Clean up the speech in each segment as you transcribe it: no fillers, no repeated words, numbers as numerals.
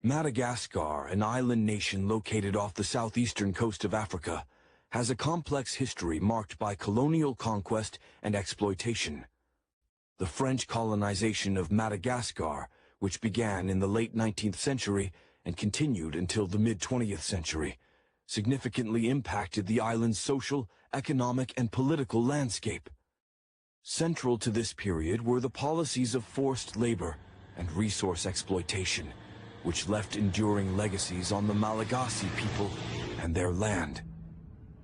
Madagascar, an island nation located off the southeastern coast of Africa, has a complex history marked by colonial conquest and exploitation. The French colonization of Madagascar, which began in the late 19th century and continued until the mid-20th century, significantly impacted the island's social, economic, and political landscape. Central to this period were the policies of forced labor and resource exploitation, which left enduring legacies on the Malagasy people and their land.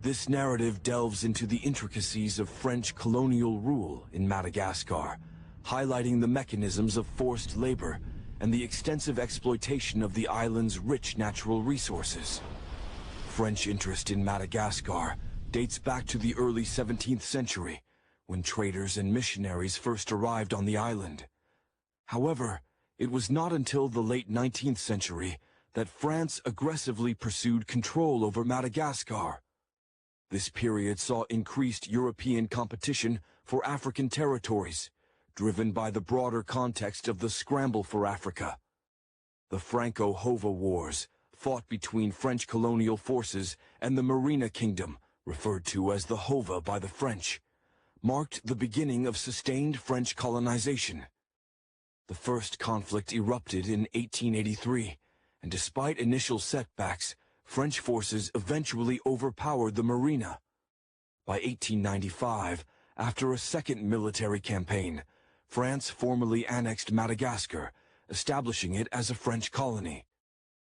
This narrative delves into the intricacies of French colonial rule in Madagascar, highlighting the mechanisms of forced labor and the extensive exploitation of the island's rich natural resources. French interest in Madagascar dates back to the early 17th century, when traders and missionaries first arrived on the island. However, it was not until the late 19th century that France aggressively pursued control over Madagascar. This period saw increased European competition for African territories, driven by the broader context of the scramble for Africa. The Franco-Hova Wars, fought between French colonial forces and the Merina Kingdom, referred to as the Hova by the French, marked the beginning of sustained French colonization. The first conflict erupted in 1883, and despite initial setbacks, French forces eventually overpowered the Merina. By 1895, after a second military campaign, France formally annexed Madagascar, establishing it as a French colony.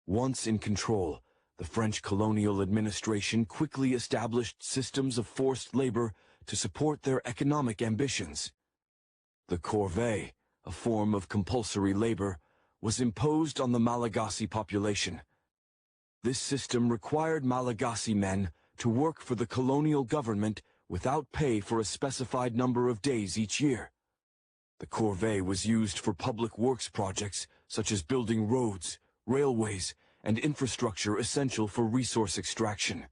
Once in control, the French colonial administration quickly established systems of forced labor to support their economic ambitions. The corvée, a form of compulsory labor, was imposed on the Malagasy population. This system required Malagasy men to work for the colonial government without pay for a specified number of days each year. The corvée was used for public works projects such as building roads, railways, and infrastructure essential for resource extraction.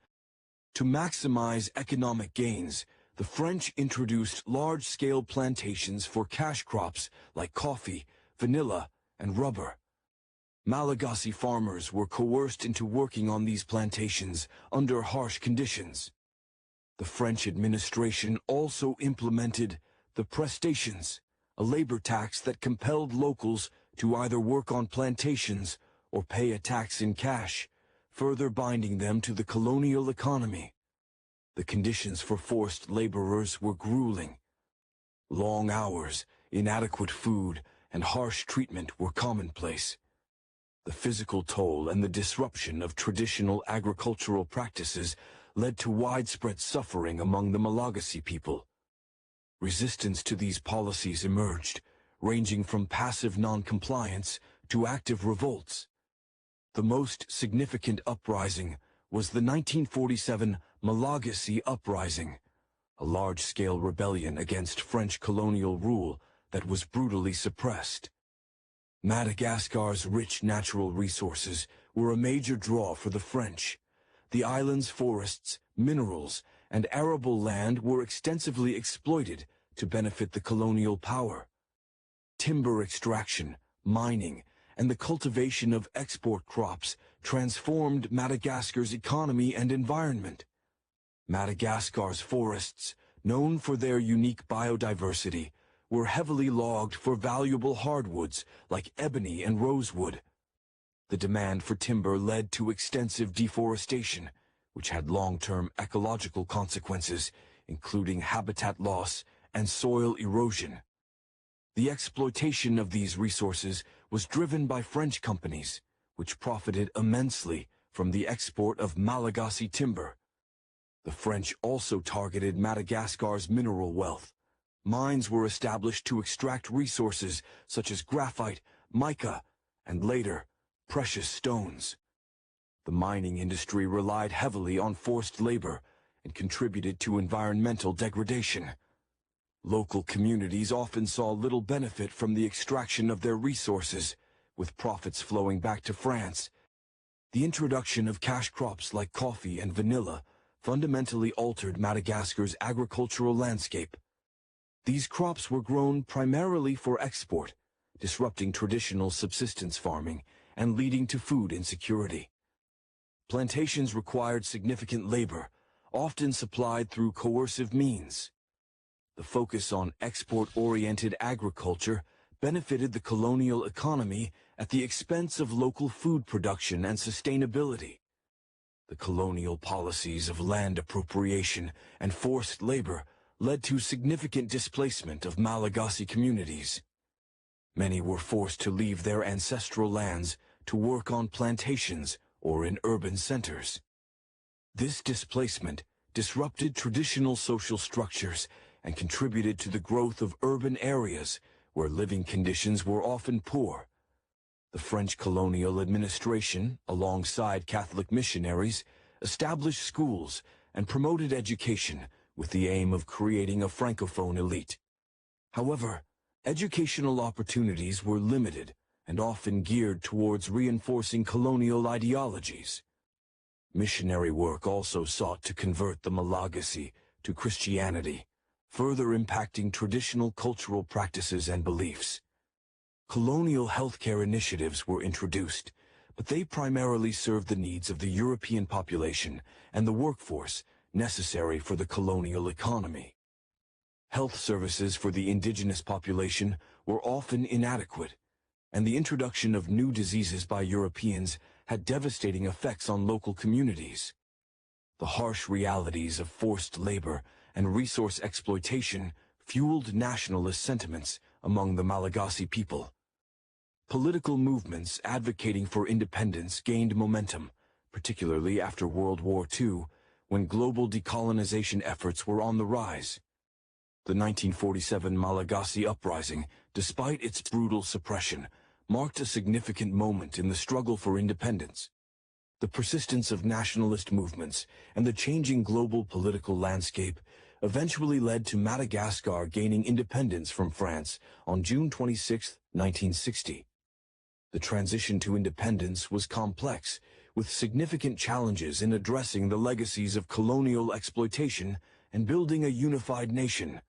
To maximize economic gains, the French introduced large-scale plantations for cash crops like coffee, vanilla, and rubber. Malagasy farmers were coerced into working on these plantations under harsh conditions. The French administration also implemented the prestations, a labor tax that compelled locals to either work on plantations or pay a tax in cash, further binding them to the colonial economy. The conditions for forced laborers were grueling. Long hours, inadequate food, and harsh treatment were commonplace. The physical toll and the disruption of traditional agricultural practices led to widespread suffering among the Malagasy people. Resistance to these policies emerged, ranging from passive non-compliance to active revolts. The most significant uprising was the 1947 Malagasy Uprising, a large-scale rebellion against French colonial rule that was brutally suppressed. Madagascar's rich natural resources were a major draw for the French. The island's forests, minerals, and arable land were extensively exploited to benefit the colonial power. Timber extraction, mining, and the cultivation of export crops transformed Madagascar's economy and environment. Madagascar's forests, known for their unique biodiversity, were heavily logged for valuable hardwoods like ebony and rosewood. The demand for timber led to extensive deforestation, which had long-term ecological consequences, including habitat loss and soil erosion. The exploitation of these resources was driven by French companies, which profited immensely from the export of Malagasy timber. The French also targeted Madagascar's mineral wealth. Mines were established to extract resources such as graphite, mica, and later, precious stones. The mining industry relied heavily on forced labor and contributed to environmental degradation. Local communities often saw little benefit from the extraction of their resources, with profits flowing back to France. The introduction of cash crops like coffee and vanilla fundamentally altered Madagascar's agricultural landscape. These crops were grown primarily for export, disrupting traditional subsistence farming and leading to food insecurity. Plantations required significant labor, often supplied through coercive means. The focus on export-oriented agriculture benefited the colonial economy at the expense of local food production and sustainability. The colonial policies of land appropriation and forced labor led to significant displacement of Malagasy communities. Many were forced to leave their ancestral lands to work on plantations or in urban centers. This displacement disrupted traditional social structures and contributed to the growth of urban areas where living conditions were often poor. The French colonial administration, alongside Catholic missionaries, established schools and promoted education with the aim of creating a francophone elite. However, educational opportunities were limited and often geared towards reinforcing colonial ideologies. Missionary work also sought to convert the Malagasy to Christianity, further impacting traditional cultural practices and beliefs. Colonial healthcare initiatives were introduced, but they primarily served the needs of the European population and the workforce necessary for the colonial economy. Health services for the indigenous population were often inadequate, and the introduction of new diseases by Europeans had devastating effects on local communities. The harsh realities of forced labor and resource exploitation fueled nationalist sentiments among the Malagasy people. Political movements advocating for independence gained momentum, particularly after World War II, when global decolonization efforts were on the rise. The 1947 Malagasy uprising, despite its brutal suppression, marked a significant moment in the struggle for independence. The persistence of nationalist movements and the changing global political landscape eventually led to Madagascar gaining independence from France on June 26, 1960. The transition to independence was complex, with significant challenges in addressing the legacies of colonial exploitation and building a unified nation.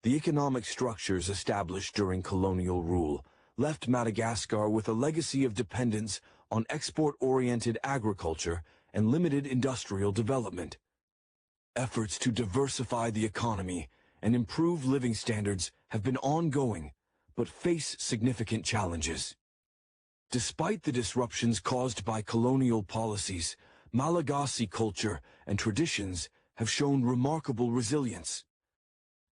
The economic structures established during colonial rule left Madagascar with a legacy of dependence on export-oriented agriculture and limited industrial development. Efforts to diversify the economy and improve living standards have been ongoing, but face significant challenges. Despite the disruptions caused by colonial policies, Malagasy culture and traditions have shown remarkable resilience.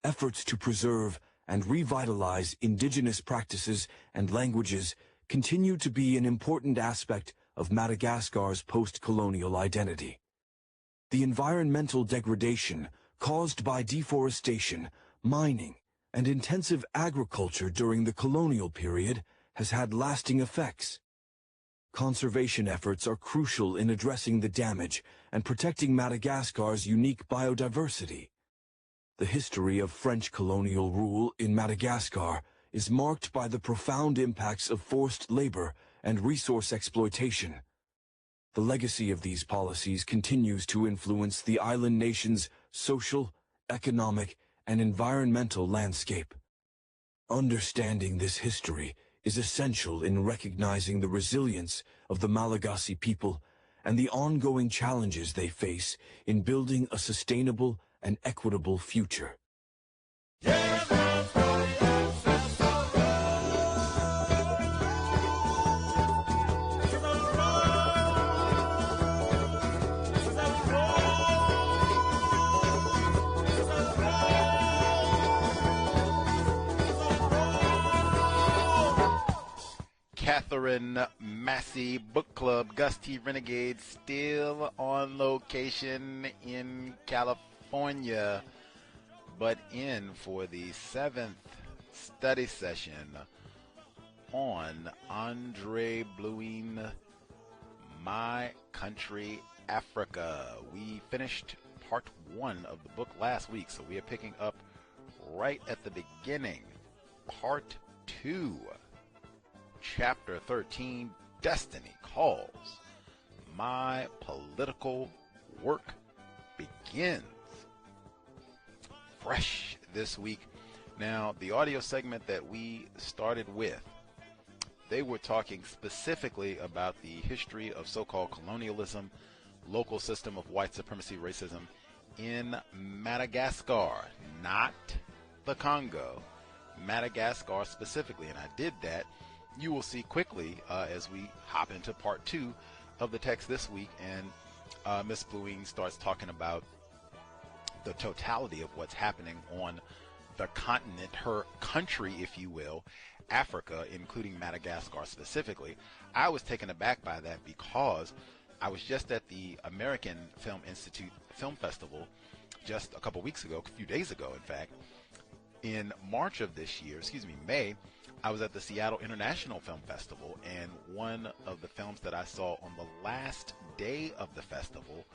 Efforts to preserve and revitalize indigenous practices and languages continue to be an important aspect of Madagascar's post-colonial identity. The environmental degradation caused by deforestation, mining, and intensive agriculture during the colonial period has had lasting effects. Conservation efforts are crucial in addressing the damage and protecting Madagascar's unique biodiversity. The history of French colonial rule in Madagascar is marked by the profound impacts of forced labor and resource exploitation. The legacy of these policies continues to influence the island nation's social, economic, and environmental landscape. Understanding this history is essential in recognizing the resilience of the Malagasy people and the ongoing challenges they face in building a sustainable and equitable future. Katherine, Massey Book Club, Gus T Renegade still on location in California, but in for the 7th study session on Andrée Blouin, My Country, Africa. We finished part 1 of the book last week, so we are picking up right at the beginning. Part 2. Chapter 13, Destiny Calls. My political work begins. Fresh this week. Now, the audio segment that we started with, they were talking specifically about the history of so-called colonialism, local system of white supremacy racism in Madagascar, not the Congo, Madagascar specifically. And I did that. You will see quickly as we hop into part 2 of the text this week, and Ms. Blouin starts talking about the totality of what's happening on the continent, her country, if you will, Africa, including Madagascar specifically. I was taken aback by that because I was just at the American Film Institute Film Festival just a couple weeks ago, a few days ago, in fact. In March of this year, May, I was at the Seattle International Film Festival, and one of the films that I saw on the last day of the festival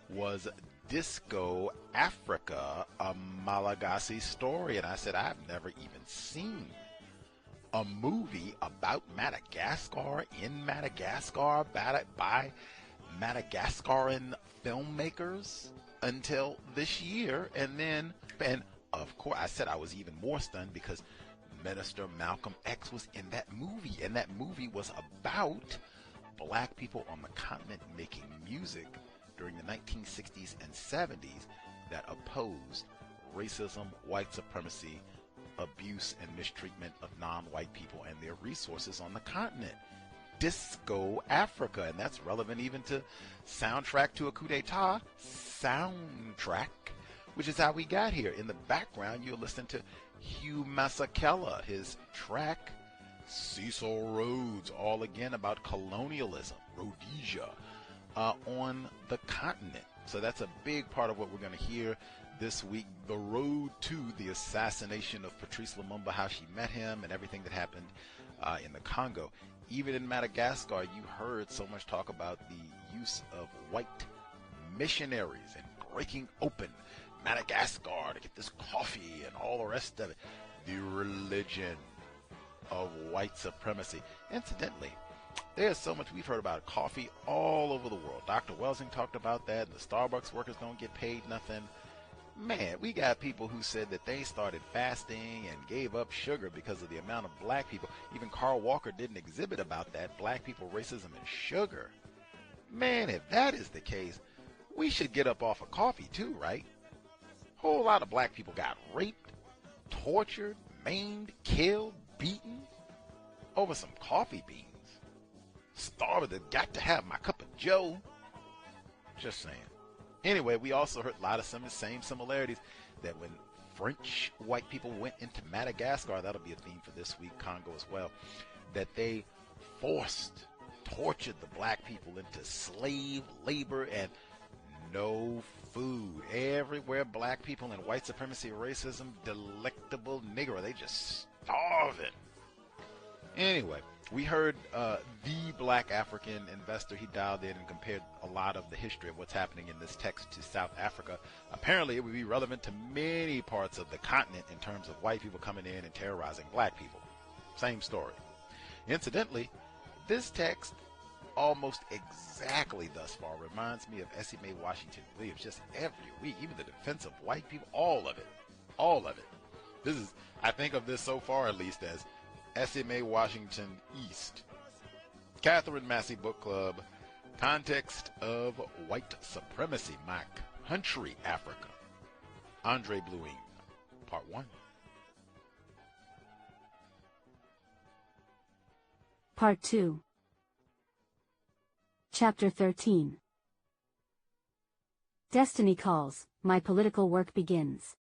was Disco Africa, a Malagasy story. And I said, I've never even seen a movie about Madagascar, in Madagascar, by Madagascaran filmmakers until this year. And of course, I said I was even more stunned because Minister Malcolm X was in that movie, and that movie was about black people on the continent making music during the 1960s and 70s that opposed racism, white supremacy, abuse, and mistreatment of non-white people and their resources on the continent. Disco Africa, and that's relevant even to Soundtrack to a Coup d'etat, Soundtrack, which is how we got here. In the background, you're listening to Hugh Masekela, his track Cecil Rhodes, all again about colonialism, Rhodesia, on the continent. So that's a big part of what we're going to hear this week, the road to the assassination of Patrice Lumumba, how she met him, and everything that happened in the Congo. Even in Madagascar, you heard so much talk about the use of white missionaries and breaking open Madagascar to get this coffee and all the rest of it. The religion of white supremacy. Incidentally, there's so much we've heard about coffee all over the world. Dr. Welsing talked about that, and the Starbucks workers don't get paid nothing. Man, we got people who said that they started fasting and gave up sugar because of the amount of black people. Even Carl Walker did an exhibit about that, black people, racism, and sugar. Man, if that is the case, we should get up off of coffee too, right? Whole lot of black people got raped, tortured, maimed, killed, beaten over some coffee beans. Starved, got to have my cup of joe. Just saying. Anyway, we also heard a lot of some of the same similarities that when French white people went into Madagascar, that'll be a theme for this week, Congo as well, that they tortured the black people into slave labor and no food. Everywhere black people and white supremacy, racism, delectable Negro, they just starving. Anyway, we heard the black African investor. He dialed in and compared a lot of the history of what's happening in this text to South Africa. Apparently, it would be relevant to many parts of the continent in terms of white people coming in and terrorizing black people. Same story. Incidentally, this text almost exactly thus far reminds me of Essie Mae Washington Williams. Just every week, even the defense of white people, all of it. This is, I think of this so far at least as Essie Mae Washington East. Katherine Massey Book Club, Context of White Supremacy, My Country, Africa. Andrée Blouin, Part 1. Part 2. Chapter 13. Destiny Calls, My Political Work Begins.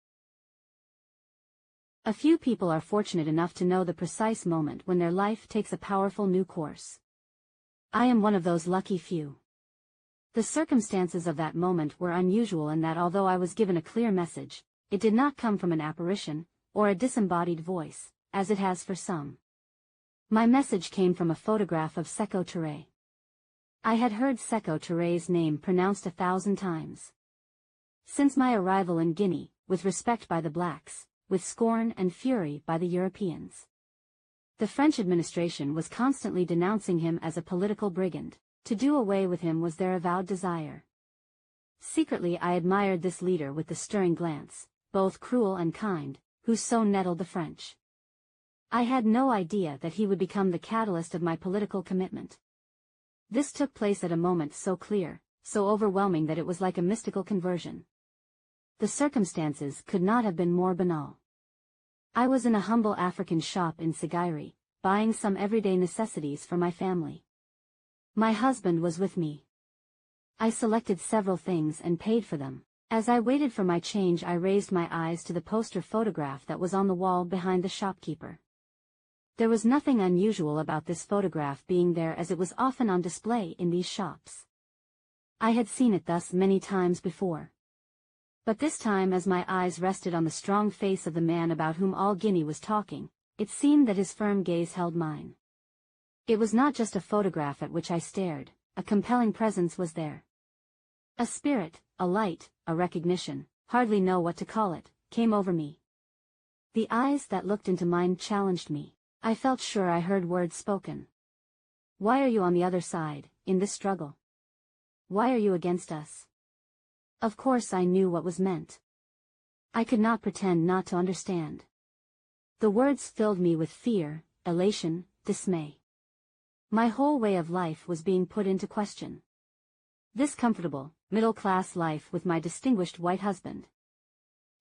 A few people are fortunate enough to know the precise moment when their life takes a powerful new course. I am one of those lucky few. The circumstances of that moment were unusual in that although I was given a clear message, it did not come from an apparition, or a disembodied voice, as it has for some. My message came from a photograph of C.O.W.S. I had heard C.O.W.S' name pronounced 1,000 times. Since my arrival in Guinea, with respect by the blacks, with scorn and fury by the Europeans. The French administration was constantly denouncing him as a political brigand. To do away with him was their avowed desire. Secretly I admired this leader with the stirring glance, both cruel and kind, who so nettled the French. I had no idea that he would become the catalyst of my political commitment. This took place at a moment so clear, so overwhelming that it was like a mystical conversion. The circumstances could not have been more banal. I was in a humble African shop in Sigiri, buying some everyday necessities for my family. My husband was with me. I selected several things and paid for them. As I waited for my change, I raised my eyes to the poster photograph that was on the wall behind the shopkeeper. There was nothing unusual about this photograph being there, as it was often on display in these shops. I had seen it thus many times before. But this time, as my eyes rested on the strong face of the man about whom all Guinea was talking, it seemed that his firm gaze held mine. It was not just a photograph at which I stared, a compelling presence was there. A spirit, a light, a recognition, hardly know what to call it, came over me. The eyes that looked into mine challenged me. I felt sure I heard words spoken. Why are you on the other side, in this struggle? Why are you against us? Of course I knew what was meant. I could not pretend not to understand. The words filled me with fear, elation, dismay. My whole way of life was being put into question. This comfortable, middle-class life with my distinguished white husband.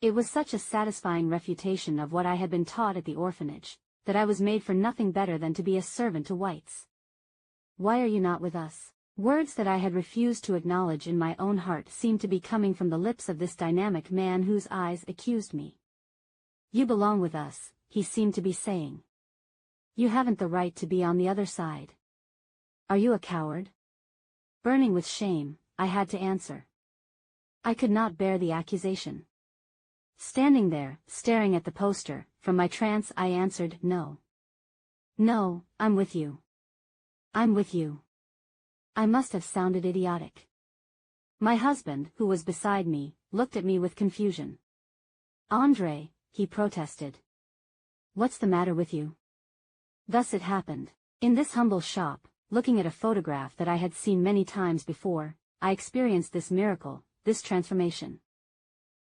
It was such a satisfying refutation of what I had been taught at the orphanage, that I was made for nothing better than to be a servant to whites. Why are you not with us? Words that I had refused to acknowledge in my own heart seemed to be coming from the lips of this dynamic man whose eyes accused me. You belong with us, he seemed to be saying. You haven't the right to be on the other side. Are you a coward? Burning with shame, I had to answer. I could not bear the accusation. Standing there, staring at the poster, from my trance I answered, no. No, I'm with you. I'm with you. I must have sounded idiotic. My husband, who was beside me, looked at me with confusion. Andrée, he protested. What's the matter with you? Thus it happened. In this humble shop, looking at a photograph that I had seen many times before, I experienced this miracle, this transformation.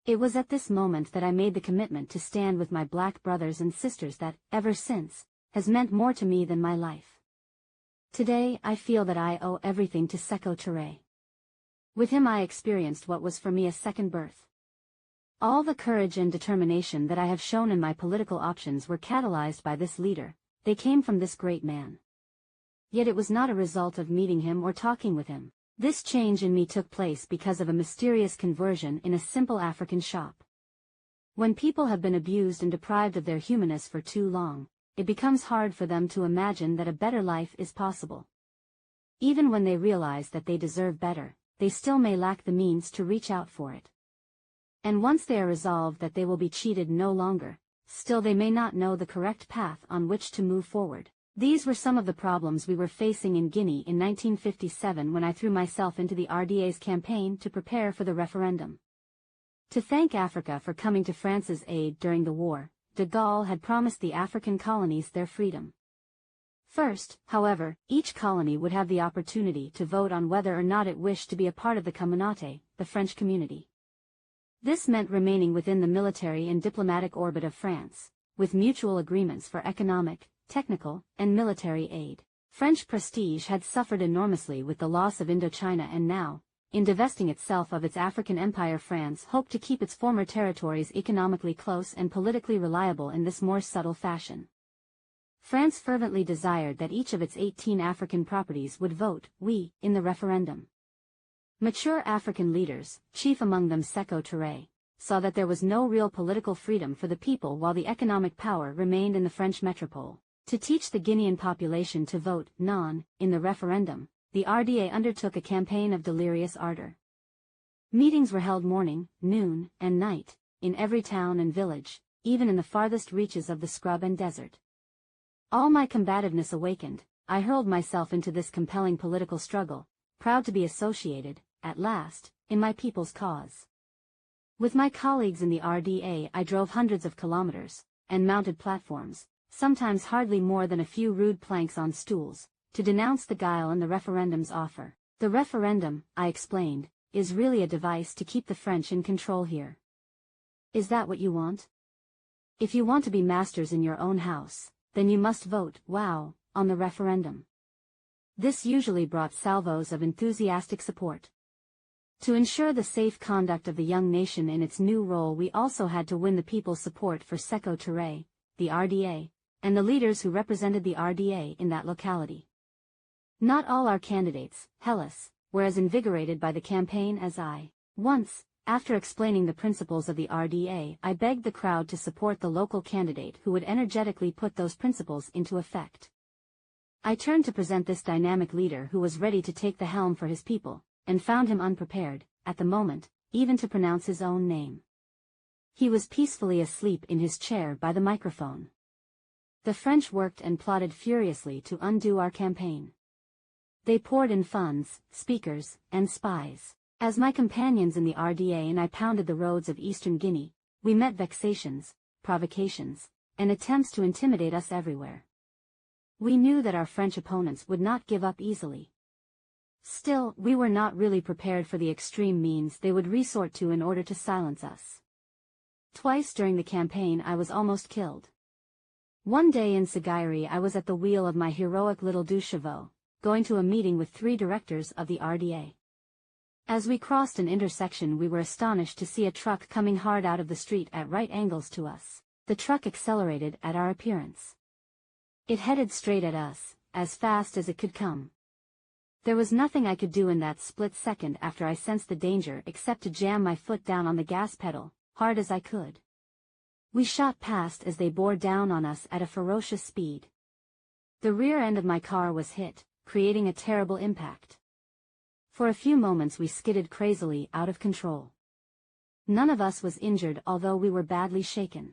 It was at this moment that I made the commitment to stand with my black brothers and sisters that, ever since, has meant more to me than my life. Today I feel that I owe everything to C.O.W.S. With him I experienced what was for me a second birth. All the courage and determination that I have shown in my political options were catalyzed by this leader, they came from this great man. Yet it was not a result of meeting him or talking with him. This change in me took place because of a mysterious conversion in a simple African shop. When people have been abused and deprived of their humanness for too long, it becomes hard for them to imagine that a better life is possible. Even when they realize that they deserve better, they still may lack the means to reach out for it. And once they are resolved that they will be cheated no longer, still they may not know the correct path on which to move forward. These were some of the problems we were facing in Guinea in 1957 when I threw myself into the RDA's campaign to prepare for the referendum. To thank Africa for coming to France's aid during the war, de Gaulle had promised the African colonies their freedom. First, however, each colony would have the opportunity to vote on whether or not it wished to be a part of the Communauté, the French community. This meant remaining within the military and diplomatic orbit of France, with mutual agreements for economic, technical, and military aid. French prestige had suffered enormously with the loss of Indochina, and now, in divesting itself of its African empire, France hoped to keep its former territories economically close and politically reliable in this more subtle fashion. France fervently desired that each of its 18 African properties would vote oui in the referendum. Mature African leaders, chief among them C.O.W.S, saw that there was no real political freedom for the people while the economic power remained in the French metropole. To teach the Guinean population to vote non in the referendum, the RDA undertook a campaign of delirious ardor. Meetings were held morning, noon, and night, in every town and village, even in the farthest reaches of the scrub and desert. All my combativeness awakened, I hurled myself into this compelling political struggle, proud to be associated, at last, in my people's cause. With my colleagues in the RDA I drove hundreds of kilometers, and mounted platforms, sometimes hardly more than a few rude planks on stools, to denounce the guile in the referendum's offer. The referendum, I explained, is really a device to keep the French in control here. Is that what you want? If you want to be masters in your own house, then you must vote, wow, on the referendum. This usually brought salvos of enthusiastic support. To ensure the safe conduct of the young nation in its new role, we also had to win the people's support for C.O.W.S, the RDA, and the leaders who represented the RDA in that locality. Not all our candidates, Hellas, were as invigorated by the campaign as I. Once, after explaining the principles of the RDA, I begged the crowd to support the local candidate who would energetically put those principles into effect. I turned to present this dynamic leader who was ready to take the helm for his people, and found him unprepared, at the moment, even to pronounce his own name. He was peacefully asleep in his chair by the microphone. The French worked and plotted furiously to undo our campaign. They poured in funds, speakers, and spies. As my companions in the RDA and I pounded the roads of eastern Guinea, we met vexations, provocations, and attempts to intimidate us everywhere. We knew that our French opponents would not give up easily. Still, we were not really prepared for the extreme means they would resort to in order to silence us. Twice during the campaign I was almost killed. One day in C.O.W.S I was at the wheel of my heroic little C.O.W.S, going to a meeting with 3 directors of the RDA. As we crossed an intersection, we were astonished to see a truck coming hard out of the street at right angles to us. The truck accelerated at our appearance. It headed straight at us, as fast as it could come. There was nothing I could do in that split second after I sensed the danger except to jam my foot down on the gas pedal, hard as I could. We shot past as they bore down on us at a ferocious speed. The rear end of my car was hit, creating a terrible impact. For a few moments we skidded crazily out of control. None of us was injured, although we were badly shaken.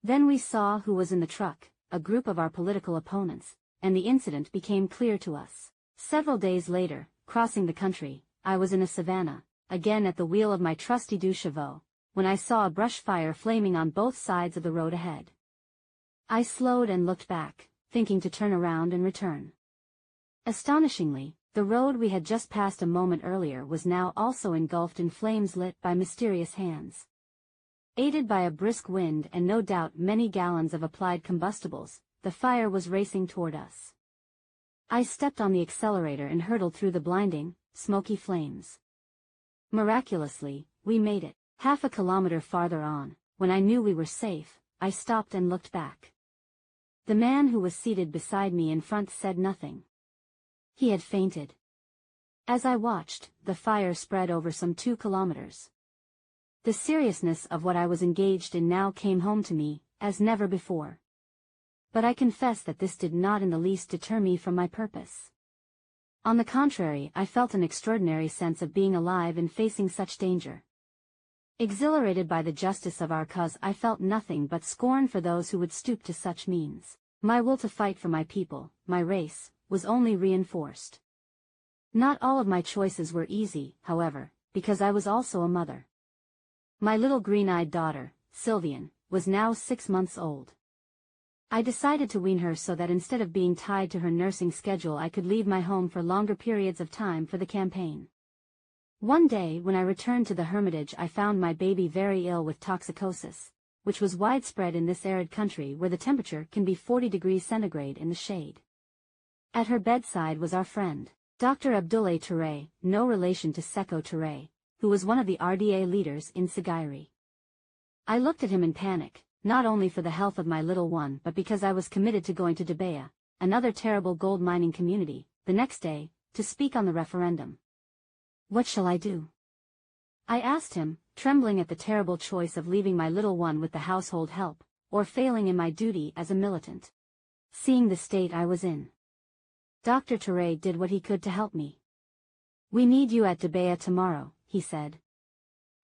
Then we saw who was in the truck, a group of our political opponents, and the incident became clear to us. Several days later, crossing the country, I was in a savannah, again at the wheel of my trusty C.O.W.S, when I saw a brush fire flaming on both sides of the road ahead. I slowed and looked back, thinking to turn around and return. Astonishingly, the road we had just passed a moment earlier was now also engulfed in flames lit by mysterious hands. Aided by a brisk wind and no doubt many gallons of applied combustibles, the fire was racing toward us. I stepped on the accelerator and hurtled through the blinding, smoky flames. Miraculously, we made it. Half a kilometer farther on, when I knew we were safe, I stopped and looked back. The man who was seated beside me in front said nothing. He had fainted. As I watched, the fire spread over some 2 kilometers. The seriousness of what I was engaged in now came home to me, as never before. But I confess that this did not in the least deter me from my purpose. On the contrary, I felt an extraordinary sense of being alive and facing such danger. Exhilarated by the justice of our cause, I felt nothing but scorn for those who would stoop to such means. My will to fight for my people, my race, was only reinforced. Not all of my choices were easy, however, because I was also a mother. My little green-eyed daughter, Sylvian, was now 6 months old. I decided to wean her so that instead of being tied to her nursing schedule I could leave my home for longer periods of time for the campaign. One day when I returned to the hermitage I found my baby very ill with toxicosis, which was widespread in this arid country where the temperature can be 40 degrees centigrade in the shade. At her bedside was our friend, Dr. Abdoulaye Touré, no relation to Sékou Touré, who was one of the RDA leaders in C.O.W.S. I looked at him in panic, not only for the health of my little one but because I was committed to going to Debaya, another terrible gold mining community, the next day, to speak on the referendum. What shall I do? I asked him, trembling at the terrible choice of leaving my little one with the household help, or failing in my duty as a militant. Seeing the state I was in, Dr. Touré did what he could to help me. "We need you at Debaya tomorrow," he said.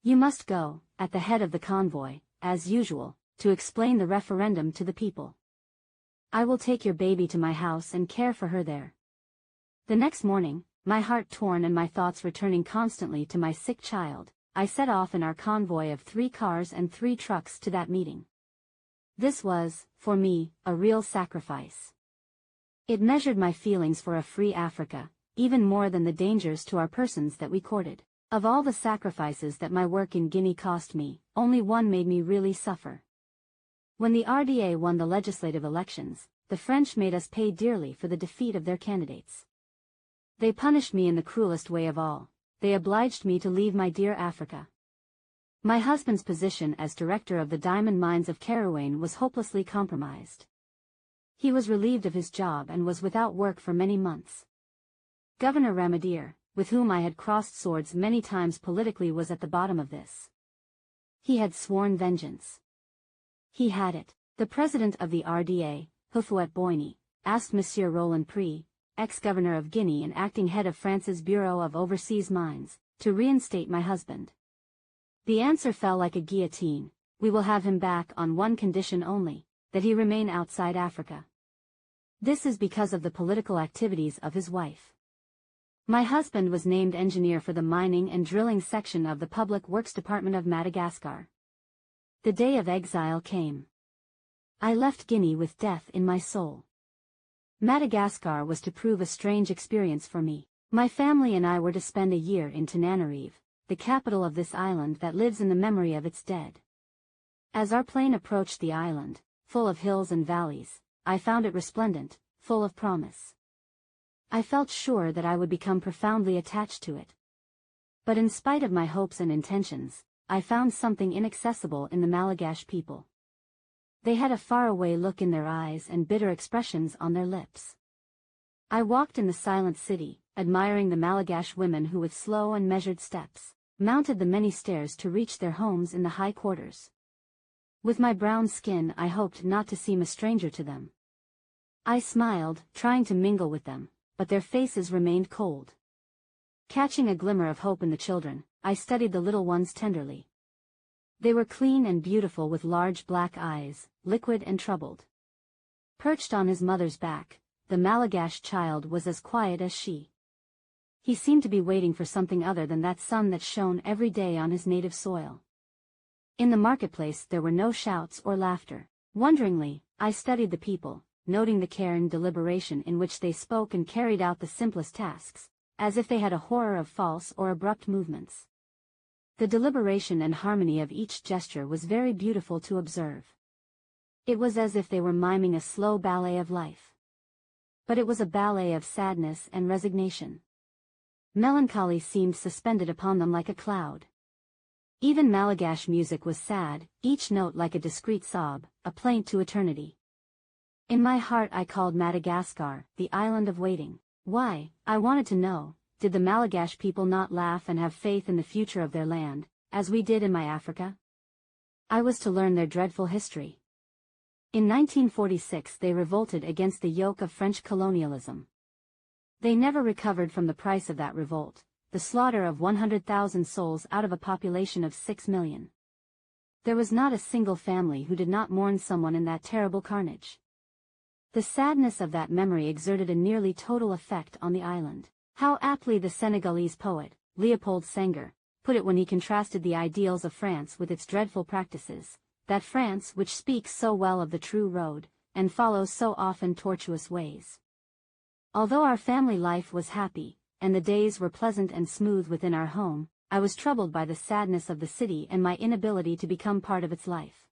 "You must go, at the head of the convoy, as usual, to explain the referendum to the people. I will take your baby to my house and care for her there." The next morning, my heart torn and my thoughts returning constantly to my sick child, I set off in our convoy of 3 cars and 3 trucks to that meeting. This was, for me, a real sacrifice. It measured my feelings for a free Africa, even more than the dangers to our persons that we courted. Of all the sacrifices that my work in Guinea cost me, only one made me really suffer. When the RDA won the legislative elections, the French made us pay dearly for the defeat of their candidates. They punished me in the cruelest way of all. They obliged me to leave my dear Africa. My husband's position as director of the diamond mines of Kairouan was hopelessly compromised. He was relieved of his job and was without work for many months. Governor Ramadier, with whom I had crossed swords many times politically, was at the bottom of this. He had sworn vengeance. He had it. The president of the RDA, Houphouët Boigny, asked Monsieur Roland Prix, ex-governor of Guinea and acting head of France's Bureau of Overseas Mines, to reinstate my husband. The answer fell like a guillotine: we will have him back on one condition only, that he remain outside Africa. This is because of the political activities of his wife. My husband was named engineer for the mining and drilling section of the Public Works Department of Madagascar. The day of exile came. I left Guinea with death in my soul. Madagascar was to prove a strange experience for me. My family and I were to spend a year in Tananarive, the capital of this island that lives in the memory of its dead. As our plane approached the island, full of hills and valleys, I found it resplendent, full of promise. I felt sure that I would become profoundly attached to it. But in spite of my hopes and intentions, I found something inaccessible in the Malgache people. They had a faraway look in their eyes and bitter expressions on their lips. I walked in the silent city, admiring the Malgache women who with slow and measured steps mounted the many stairs to reach their homes in the high quarters. With my brown skin, I hoped not to seem a stranger to them. I smiled, trying to mingle with them, but their faces remained cold. Catching a glimmer of hope in the children, I studied the little ones tenderly. They were clean and beautiful with large black eyes, liquid and troubled. Perched on his mother's back, the Malgache child was as quiet as she. He seemed to be waiting for something other than that sun that shone every day on his native soil. In the marketplace there were no shouts or laughter. Wonderingly, I studied the people, noting the care and deliberation in which they spoke and carried out the simplest tasks, as if they had a horror of false or abrupt movements. The deliberation and harmony of each gesture was very beautiful to observe. It was as if they were miming a slow ballet of life. But it was a ballet of sadness and resignation. Melancholy seemed suspended upon them like a cloud. Even Malgache music was sad, each note like a discreet sob, a plaint to eternity. In my heart I called Madagascar, the island of waiting. Why, I wanted to know, did the Malgache people not laugh and have faith in the future of their land, as we did in my Africa? I was to learn their dreadful history. In 1946 they revolted against the yoke of French colonialism. They never recovered from the price of that revolt, the slaughter of 100,000 souls out of a population of 6 million. There was not a single family who did not mourn someone in that terrible carnage. The sadness of that memory exerted a nearly total effect on the island. How aptly the Senegalese poet, Léopold Senghor, put it when he contrasted the ideals of France with its dreadful practices, that France which speaks so well of the true road, and follows so often tortuous ways. Although our family life was happy, and the days were pleasant and smooth within our home, I was troubled by the sadness of the city and my inability to become part of its life.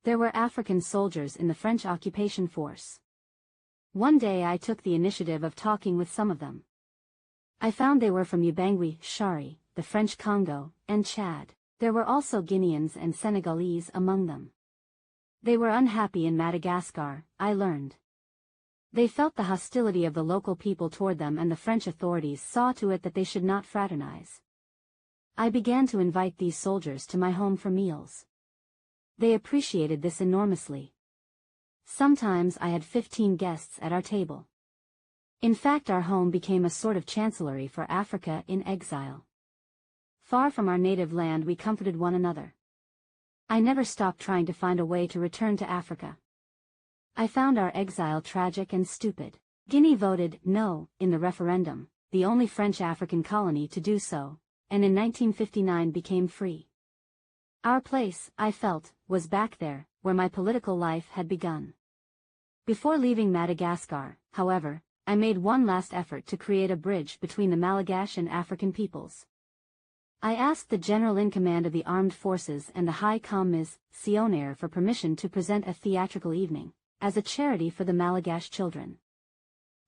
There were African soldiers in the French occupation force. One day I took the initiative of talking with some of them. I found they were from Ubangui, Shari, the French Congo, and Chad. There were also Guineans and Senegalese among them. They were unhappy in Madagascar, I learned. They felt the hostility of the local people toward them, and the French authorities saw to it that they should not fraternize. I began to invite these soldiers to my home for meals. They appreciated this enormously. Sometimes I had 15 guests at our table. In fact, our home became a sort of chancellery for Africa in exile. Far from our native land, we comforted one another. I never stopped trying to find a way to return to Africa. I found our exile tragic and stupid. Guinea voted no in the referendum, the only French African colony to do so, and in 1959 became free. Our place, I felt, was back there, where my political life had begun. Before leaving Madagascar, however, I made one last effort to create a bridge between the Malgache and African peoples. I asked the general in command of the armed forces and the High Commissioner for permission to present a theatrical evening, as a charity for the Malgache children.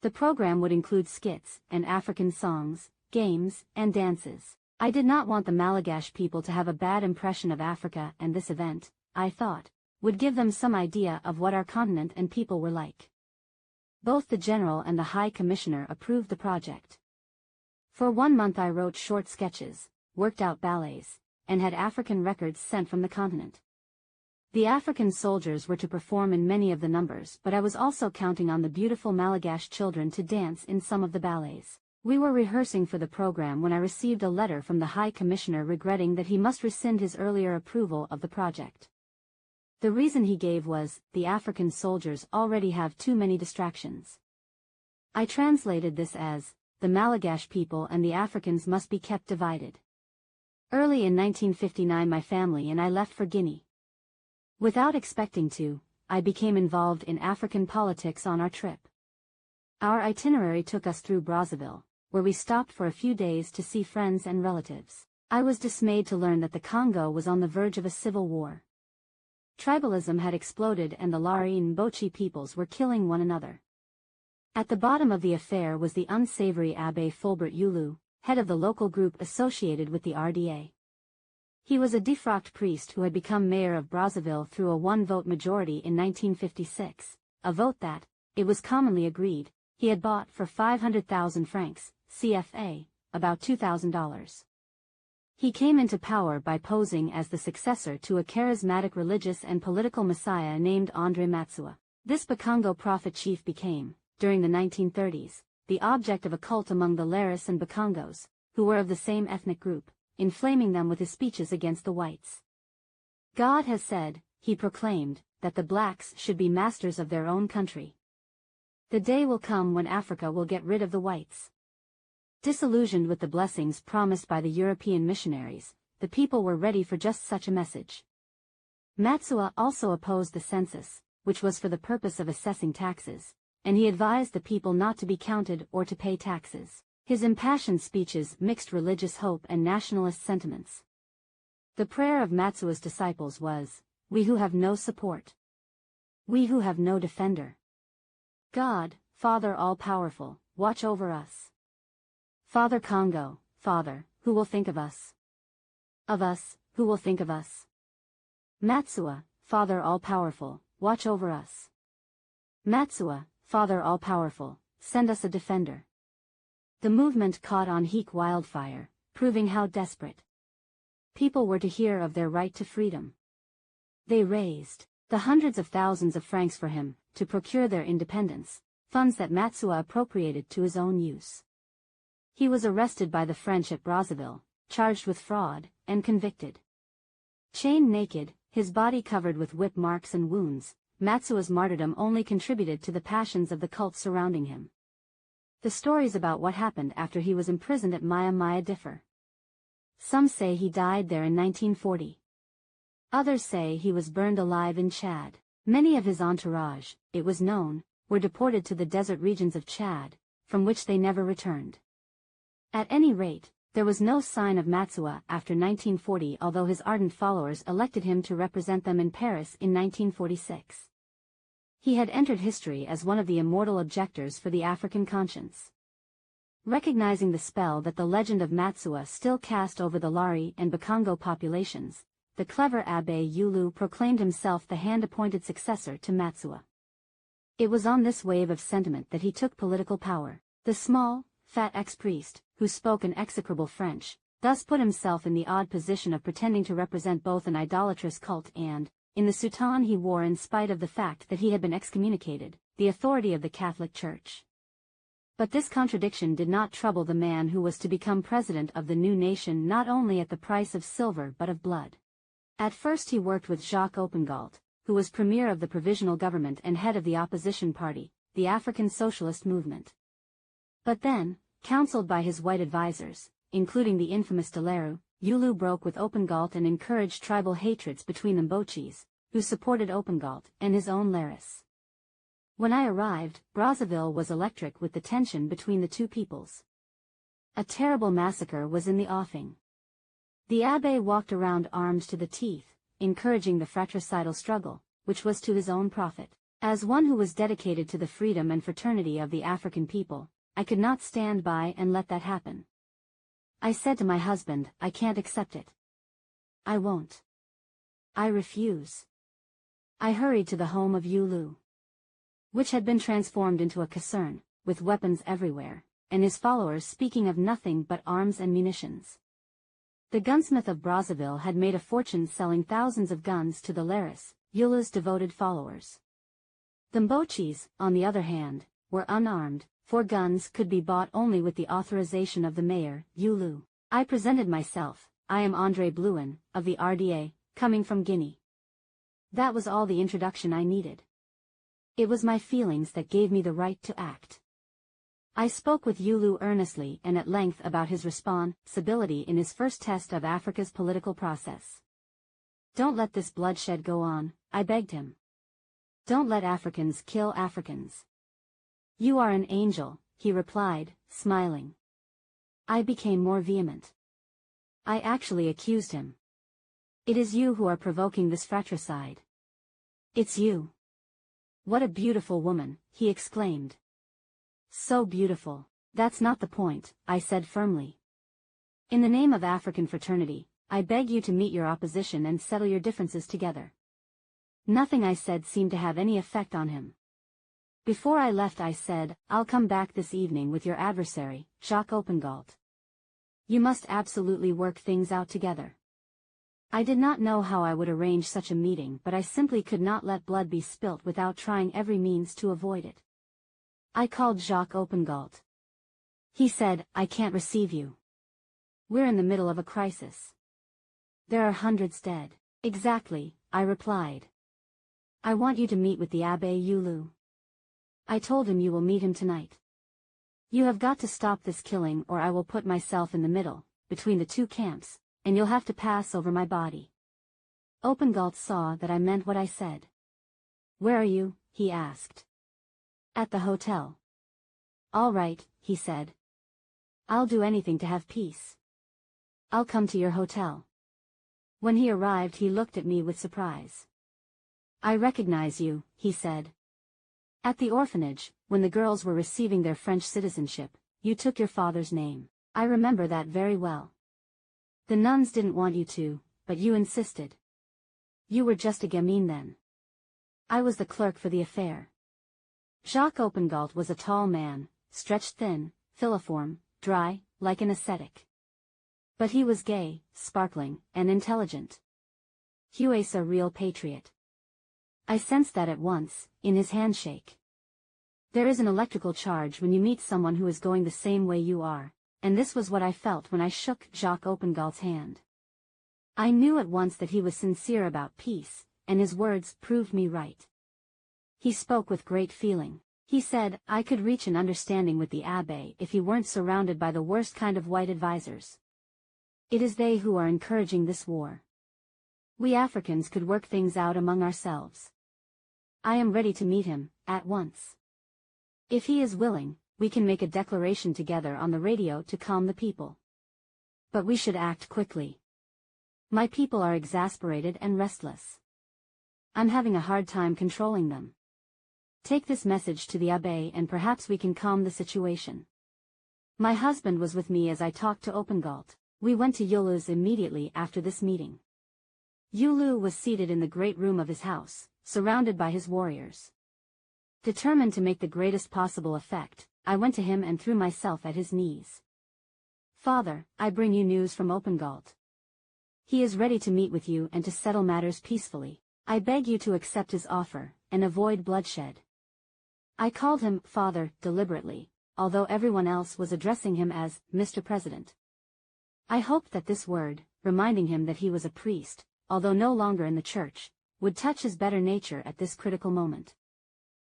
The program would include skits and African songs, games, and dances. I did not want the Malgache people to have a bad impression of Africa, and this event, I thought, would give them some idea of what our continent and people were like. Both the General and the High Commissioner approved the project. For 1 month I wrote short sketches, worked out ballets, and had African records sent from the continent. The African soldiers were to perform in many of the numbers, but I was also counting on the beautiful Malgache children to dance in some of the ballets. We were rehearsing for the program when I received a letter from the High Commissioner regretting that he must rescind his earlier approval of the project. The reason he gave was, the African soldiers already have too many distractions. I translated this as, the Malgache people and the Africans must be kept divided. Early in 1959 my family and I left for Guinea. Without expecting to, I became involved in African politics on our trip. Our itinerary took us through Brazzaville, where we stopped for a few days to see friends and relatives. I was dismayed to learn that the Congo was on the verge of a civil war. Tribalism had exploded and the Lari and Mbochi peoples were killing one another. At the bottom of the affair was the unsavory Abbé Fulbert Yulu, head of the local group associated with the RDA. He was a defrocked priest who had become mayor of Brazzaville through a one-vote majority in 1956, a vote that, it was commonly agreed, he had bought for 500,000 francs, CFA, about $2,000. He came into power by posing as the successor to a charismatic religious and political messiah named André Matsua. This Bakongo prophet chief became, during the 1930s, the object of a cult among the Laris and Bakongos, who were of the same ethnic group, inflaming them with his speeches against the whites. God has said, he proclaimed, that the blacks should be masters of their own country. The day will come when Africa will get rid of the whites. Disillusioned with the blessings promised by the European missionaries, the people were ready for just such a message. Matsua also opposed the census, which was for the purpose of assessing taxes, and he advised the people not to be counted or to pay taxes. His impassioned speeches mixed religious hope and nationalist sentiments. The prayer of Matsua's disciples was, "We who have no support. We who have no defender. God, Father all-powerful, watch over us. Father Congo, Father, who will think of us? Of us, who will think of us? Matsua, Father all-powerful, watch over us. Matsua, Father all-powerful, send us a defender." The movement caught on like wildfire, proving how desperate people were to hear of their right to freedom. They raised the hundreds of thousands of francs for him, to procure their independence, funds that Matsua appropriated to his own use. He was arrested by the French at Brazzaville, charged with fraud, and convicted. Chained naked, his body covered with whip marks and wounds, Matsua's martyrdom only contributed to the passions of the cult surrounding him. The stories about what happened after he was imprisoned at Maya Maya differ. Some say he died there in 1940. Others say he was burned alive in Chad. Many of his entourage, it was known, were deported to the desert regions of Chad, from which they never returned. At any rate, there was no sign of Matsua after 1940, although his ardent followers elected him to represent them in Paris in 1946. He had entered history as one of the immortal objectors for the African conscience. Recognizing the spell that the legend of Matsua still cast over the Lari and Bakongo populations, the clever Abbé Yulu proclaimed himself the hand-appointed successor to Matsua. It was on this wave of sentiment that he took political power. The small, fat ex-priest, who spoke an execrable French, thus put himself in the odd position of pretending to represent both an idolatrous cult and, in the soutane he wore in spite of the fact that he had been excommunicated, the authority of the Catholic Church. But this contradiction did not trouble the man who was to become president of the new nation, not only at the price of silver but of blood. At first he worked with Jacques Opengalt, who was premier of the provisional government and head of the opposition party, the African Socialist Movement. But then, counseled by his white advisors, including the infamous Deleru, Yulu broke with Opengalt and encouraged tribal hatreds between the Mbochis, who supported Opengalt, and his own Laris. When I arrived, Brazzaville was electric with the tension between the two peoples. A terrible massacre was in the offing. The abbé walked around armed to the teeth, encouraging the fratricidal struggle, which was to his own profit. As one who was dedicated to the freedom and fraternity of the African people, I could not stand by and let that happen. I said to my husband, I can't accept it. I won't. I refuse. I hurried to the home of Mialou, which had been transformed into a caserne, with weapons everywhere, and his followers speaking of nothing but arms and munitions. The gunsmith of Brazzaville had made a fortune selling thousands of guns to the Laris, Mialou's devoted followers. The Mbochis, on the other hand, were unarmed, for guns could be bought only with the authorization of the mayor, Mialou. I presented myself. I am Andrée Blouin, of the RDA, coming from Guinea. That was all the introduction I needed. It was my feelings that gave me the right to act. I spoke with Mialou earnestly and at length about his responsibility in his first test of Africa's political process. Don't let this bloodshed go on, I begged him. Don't let Africans kill Africans. You are an angel, he replied, smiling. I became more vehement. I actually accused him. It is you who are provoking this fratricide. It's you. What a beautiful woman, he exclaimed. So beautiful. That's not the point, I said firmly. In the name of African fraternity, I beg you to meet your opposition and settle your differences together. Nothing I said seemed to have any effect on him. Before I left I said, I'll come back this evening with your adversary, Jacques Opengalt. You must absolutely work things out together. I did not know how I would arrange such a meeting, but I simply could not let blood be spilt without trying every means to avoid it. I called Jacques Opengalt. He said, I can't receive you. We're in the middle of a crisis. There are hundreds dead. Exactly, I replied. I want you to meet with the Abbé Mialou. I told him you will meet him tonight. You have got to stop this killing or I will put myself in the middle, between the two camps, and you'll have to pass over my body. Opengalt saw that I meant what I said. Where are you? He asked. At the hotel. All right, he said. I'll do anything to have peace. I'll come to your hotel. When he arrived he looked at me with surprise. I recognize you, he said. At the orphanage, when the girls were receiving their French citizenship, you took your father's name. I remember that very well. The nuns didn't want you to, but you insisted. You were just a gamine then. I was the clerk for the affair. Jacques Opengalt was a tall man, stretched thin, filiform, dry, like an ascetic. But he was gay, sparkling, and intelligent. He was a real patriot. I sensed that at once, in his handshake. There is an electrical charge when you meet someone who is going the same way you are, and this was what I felt when I shook Jacques Opengalt's hand. I knew at once that he was sincere about peace, and his words proved me right. He spoke with great feeling. He said I could reach an understanding with the Abbé if he weren't surrounded by the worst kind of white advisors. It is they who are encouraging this war. We Africans could work things out among ourselves. I am ready to meet him, at once. If he is willing, we can make a declaration together on the radio to calm the people. But we should act quickly. My people are exasperated and restless. I'm having a hard time controlling them. Take this message to the Abbé and perhaps we can calm the situation. My husband was with me as I talked to Opengalt. We went to Mialou's immediately after this meeting. Mialou was seated in the great room of his house, surrounded by his warriors. Determined to make the greatest possible effect, I went to him and threw myself at his knees. Father, I bring you news from Opengalt. He is ready to meet with you and to settle matters peacefully. I beg you to accept his offer, and avoid bloodshed. I called him Father deliberately, although everyone else was addressing him as Mr. President. I hoped that this word, reminding him that he was a priest, although no longer in the church, would touch his better nature at this critical moment.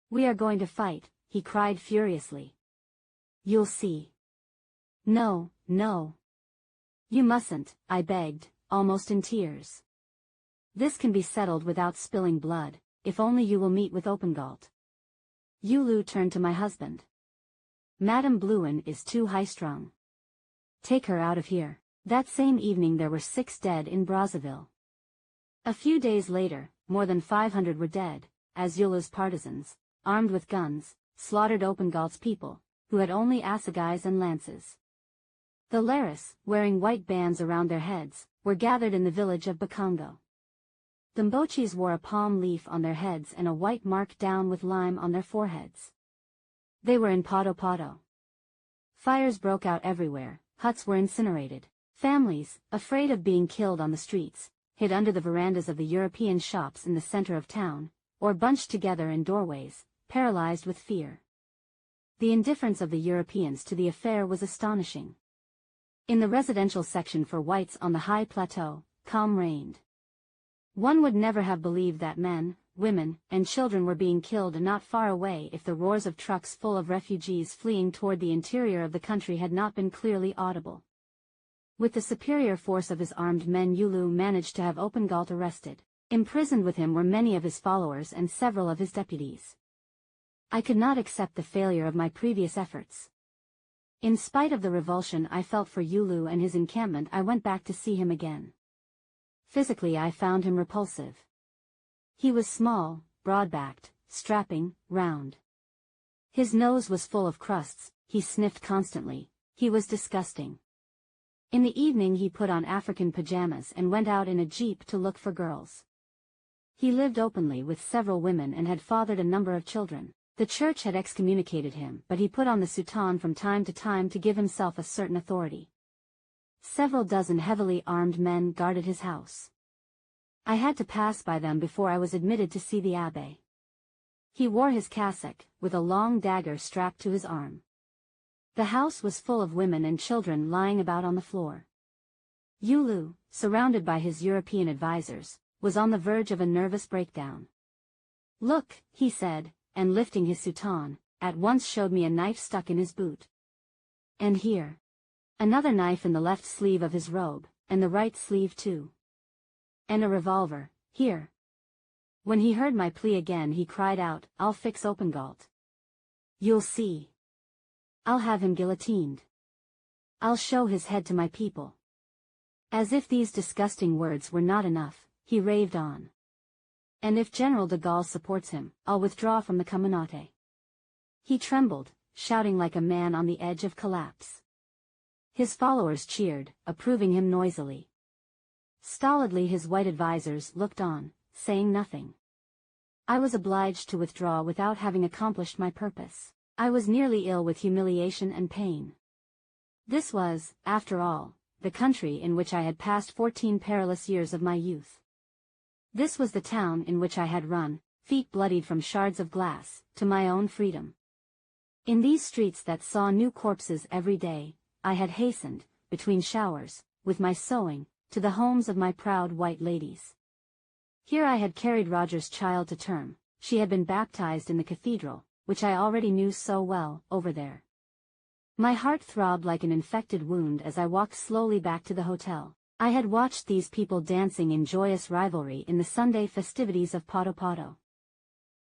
We are going to fight, he cried furiously. You'll see. No, no. You mustn't, I begged, almost in tears. This can be settled without spilling blood, if only you will meet with Opengalt. Mialou turned to my husband. Madame Blouin is too high-strung. Take her out of here. That same evening there were 6 dead in Brazzaville. A few days later, more than 500 were dead, as Mialou's partisans, armed with guns, slaughtered Opengalt's people, who had only assegais and lances. The Laris, wearing white bands around their heads, were gathered in the village of Bakongo. The Mbochis wore a palm leaf on their heads and a white mark down with lime on their foreheads. They were in Poto. Fires broke out everywhere, huts were incinerated. Families, afraid of being killed on the streets, hid under the verandas of the European shops in the center of town, or bunched together in doorways, paralyzed with fear. The indifference of the Europeans to the affair was astonishing. In the residential section for whites on the high plateau, calm reigned. One would never have believed that men, women, and children were being killed not far away if the roars of trucks full of refugees fleeing toward the interior of the country had not been clearly audible. With the superior force of his armed men, Mialou managed to have Opengalt arrested. Imprisoned with him were many of his followers and several of his deputies. I could not accept the failure of my previous efforts. In spite of the revulsion I felt for Mialou and his encampment, I went back to see him again. Physically I found him repulsive. He was small, broad-backed, strapping, round. His nose was full of crusts, he sniffed constantly, he was disgusting. In the evening he put on African pajamas and went out in a jeep to look for girls. He lived openly with several women and had fathered a number of children. The church had excommunicated him, but he put on the soutane from time to give himself a certain authority. Several dozen heavily armed men guarded his house. I had to pass by them before I was admitted to see the abbé. He wore his cassock, with a long dagger strapped to his arm. The house was full of women and children lying about on the floor. Mialou, surrounded by his European advisors, was on the verge of a nervous breakdown. "Look," he said, and lifting his soutane, at once showed me a knife stuck in his boot. And here. Another knife in the left sleeve of his robe, and the right sleeve too. And a revolver, here. When he heard my plea again he cried out, "I'll fix Opengalt. You'll see. I'll have him guillotined. I'll show his head to my people." As if these disgusting words were not enough, he raved on. "And if General de Gaulle supports him, I'll withdraw from the communauté." He trembled, shouting like a man on the edge of collapse. His followers cheered, approving him noisily. Stolidly his white advisors looked on, saying nothing. I was obliged to withdraw without having accomplished my purpose. I was nearly ill with humiliation and pain. This was, after all, the country in which I had passed 14 perilous years of my youth. This was the town in which I had run, feet bloodied from shards of glass, to my own freedom. In these streets that saw new corpses every day, I had hastened, between showers, with my sewing, to the homes of my proud white ladies. Here I had carried Roger's child to term. She had been baptized in the cathedral, which I already knew so well, over there. My heart throbbed like an infected wound as I walked slowly back to the hotel. I had watched these people dancing in joyous rivalry in the Sunday festivities of Poto.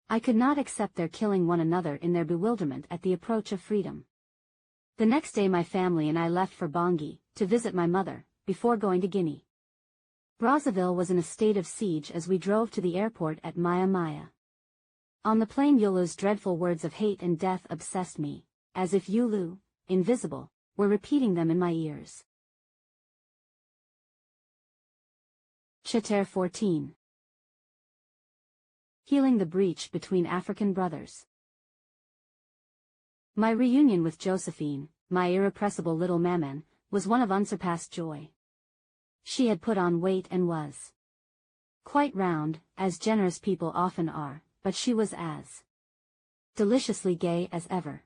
I could not accept their killing one another in their bewilderment at the approach of freedom. The next day my family and I left for Bangui, to visit my mother, before going to Guinea. Brazzaville was in a state of siege as we drove to the airport at Maya. On the plane Mialou's dreadful words of hate and death obsessed me, as if Mialou, invisible, were repeating them in my ears. Chapter 14. Healing the breach between African brothers. My reunion with Josephine, my irrepressible little maman, was one of unsurpassed joy. She had put on weight and was quite round, as generous people often are, but she was as deliciously gay as ever.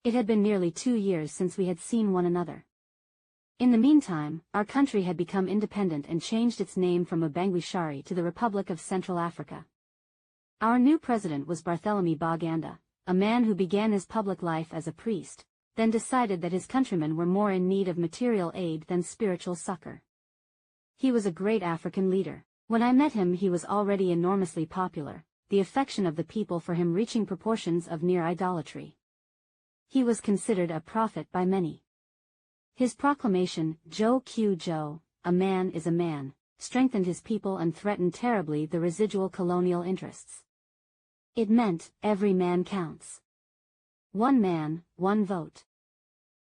It had been nearly 2 years since we had seen one another. In the meantime, our country had become independent and changed its name from Mbanguishari to the Republic of Central Africa. Our new president was Barthélemy Baganda, a man who began his public life as a priest, then decided that his countrymen were more in need of material aid than spiritual succor. He was a great African leader. When I met him he was already enormously popular, the affection of the people for him reaching proportions of near idolatry. He was considered a prophet by many. His proclamation, Joe Q. Joe, a man is a man, strengthened his people and threatened terribly the residual colonial interests. It meant, every man counts. One man, one vote.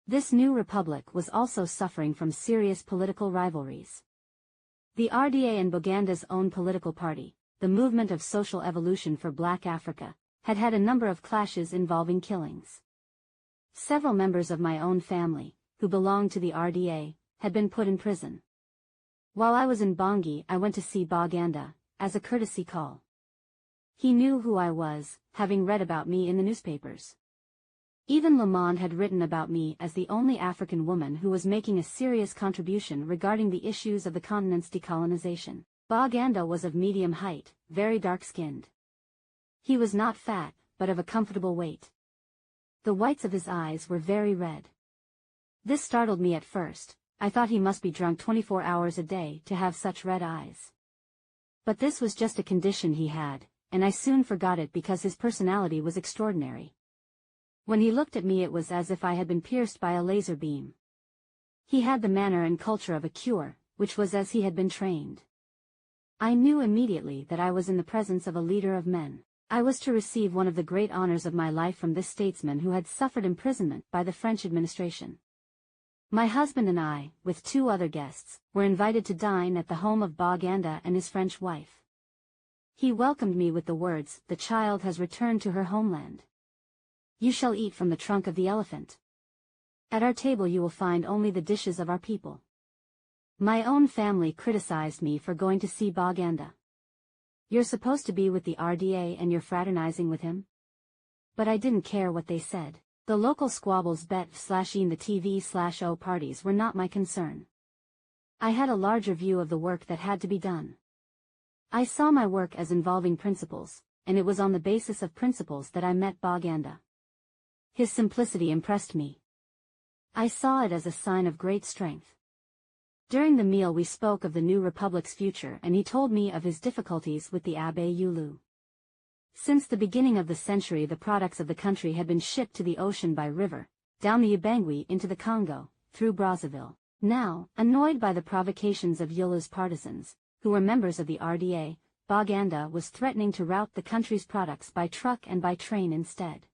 This new republic was also suffering from serious political rivalries. The RDA and Boganda's own political party, the Movement of Social Evolution for Black Africa, had had a number of clashes involving killings. Several members of my own family, who belonged to the RDA, had been put in prison. While I was in Bangui, I went to see Boganda, as a courtesy call. He knew who I was, having read about me in the newspapers. Even Le Monde had written about me as the only African woman who was making a serious contribution regarding the issues of the continent's decolonization. Boganda was of medium height, very dark-skinned. He was not fat, but of a comfortable weight. The whites of his eyes were very red. This startled me at first. I thought he must be drunk 24 hours a day to have such red eyes. But this was just a condition he had, and I soon forgot it because his personality was extraordinary. When he looked at me it was as if I had been pierced by a laser beam. He had the manner and culture of a cure, which was as he had been trained. I knew immediately that I was in the presence of a leader of men. I was to receive one of the great honors of my life from this statesman who had suffered imprisonment by the French administration. My husband and I, with 2 other guests, were invited to dine at the home of Boganda and his French wife. He welcomed me with the words, "The child has returned to her homeland. You shall eat from the trunk of the elephant. At our table you will find only the dishes of our people." My own family criticized me for going to see Boganda. "You're supposed to be with the RDA and you're fraternizing with him?" But I didn't care what they said. The local squabbles bet/in the TV/O parties were not my concern. I had a larger view of the work that had to be done. I saw my work as involving principles, and it was on the basis of principles that I met Boganda. His simplicity impressed me. I saw it as a sign of great strength. During the meal we spoke of the new republic's future and he told me of his difficulties with the Abbé Yulu. Since the beginning of the century the products of the country had been shipped to the ocean by river, down the Ubangui into the Congo, through Brazzaville. Now, annoyed by the provocations of Yulu's partisans, who were members of the RDA, Boganda was threatening to route the country's products by truck and by train instead.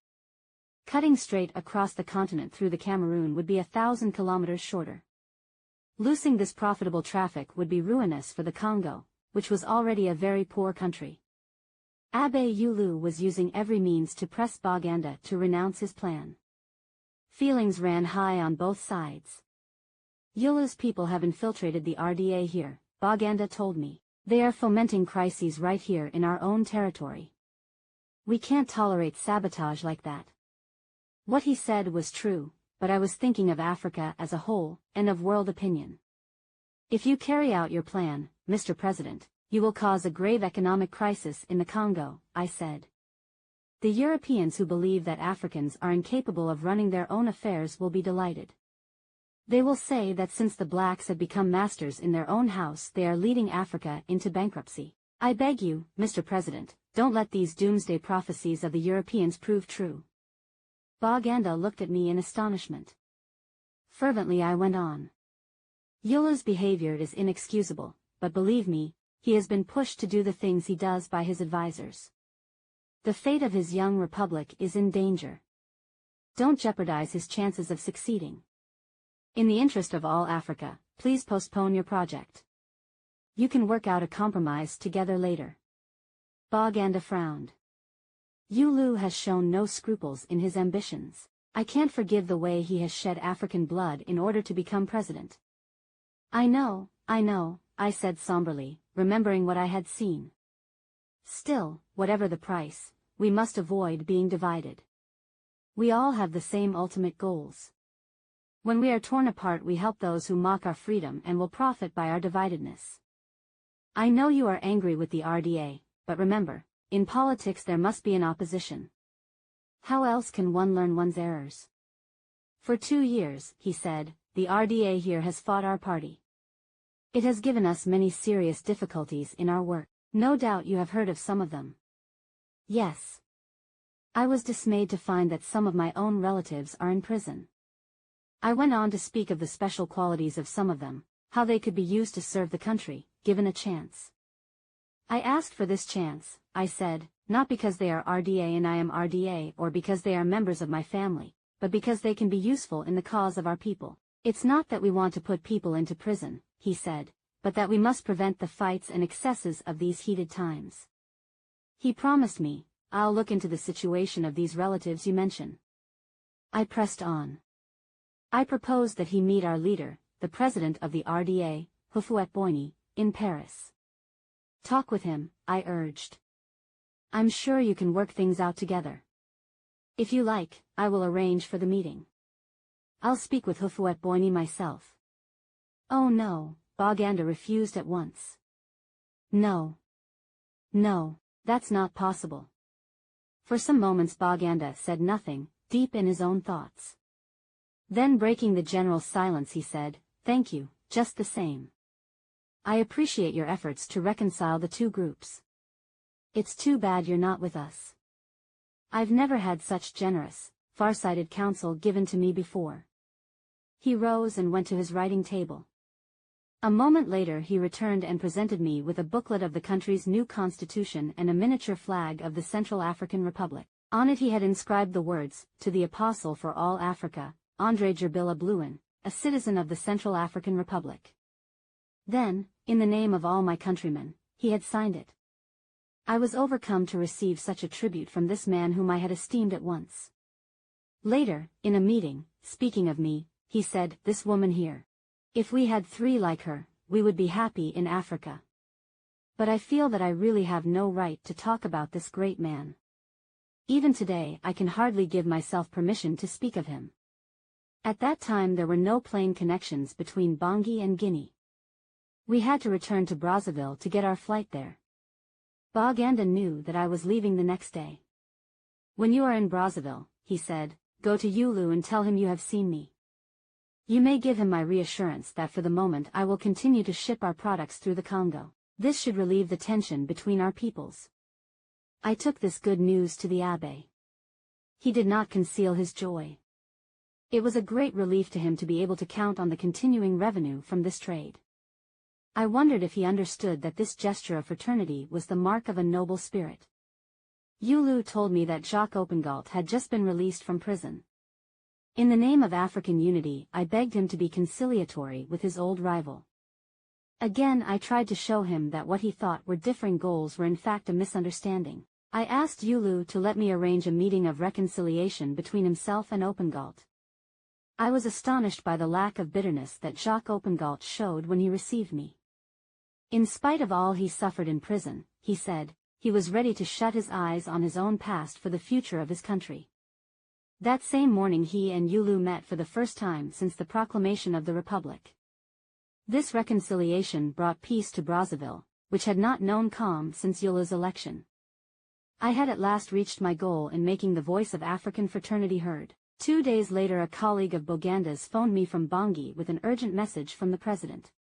Cutting straight across the continent through the Cameroon would be 1,000 kilometers shorter. Losing this profitable traffic would be ruinous for the Congo, which was already a very poor country. Abbé Yulu was using every means to press Boganda to renounce his plan. Feelings ran high on both sides. "Yulu's people have infiltrated the RDA here," Boganda told me. "They are fomenting crises right here in our own territory. We can't tolerate sabotage like that." What he said was true, but I was thinking of Africa as a whole, and of world opinion. "If you carry out your plan, Mr. President, you will cause a grave economic crisis in the Congo," I said. "The Europeans who believe that Africans are incapable of running their own affairs will be delighted. They will say that since the blacks have become masters in their own house they are leading Africa into bankruptcy. I beg you, Mr. President, don't let these doomsday prophecies of the Europeans prove true." Boganda looked at me in astonishment. Fervently I went on. "Yulu's behavior is inexcusable, but believe me, he has been pushed to do the things he does by his advisors. The fate of his young republic is in danger. Don't jeopardize his chances of succeeding. In the interest of all Africa, please postpone your project. You can work out a compromise together later." Boganda frowned. "Yulu has shown no scruples in his ambitions. I can't forgive the way he has shed African blood in order to become president." I know, I said somberly, remembering what I had seen. "Still, whatever the price, we must avoid being divided. We all have the same ultimate goals. When we are torn apart we help those who mock our freedom and will profit by our dividedness. I know you are angry with the RDA, but remember, in politics there must be an opposition. How else can one learn one's errors? For 2 years, he said, the RDA here has fought our party. It has given us many serious difficulties in our work. No doubt you have heard of some of them." "Yes." I was dismayed to find that some of my own relatives are in prison. I went on to speak of the special qualities of some of them, how they could be used to serve the country, given a chance. I asked for this chance, I said, not because they are RDA and I am RDA or because they are members of my family, but because they can be useful in the cause of our people. It's not that we want to put people into prison, he said, but that we must prevent the fights and excesses of these heated times. He promised me, I'll look into the situation of these relatives you mention. I pressed on. I proposed that he meet our leader, the president of the RDA, Houphouët-Boigny, in Paris. Talk with him, I urged. I'm sure you can work things out together. If you like, I will arrange for the meeting. I'll speak with Houphouët-Boigny myself. Oh no, Boganda refused at once. No. No, that's not possible. For some moments Boganda said nothing, deep in his own thoughts. Then breaking the general silence he said, "Thank you, just the same. I appreciate your efforts to reconcile the two groups. It's too bad you're not with us. I've never had such generous, far-sighted counsel given to me before." He rose and went to his writing table. A moment later he returned and presented me with a booklet of the country's new constitution and a miniature flag of the Central African Republic. On it he had inscribed the words, "To the Apostle for all Africa, Andrée Blouin, a citizen of the Central African Republic." Then, in the name of all my countrymen, he had signed it. I was overcome to receive such a tribute from this man whom I had esteemed at once. Later, in a meeting, speaking of me, he said, "This woman here. If we had 3 like her, we would be happy in Africa. But I feel that I really have no right to talk about this great man. Even today I can hardly give myself permission to speak of him." At that time there were no plane connections between Bangui and Guinea. We had to return to Brazzaville to get our flight there. Boganda knew that I was leaving the next day. "When you are in Brazzaville," he said, "go to Yulu and tell him you have seen me. You may give him my reassurance that for the moment I will continue to ship our products through the Congo. This should relieve the tension between our peoples." I took this good news to the abbé. He did not conceal his joy. It was a great relief to him to be able to count on the continuing revenue from this trade. I wondered if he understood that this gesture of fraternity was the mark of a noble spirit. Yulu told me that Jacques Opengalt had just been released from prison. In the name of African unity I begged him to be conciliatory with his old rival. Again I tried to show him that what he thought were differing goals were in fact a misunderstanding. I asked Yulu to let me arrange a meeting of reconciliation between himself and Opengalt. I was astonished by the lack of bitterness that Jacques Opengalt showed when he received me. In spite of all he suffered in prison, he said, he was ready to shut his eyes on his own past for the future of his country. That same morning he and Yulu met for the first time since the proclamation of the Republic. This reconciliation brought peace to Brazzaville, which had not known calm since Yulu's election. I had at last reached my goal in making the voice of African fraternity heard. 2 days later a colleague of Boganda's phoned me from Bangui with an urgent message from the president.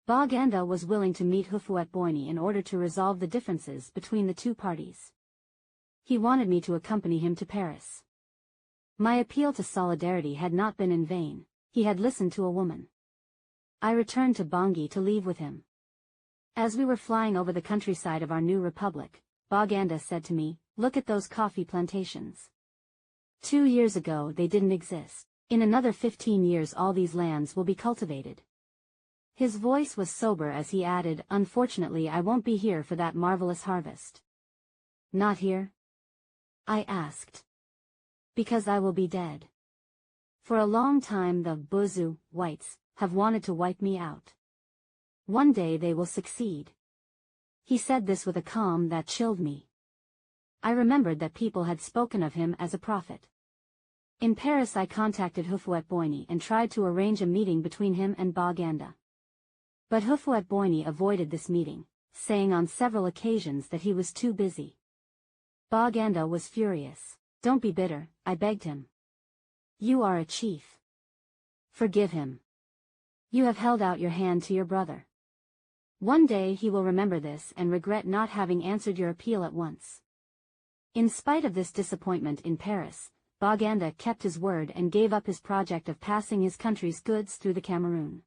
Boganda was willing to meet Houphouët-Boigny in order to resolve the differences between the two parties. He wanted me to accompany him to Paris. My appeal to solidarity had not been in vain. He had listened to a woman. I returned to Bangui to leave with him. As we were flying over the countryside of our new republic, Boganda said to me, "Look at those coffee plantations. 2 years ago they didn't exist. In another 15 years all these lands will be cultivated." His voice was sober as he added, "Unfortunately I won't be here for that marvelous harvest." "Not here?" I asked. "Because I will be dead. For a long time the Bozu whites have wanted to wipe me out. One day they will succeed." He said this with a calm that chilled me. I remembered that people had spoken of him as a prophet. In Paris I contacted Houphouët-Boigny and tried to arrange a meeting between him and Boganda. But Houphouët-Boigny avoided this meeting, saying on several occasions that he was too busy. Boganda was furious. "Don't be bitter," I begged him. "You are a chief. Forgive him. You have held out your hand to your brother. One day he will remember this and regret not having answered your appeal at once." In spite of this disappointment in Paris, Baganda kept his word and gave up his project of passing his country's goods through the Cameroon.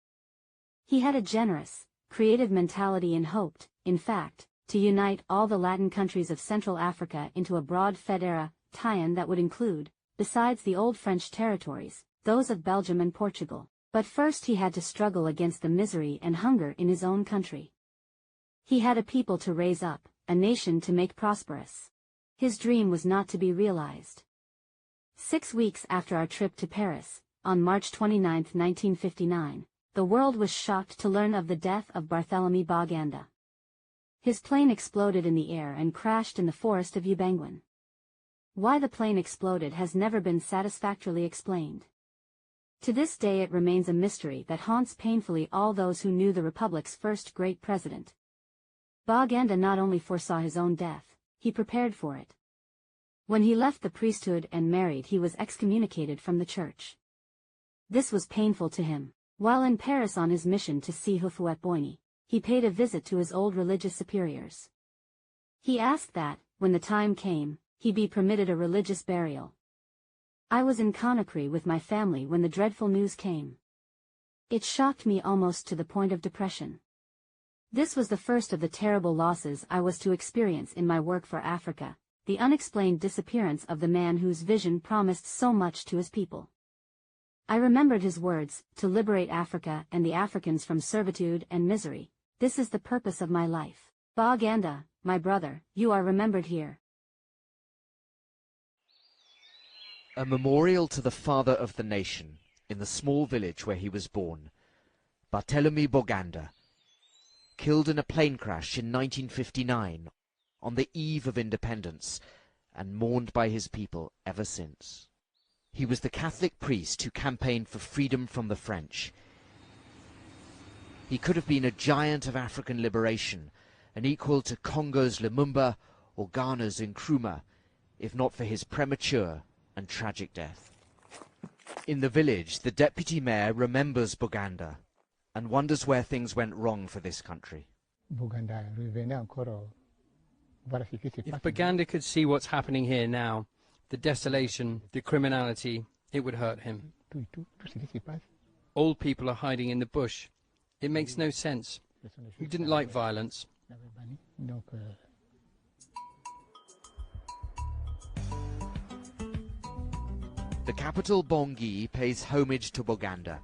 He had a generous, creative mentality and hoped, in fact, to unite all the Latin countries of Central Africa into a broad federation that would include, besides the old French territories, those of Belgium and Portugal. But first he had to struggle against the misery and hunger in his own country. He had a people to raise up, a nation to make prosperous. His dream was not to be realized. 6 weeks after our trip to Paris, on March 29, 1959, the world was shocked to learn of the death of Barthélemy Baganda. His plane exploded in the air and crashed in the forest of Ubanguin. Why the plane exploded has never been satisfactorily explained. To this day it remains a mystery that haunts painfully all those who knew the Republic's first great president. Baganda not only foresaw his own death, he prepared for it. When he left the priesthood and married, he was excommunicated from the church. This was painful to him. While in Paris on his mission to see Houphouët-Boigny, he paid a visit to his old religious superiors. He asked that, when the time came, he be permitted a religious burial. I was in Conakry with my family when the dreadful news came. It shocked me almost to the point of depression. This was the first of the terrible losses I was to experience in my work for Africa, the unexplained disappearance of the man whose vision promised so much to his people. I remembered his words, to liberate Africa and the Africans from servitude and misery. This is the purpose of my life. Baganda, my brother, you are remembered here. A memorial to the father of the nation, in the small village where he was born. Barthélemy Baganda, killed in a plane crash in 1959, on the eve of independence, and mourned by his people ever since. He was the Catholic priest who campaigned for freedom from the French. He could have been a giant of African liberation, an equal to Congo's Lumumba or Ghana's Nkrumah, if not for his premature and tragic death. In the village, the deputy mayor remembers Baganda and wonders where things went wrong for this country. If Baganda could see what's happening here now, the desolation, the criminality, it would hurt him. Old people are hiding in the bush. It makes no sense. He didn't like violence. The capital, Bangui, pays homage to Baganda.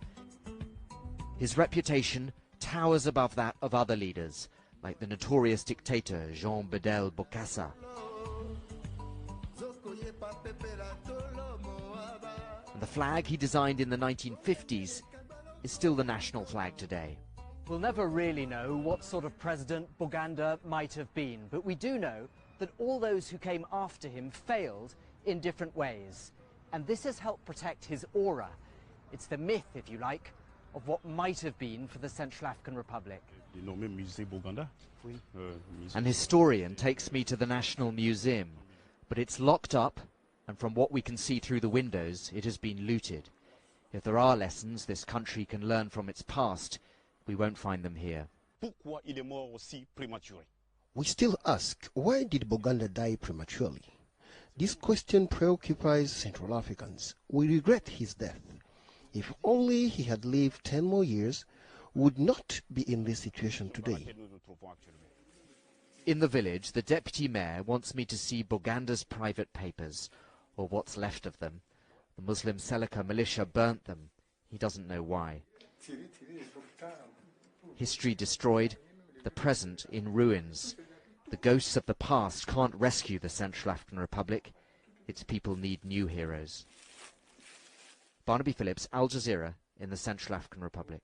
His reputation towers above that of other leaders, like the notorious dictator Jean Bedel Bokassa. And the flag he designed in the 1950s is still the national flag today. We'll never really know what sort of president Baganda might have been, but we do know that all those who came after him failed in different ways. And this has helped protect his aura. It's the myth, if you like, of what might have been for the Central African Republic. An historian takes me to the National Museum, but it's locked up, and from what we can see through the windows, it has been looted. If there are lessons this country can learn from its past, we won't find them here. We still ask, why did Baganda die prematurely? This question preoccupies Central Africans. We regret his death. If only he had lived 10 more years, we would not be in this situation today. In the village, the deputy mayor wants me to see Baganda's private papers, or what's left of them. The Muslim Seleka militia burnt them. He doesn't know why. History destroyed, the present in ruins. The ghosts of the past can't rescue the Central African Republic. Its people need new heroes. Barnaby Phillips, Al Jazeera, in the Central African Republic.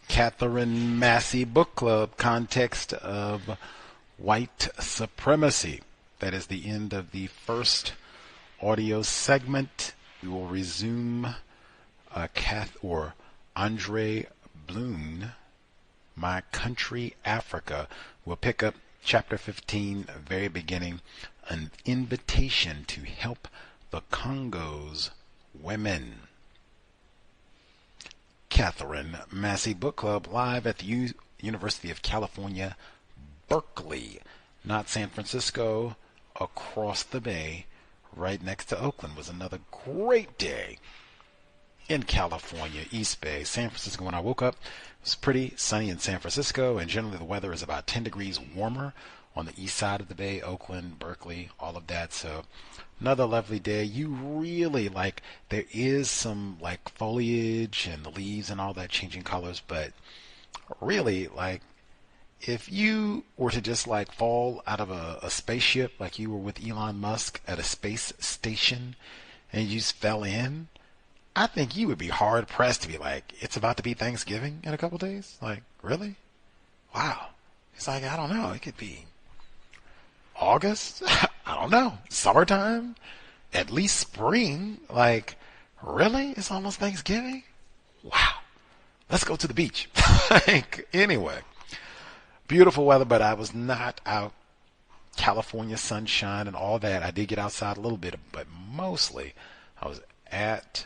Katherine Massey Book Club, Context of White Supremacy. That is the end of the first audio segment. We will resume Andrée Blouin, My Country, Africa. We'll pick up Chapter 15, very beginning, an invitation to help the Congo's women. Katherine Massey Book Club, live at the University of California, Berkeley, not San Francisco, across the bay, right next to Oakland. Was another great day in California, East Bay, San Francisco. When I woke up, it was pretty sunny in San Francisco, and generally the weather is about 10 degrees warmer on the east side of the bay, Oakland, Berkeley, all of that. So another lovely day. You really there is some foliage and the leaves and all that changing colors, but really if you were to just fall out of a spaceship, like you were with Elon Musk at a space station and you just fell in, I think you would be hard pressed to be it's about to be Thanksgiving in a couple days. Really? Wow. It's I don't know. It could be August. I don't know. Summertime? At least spring? Really? It's almost Thanksgiving? Wow. Let's go to the beach. Anyway. Beautiful weather, but I was not out. California sunshine and all that. I did get outside a little bit, but mostly I was at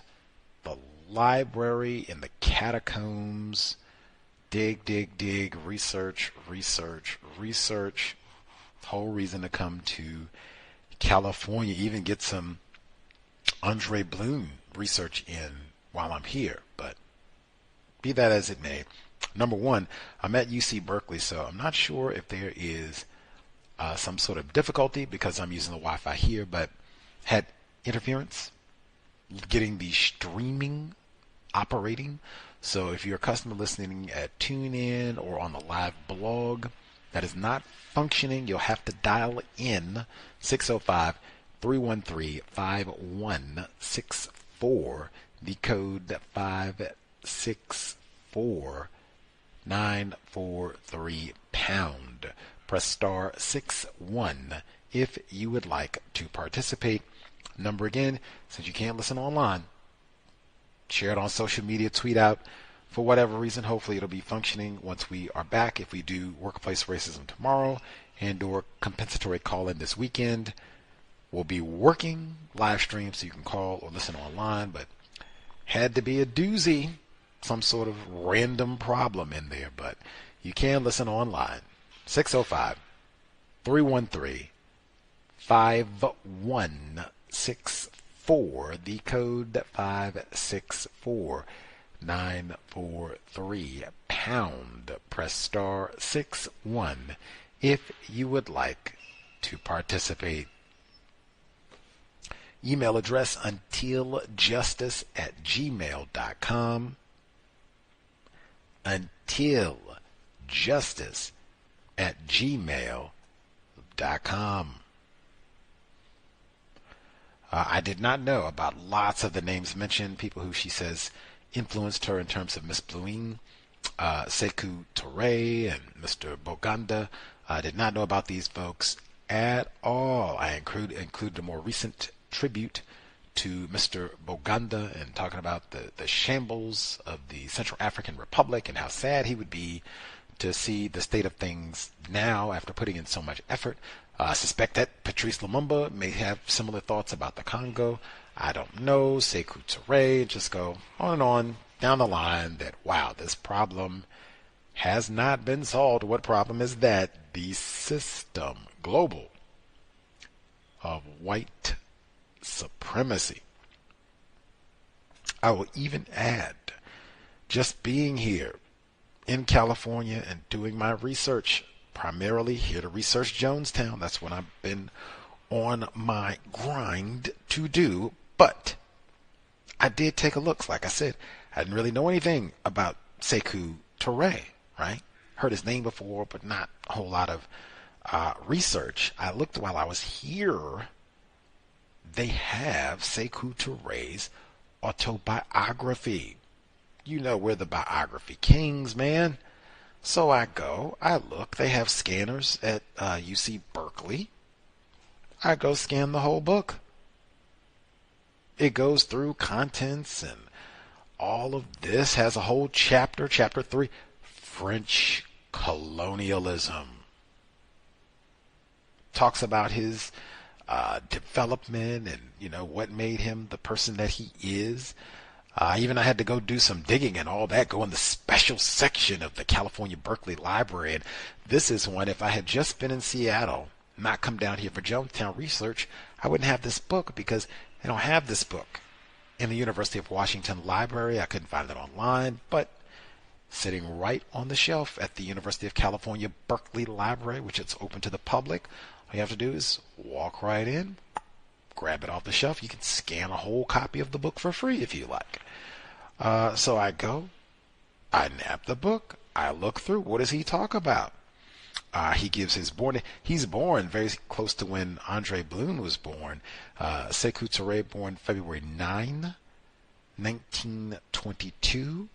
the library in the catacombs. Dig, research. Whole reason to come to California. Even get some Andrée Blouin research in while I'm here. But be that as it may. Number one, I'm at UC Berkeley, so I'm not sure if there is some sort of difficulty because I'm using the Wi-Fi here, but had interference getting the streaming operating. So if you're a customer listening at TuneIn or on the live blog that is not functioning, you'll have to dial in 605-313-5164, the code 564-943#. Press star 61 if you would like to participate. Number again, since you can't listen online, share it on social media, tweet out. For whatever reason, hopefully it'll be functioning once we are back. If we do workplace racism tomorrow and or compensatory call-in this weekend, we'll be working live stream so you can call or listen online, but had to be a doozy, some sort of random problem in there, but you can listen online. 605-313-5164, the code 564-943#. Press star 61 if you would like to participate. Email address untiljustice@gmail.com. untiljustice@gmail.com. I did not know about lots of the names mentioned, people who she says influenced her in terms of Miss Blouin, C.O.W.S, and Mr. Boganda. I did not know about these folks at all. I included a more recent tribute to Mr. Boganda and talking about the shambles of the Central African Republic and how sad he would be to see the state of things now after putting in so much effort. I suspect that Patrice Lumumba may have similar thoughts about the Congo. I don't know. C.O.W.S, just go on and on down the line that, wow, this problem has not been solved. What problem is that? The system, global, of white supremacy. I will even add, just being here in California and doing my research, primarily here to research Jonestown. That's what I've been on my grind to do. But I did take a look. Like I said, I didn't really know anything about C.O.W.S, right? Heard his name before, but not a whole lot of research. I looked while I was here. They have C.O.W.S' autobiography. You know, we're the biography kings, man. So I go, I look. They have scanners at UC Berkeley. I go scan the whole book. It goes through contents and all of this. Has a whole chapter, chapter 3, French colonialism. Talks about his development and, what made him the person that he is. Even I had to go do some digging and all that, go in the special section of the California Berkeley Library. And this is one, if I had just been in Seattle, not come down here for Jonestown research, I wouldn't have this book, because I don't have this book in the University of Washington library. I couldn't find it online, but sitting right on the shelf at the University of California, Berkeley Library, which is open to the public. All you have to do is walk right in, grab it off the shelf. You can scan a whole copy of the book for free if you like. So I go, I nab the book, I look through. What does he talk about? He gives his he's born very close to when Andrée Blouin was born. C.O.W.S born February 9, 1922,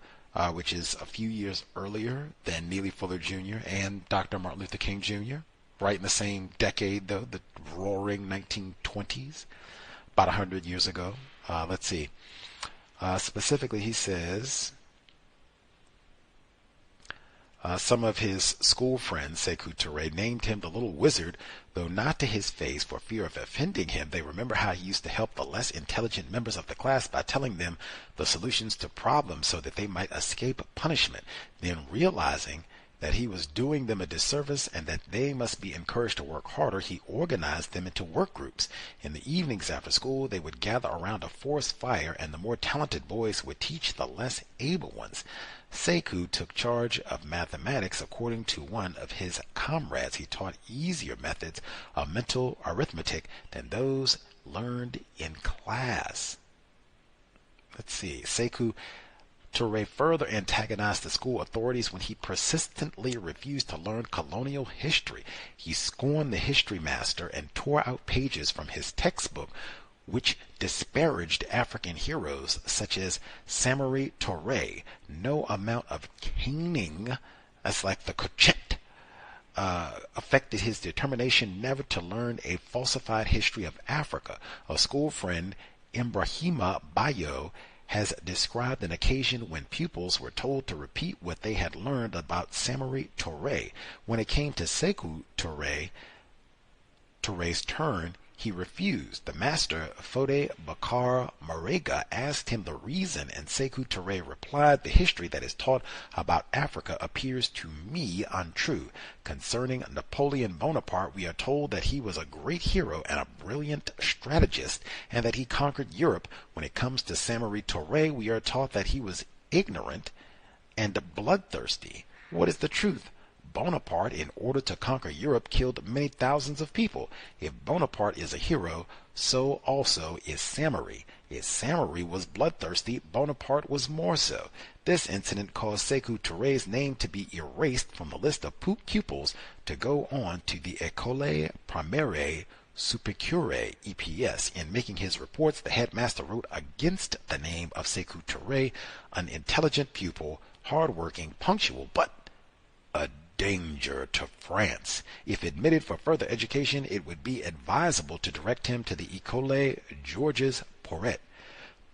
which is a few years earlier than Neely Fuller Jr. and Dr. Martin Luther King Jr., right in the same decade, though, the roaring 1920s, about 100 years ago. Let's see. Specifically, he says, some of his school friends, C.O.W.S, named him the Little Wizard, though not to his face for fear of offending him. They remember how he used to help the less intelligent members of the class by telling them the solutions to problems so that they might escape punishment. Then, realizing that he was doing them a disservice and that they must be encouraged to work harder, he organized them into work groups. In the evenings after school, they would gather around a forest fire, and the more talented boys would teach the less able ones. C.O.W.S took charge of mathematics. According to one of his comrades, he taught easier methods of mental arithmetic than those learned in class. Let's see. C.O.W.S further antagonized the school authorities when he persistently refused to learn colonial history. He scorned the history master and tore out pages from his textbook which disparaged African heroes such as Samori Touré. No amount of caning, that's like the crochet, affected his determination never to learn a falsified history of Africa. A school friend, Ibrahima Bayo, has described an occasion when pupils were told to repeat what they had learned about Samori Touré. When it came to Sékou Touré's turn, he refused. The master, Fode Bakar Marega, asked him the reason, and Sékou Touré replied, "The history that is taught about Africa appears to me untrue. Concerning Napoleon Bonaparte, we are told that he was a great hero and a brilliant strategist, and that he conquered Europe. When it comes to Samori Touré, we are taught that he was ignorant and bloodthirsty. What is the truth? Bonaparte, in order to conquer Europe, killed many thousands of people. If Bonaparte is a hero, so also is Samori. If Samori was bloodthirsty, Bonaparte was more so." This incident caused Sékou Touré's name to be erased from the list of pupils to go on to the École Primaire Supérieure (EPS). In making his reports, the headmaster wrote against the name of Sékou Touré, an intelligent pupil, hard-working, punctual, but a danger to France. If admitted for further education, it would be advisable to direct him to the École Georges Poret.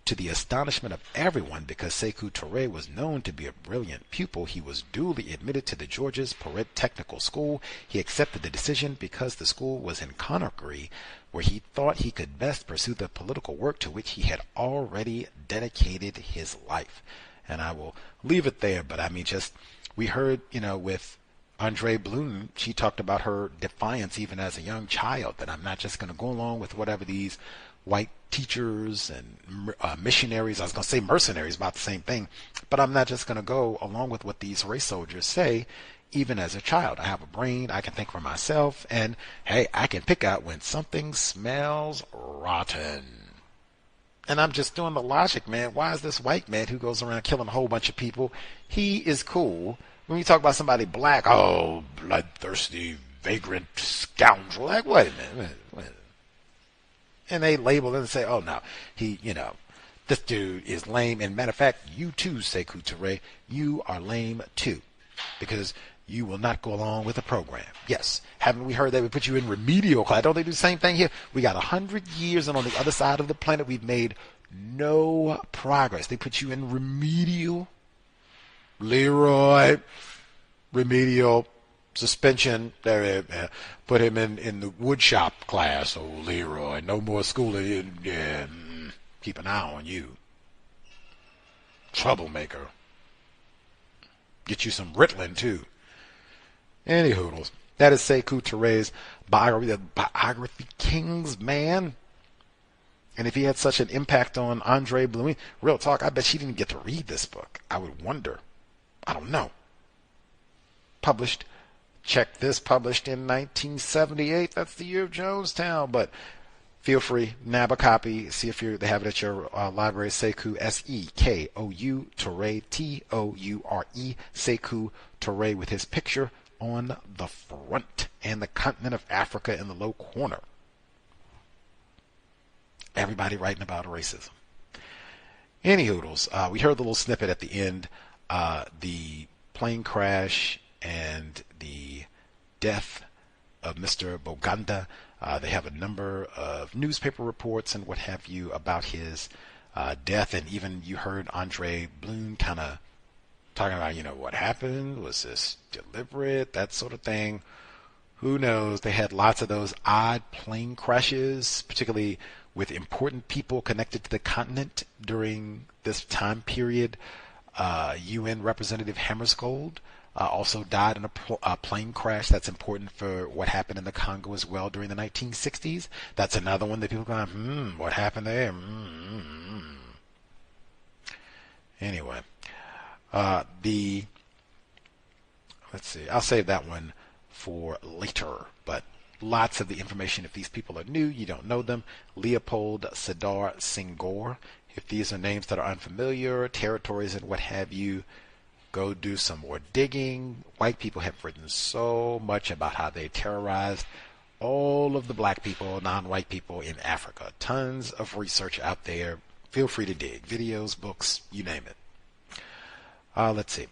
To the astonishment of everyone, because Sékou Touré was known to be a brilliant pupil, he was duly admitted to the Georges Poret Technical School. He accepted the decision because the school was in Conakry, where he thought he could best pursue the political work to which he had already dedicated his life. And I will leave it there, but I mean, just, we heard, with Andrée Blouin, she talked about her defiance even as a young child, that I'm not just going to go along with whatever these white teachers and missionaries, I was going to say mercenaries, about the same thing, but I'm not just going to go along with what these race soldiers say. Even as a child, I have a brain, I can think for myself, and hey, I can pick out when something smells rotten. And I'm just doing the logic, man. Why is this white man who goes around killing a whole bunch of people, he is cool? When you talk about somebody black, oh, bloodthirsty, vagrant scoundrel. Like, wait a minute. And they label it and say, oh, no, this dude is lame. And matter of fact, you too, Sékou Touré, you are lame too, because you will not go along with the program. Yes, haven't we heard that we put you in remedial class? Don't they do the same thing here? We got 100 years, and on the other side of the planet, we've made no progress. They put you in remedial. Leroy, remedial, suspension. Put him in the wood shop class. Oh, Leroy, no more schooling. Yeah, keep an eye on you. Troublemaker. Get you some Ritalin too. Any hoodles. That is Sékou Touré's biography, the biography kings, man. And if he had such an impact on Andrée Blouin, real talk, I bet she didn't get to read this book. I would wonder. I don't know. Published, check this, published in 1978. That's the year of Jonestown. But feel free, nab a copy. See if they have it at your library. Sékou, S-E-K-O-U, Touré, T-O-U-R-E, Sékou Touré, with his picture on the front and the continent of Africa in the low corner. Everybody writing about racism. Any hoodles, we heard the little snippet at the end, the plane crash and the death of Mr. Boganda. They have a number of newspaper reports and what have you about his death, and even you heard Andrée Blouin kind of talking about, what happened? Was this deliberate? That sort of thing. Who knows? They had lots of those odd plane crashes, particularly with important people connected to the continent during this time period. UN Representative Hammarskjöld also died in a plane crash. That's important for what happened in the Congo as well during the 1960s. That's another one that people go, what happened there? Anyway, let's see, I'll save that one for later, but lots of the information, if these people are new, you don't know them. Leopold Sédar Senghor, if these are names that are unfamiliar, territories and what have you, go do some more digging. White people have written so much about how they terrorized all of the black people, non-white people in Africa. Tons of research out there. Feel free to dig. Videos, books, you name it. Let's see.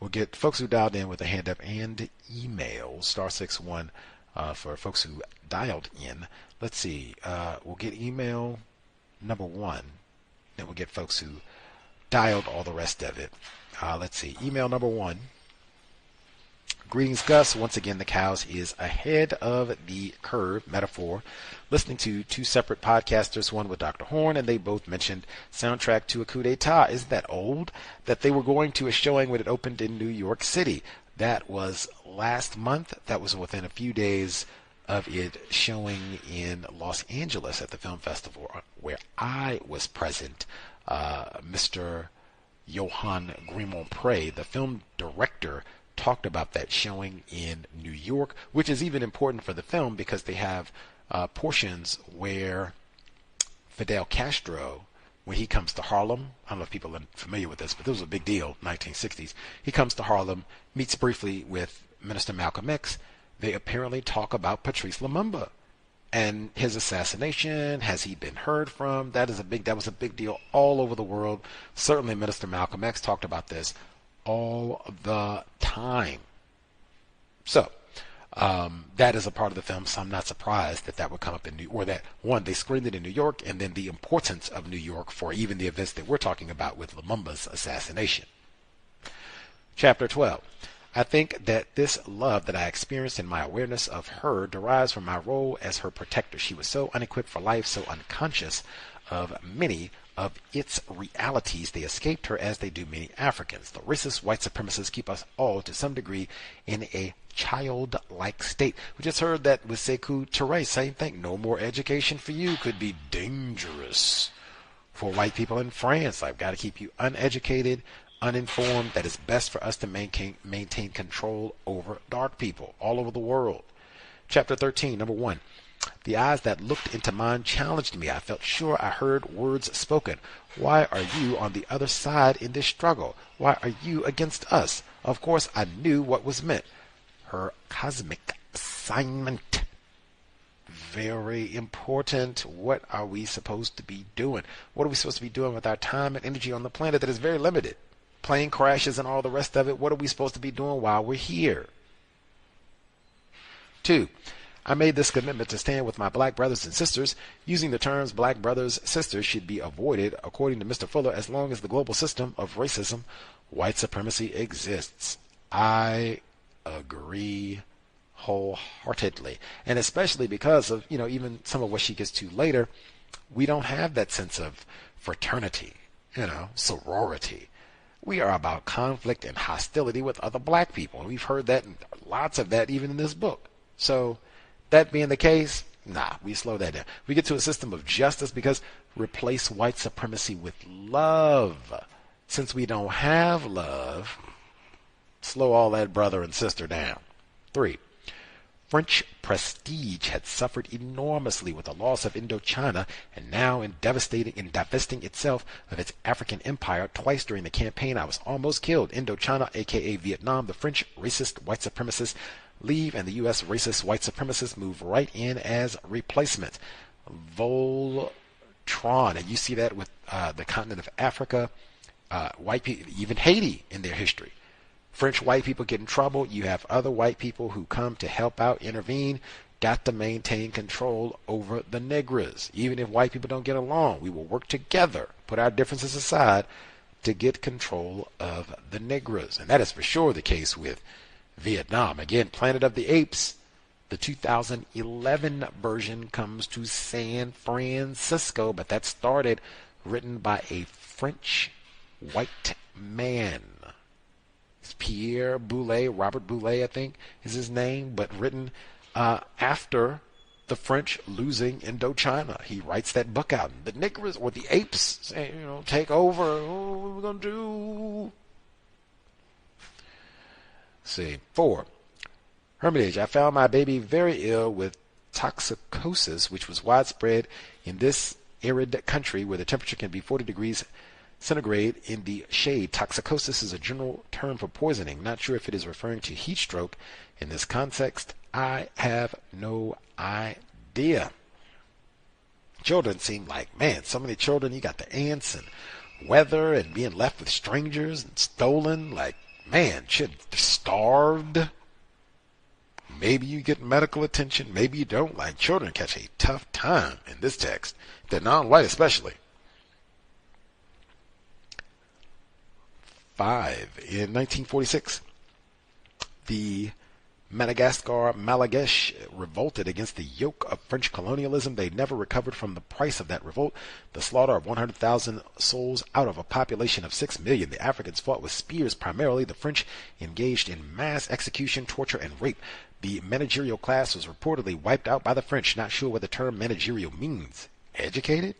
We'll get folks who dialed in with a hand up and email, *61 for folks who dialed in. Let's see. We'll get email number 1. Then we'll get folks who dialed all the rest of it. Let's see. Email number 1. Greetings, Gus. Once again, the cows is ahead of the curve, metaphor. Listening to 2 separate podcasters, one with Dr. Horn, and they both mentioned soundtrack to a coup d'etat. Isn't that old? That they were going to a showing when it opened in New York City. That was last month. That was within a few days of it showing in Los Angeles at the film festival where I was present. Mr. Johan Grimont-Pré, the film director, talked about that showing in New York, which is even important for the film because they have portions where Fidel Castro, when he comes to Harlem, I don't know if people are familiar with this, but this was a big deal, 1960s. He comes to Harlem, meets briefly with Minister Malcolm X. They apparently talk about Patrice Lumumba and his assassination. Has he been heard from? That was a big deal all over the world. Certainly Minister Malcolm X talked about this all the time. So that is a part of the film, so I'm not surprised that would come up in they screened it in New York, and then the importance of New York for even the events that we're talking about with Lumumba's assassination. Chapter 12. I think that this love that I experienced in my awareness of her derives from my role as her protector. She was so unequipped for life, so unconscious of many of its realities. They escaped her as they do many Africans. The racist white supremacists keep us all to some degree in a childlike state. We just heard that with Sékou Touré, same thing. No more education for you could be dangerous for white people in France. I've got to keep you uneducated, uninformed. That is best for us to maintain control over dark people all over the world. Chapter 13, number 1. The eyes that looked into mine challenged me. I felt sure I heard words spoken. Why are you on the other side in this struggle? Why are you against us? Of course, I knew what was meant. Her cosmic assignment. Very important. What are we supposed to be doing? What are we supposed to be doing with our time and energy on the planet that is very limited? Plane crashes and all the rest of it. What are we supposed to be doing while we're here? 2. I made this commitment to stand with my black brothers and sisters. Using the terms black brothers, sisters should be avoided, according to Mr. Fuller, as long as the global system of racism, white supremacy exists. I agree wholeheartedly. And especially because of, even some of what she gets to later, we don't have that sense of fraternity, sorority. We are about conflict and hostility with other black people. We've heard that in lots of that even in this book. So that being the case, we slow that down. We get to a system of justice because replace white supremacy with love. Since we don't have love, slow all that brother and sister down. 3. French prestige had suffered enormously with the loss of Indochina, and now in divesting itself of its African empire. Twice during the campaign I was almost killed. Indochina, aka Vietnam, the French racist white supremacists leave, and the U.S. racist white supremacists move right in as replacements. Voltron, and you see that with the continent of Africa, white people, even Haiti in their history. French white people get in trouble, you have other white people who come to help out, intervene, got to maintain control over the Negras. Even if white people don't get along, we will work together, put our differences aside to get control of the Negras. And that is for sure the case with Vietnam. Again, Planet of the Apes, the 2011 version comes to San Francisco, but that started written by a French white man. It's Pierre Boulez, Robert Boulez, I think is his name, but written after the French losing Indochina. He writes that book out. The Negroes or the apes say, take over. Oh, what are we going to do? See. 4. Hermitage. I found my baby very ill with toxicosis, which was widespread in this arid country where the temperature can be 40 degrees centigrade in the shade. Toxicosis is a general term for poisoning. Not sure if it is referring to heat stroke in this context. I have no idea. Children seem like, man, so many children. You got the ants and weather and being left with strangers and stolen. Like, man, starved. Maybe you get medical attention. Maybe you don't. Like, children catch a tough time in this text. They're non-white especially. 5. In 1946, the Malagasy revolted against the yoke of French colonialism. They never recovered from the price of that revolt, the slaughter of 100,000 souls out of a population of 6 million. The Africans fought with spears primarily. The French engaged in mass execution, torture, and rape. The managerial class was reportedly wiped out by the French. Not sure what the term managerial means. Educated? ?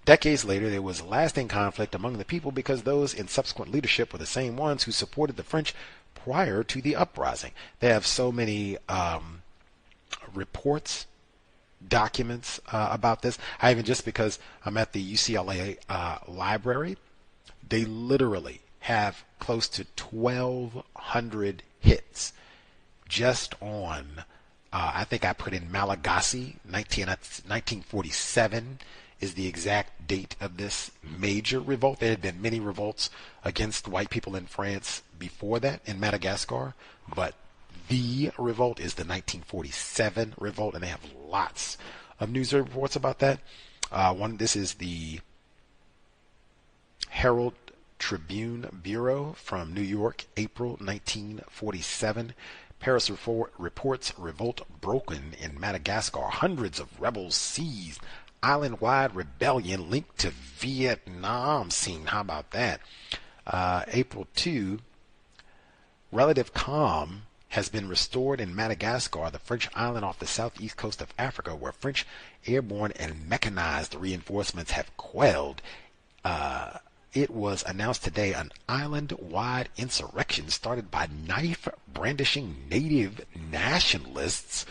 Decades later, there was lasting conflict among the people because those in subsequent leadership were the same ones who supported the French prior to the uprising. They have so many reports, documents about this. Just because I'm at the UCLA library, they literally have close to 1,200 hits just on I think I put in Malagasy, 1947 is the exact date of this major revolt. There had been many revolts against white people in France before that in Madagascar, but the revolt is the 1947 revolt, and they have lots of news reports about that. This is the Herald Tribune Bureau from New York, April 1947. Paris reports revolt broken in Madagascar. Hundreds of rebels seized. Island-wide rebellion linked to Vietnam scene. How about that? April 2, relative calm has been restored in Madagascar, the French island off the southeast coast of Africa, where French airborne and mechanized reinforcements have quelled. It was announced today an island-wide insurrection started by knife-brandishing native nationalists.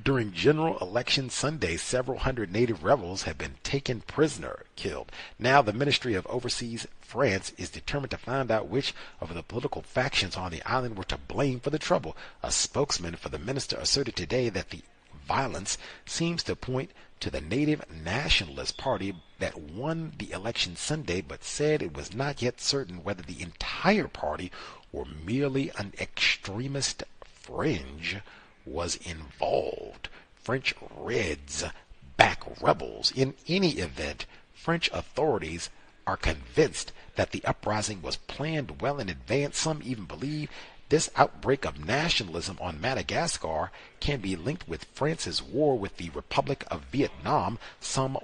During general election Sunday, several hundred native rebels have been taken prisoner, killed. Now the Ministry of Overseas France is determined to find out which of the political factions on the island were to blame for the trouble. A spokesman for the minister asserted today that the violence seems to point to the Native Nationalist Party that won the election Sunday, but said it was not yet certain whether the entire party or merely an extremist fringe was involved. French Reds back rebels. In any event, French authorities are convinced that the uprising was planned well in advance. Some even believe this outbreak of nationalism on Madagascar can be linked with France's war with the Republic of Vietnam some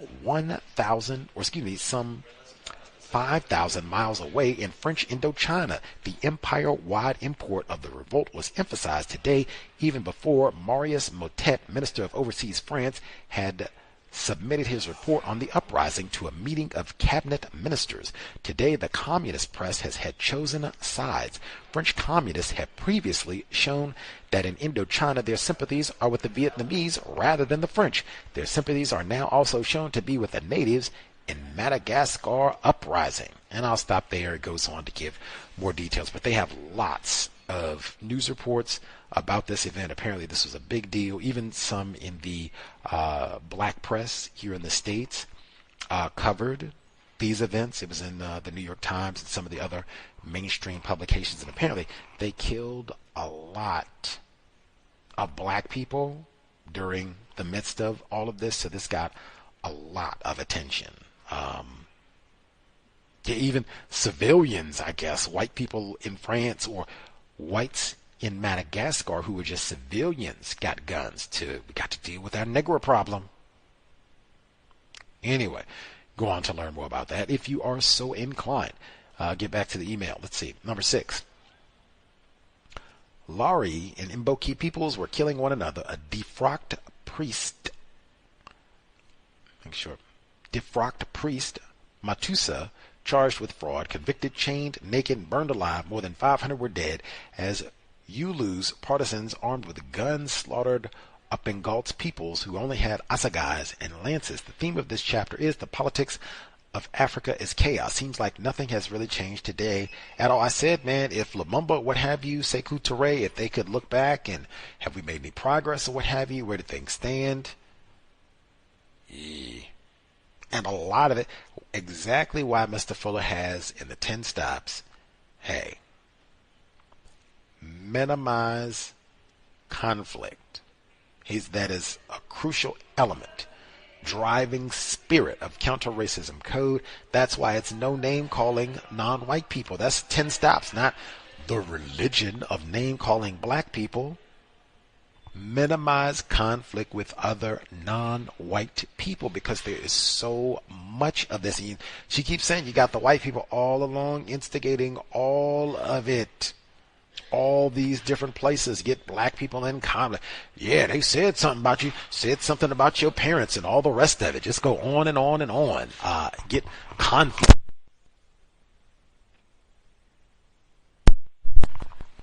5,000 miles away in French Indochina. The empire-wide import of the revolt was emphasized today, even before Marius Motet, Minister of Overseas France, had submitted his report on the uprising to a meeting of cabinet ministers. Today, the communist press had chosen sides. French communists have previously shown that in Indochina their sympathies are with the Vietnamese rather than the French. Their sympathies are now also shown to be with the natives in Madagascar uprising. And I'll stop there. It goes on to give more details, but they have lots of news reports about this event. Apparently this was a big deal. Even some in the black press here in the States covered these events. It was in the New York Times and some of the other mainstream publications, and apparently they killed a lot of black people during the midst of all of this, so this got a lot of attention. Even civilians, I guess, white people in France or whites in Madagascar who were just civilians got guns. We got to deal with our Negro problem. Anyway, go on to learn more about that if you are so inclined. Get back to the email. Let's see. Number 6. Lari and Mboki peoples were killing one another. A defrocked priest. Make sure. Defrocked priest Matusa, charged with fraud, convicted, chained, naked, and burned alive. More than 500 were dead as Yulu's partisans armed with guns slaughtered Bengal's peoples who only had assegais and lances. The theme of this chapter is the politics of Africa is chaos. Seems like nothing has really changed today at all. I said, man, if Lumumba, what have you, C.O.W.S, if they could look back and have we made any progress or what have you, where do things stand? Yeah. And a lot of it, exactly why Mr. Fuller has in the 10 stops, hey, minimize conflict. That is a crucial element, driving spirit of counter-racism code. That's why it's no name calling non-white people. That's 10 stops, not the religion of name calling black people. Minimize conflict with other non-white people because there is so much of this. She keeps saying you got the white people all along instigating all of it. All these different places get black people in conflict. Yeah, they said something about you, said something about your parents and all the rest of it. Just go on and on and on. Get conflict.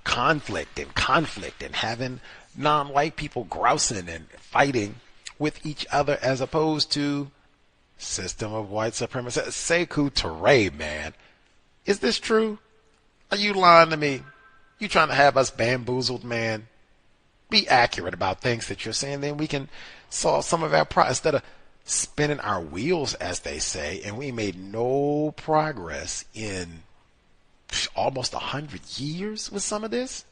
Conflict and having non-white people grousing and fighting with each other as opposed to System of White Supremacy. C.O.W.S, man. Is this true? Are you lying to me? You trying to have us bamboozled, man? Be accurate about things that you're saying, then we can solve some of our problems instead of spinning our wheels, as they say, and we made no progress in almost 100 years with some of this.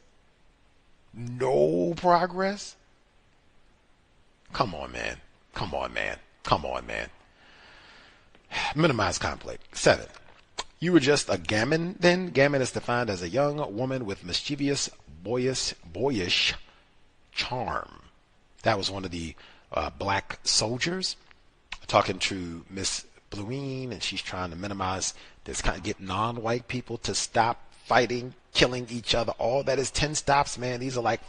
No progress. Come on, man. Minimize conflict. 7. You were just a gamin then? Gamin is defined as a young woman with mischievous, boyish charm. That was one of the black soldiers talking to Miss Blouin, and she's trying to minimize this, kind of get non-white people to stop fighting, killing each other. All that is 10 stops, man. These are like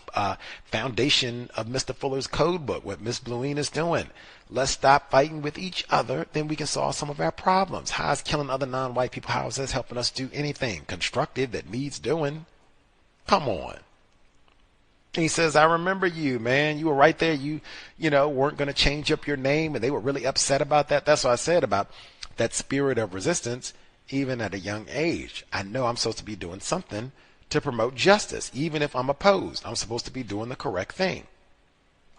foundation of Mr. Fuller's code book, what Miss Blouin is doing. Let's stop fighting with each other, then we can solve some of our problems. How is killing other non-white people, how is this helping us do anything constructive that needs doing? Come on. He says, I remember you, man. You were right there. You weren't going to change up your name, and they were really upset about that. That's what I said about that spirit of resistance, even at a young age. I know I'm supposed to be doing something to promote justice. Even if I'm opposed, I'm supposed to be doing the correct thing.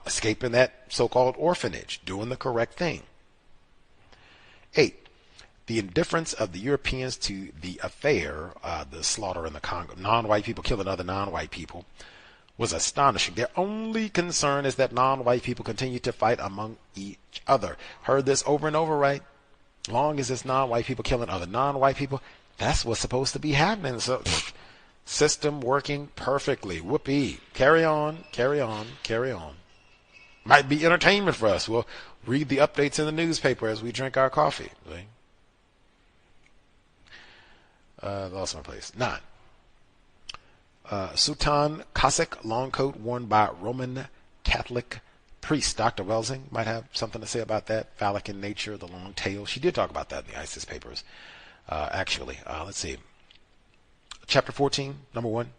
Escaping that so-called orphanage, doing the correct thing. 8. The indifference of the Europeans to the affair, the slaughter in the Congo, non-white people killing other non-white people, was astonishing. Their only concern is that non-white people continue to fight among each other. Heard this over and over, right? Long as it's non-white people killing other non-white people, that's what's supposed to be happening. So, system working perfectly. Whoopee. Carry on. Might be entertainment for us. We'll read the updates in the newspaper as we drink our coffee. Lost my place. 9. Sultan Cossack, long coat worn by Roman Catholic priest. Dr. Welsing might have something to say about that. Phallic in nature, the long tail. She did talk about that in the ISIS papers, actually. Let's see. Chapter 14, number 1.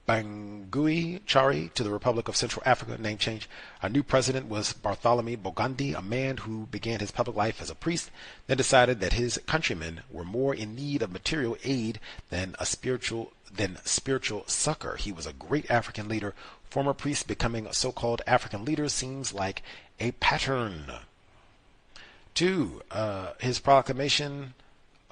Bangui Chari to the Republic of Central Africa, name change. Our new president was Bartholomew Bogandi, a man who began his public life as a priest, then decided that his countrymen were more in need of material aid than spiritual succor. He was a great African leader. Former priests becoming so-called African leaders seems like a pattern. 2. His proclamation,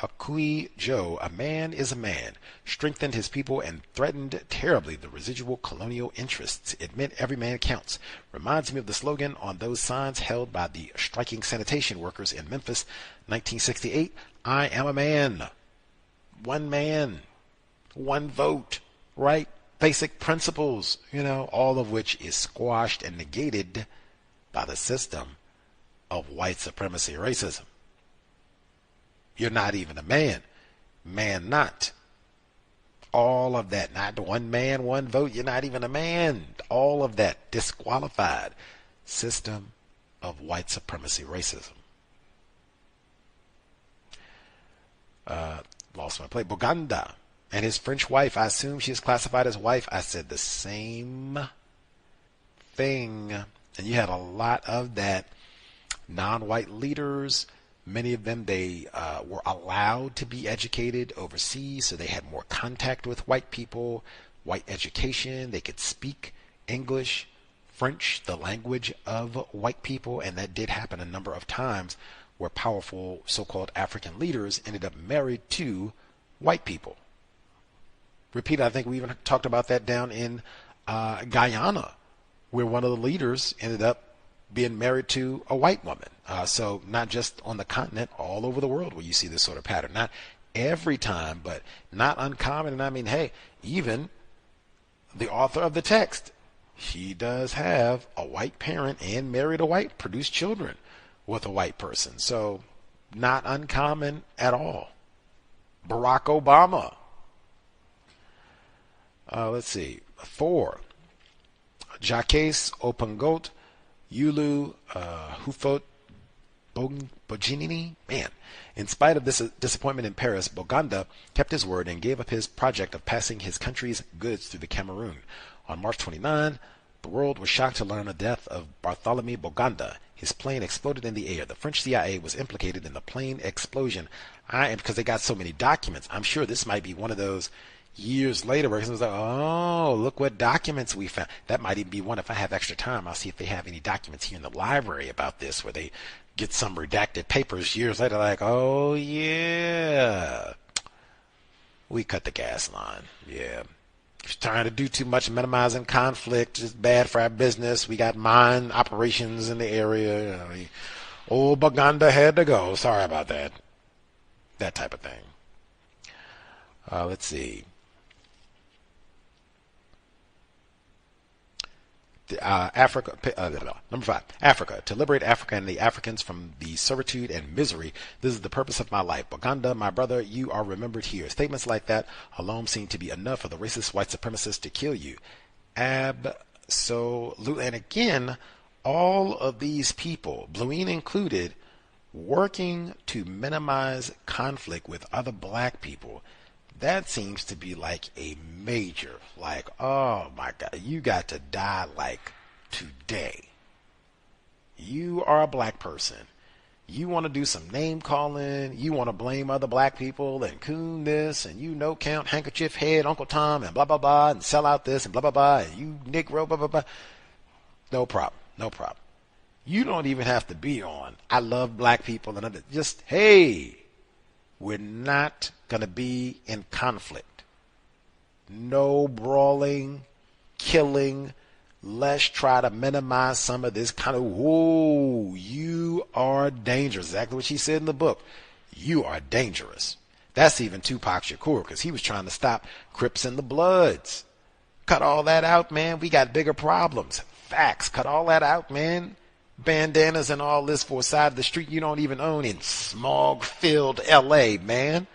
Akui Joe, a man is a man, strengthened his people and threatened terribly the residual colonial interests. It meant every man counts. Reminds me of the slogan on those signs held by the striking sanitation workers in Memphis, 1968. I am a man, one vote, right? Basic principles, all of which is squashed and negated by the system of white supremacy racism. You're not even a man. Man not. All of that. Not one man, one vote. You're not even a man. All of that disqualified. System of white supremacy racism. Lost my place. Boganda and his French wife. I assume she is classified as wife. I said the same thing. And you had a lot of that. Non-white leaders. Many of them, they were allowed to be educated overseas, so they had more contact with white people, white education. They could speak English, French, the language of white people, and that did happen a number of times where powerful so-called African leaders ended up married to white people. Repeat, I think we even talked about that down in Guyana, where one of the leaders ended up being married to a white woman. So not just on the continent, all over the world where you see this sort of pattern. Not every time, but not uncommon. And I mean, hey, even the author of the text, she does have a white parent and married a white, produced children with a white person. So not uncommon at all. Barack Obama. Let's see. 4. Jacques Opangot, Yulu Hufot Boginini. Man, in spite of this disappointment in Paris, Boganda kept his word and gave up his project of passing his country's goods through the Cameroon. On March 29, the world was shocked to learn the death of Bartholomew Boganda. His plane exploded in the air. The French CIA was implicated in the plane explosion. Because they got so many documents, I'm sure this might be one of those years later where someone's like, oh, look what documents we found. That might even be one. If I have extra time, I'll see if they have any documents here in the library about this, where they get some redacted papers years later, like, oh yeah, we cut the gas line. Yeah, trying to do too much, minimizing conflict is bad for our business. We got mine operations in the area. Old Baganda had to go. Sorry about that. That type of thing. Let's see. Africa, number 5, Africa, to liberate Africa and the Africans from the servitude and misery. This is the purpose of my life. Boganda, my brother, you are remembered here. Statements like that alone seem to be enough for the racist white supremacists to kill you. Absolutely. And again, all of these people, Blouin included, working to minimize conflict with other black people. That seems to be like a major, like, oh my God, you got to die like today. You are a black person. You want to do some name calling. You want to blame other black people and coon this and count handkerchief head Uncle Tom and blah, blah, blah, and sell out this and blah, blah, blah, and you Negro, blah, blah, blah. No problem. No problem. You don't even have to be on I love black people and just, hey, we're not going to be in conflict. No brawling, killing. Let's try to minimize some of this kind of, whoa, you are dangerous. Exactly what she said in the book. You are dangerous. That's even Tupac Shakur, because he was trying to stop Crips and the Bloods. Cut all that out, man. We got bigger problems. Facts. Cut all that out, man. Bandanas and all this for a side of the street you don't even own in smog-filled L.A., man.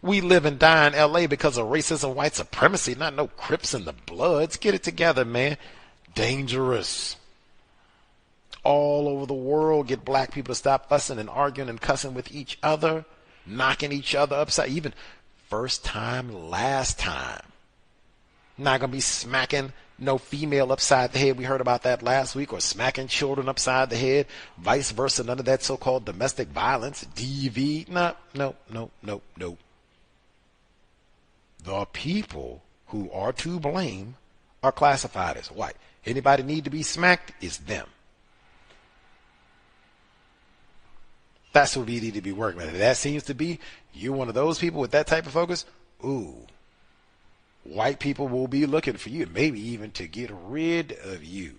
We live and die in L.A. because of racism, white supremacy, not no Crips and the Bloods. Get it together, man. Dangerous. All over the world, get black people to stop fussing and arguing and cussing with each other, knocking each other upside, even first time, last time. Not going to be smacking no female upside the head. We heard about that last week. Or smacking children upside the head. Vice versa. None of that so-called domestic violence. DV. No. The people who are to blame are classified as white. Anybody need to be smacked is them. That's what we need to be working with. That seems to be, you're one of those people with that type of focus. Ooh. White people will be looking for you, maybe even to get rid of you.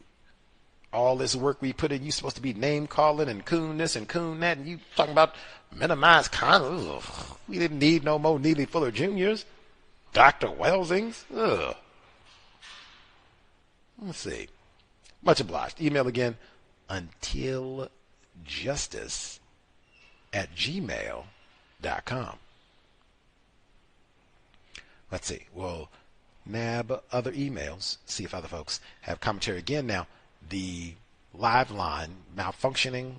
All this work we put in, you supposed to be name calling and coon this and coon that, and you talking about minimized condoms. We didn't need no more Neely Fuller Juniors, Dr. Welsings. Ugh. Let's see. Much obliged. Email again, untiljustice@gmail.com. Let's see. We'll nab other emails, see if other folks have commentary. Again, now, the live line malfunctioning,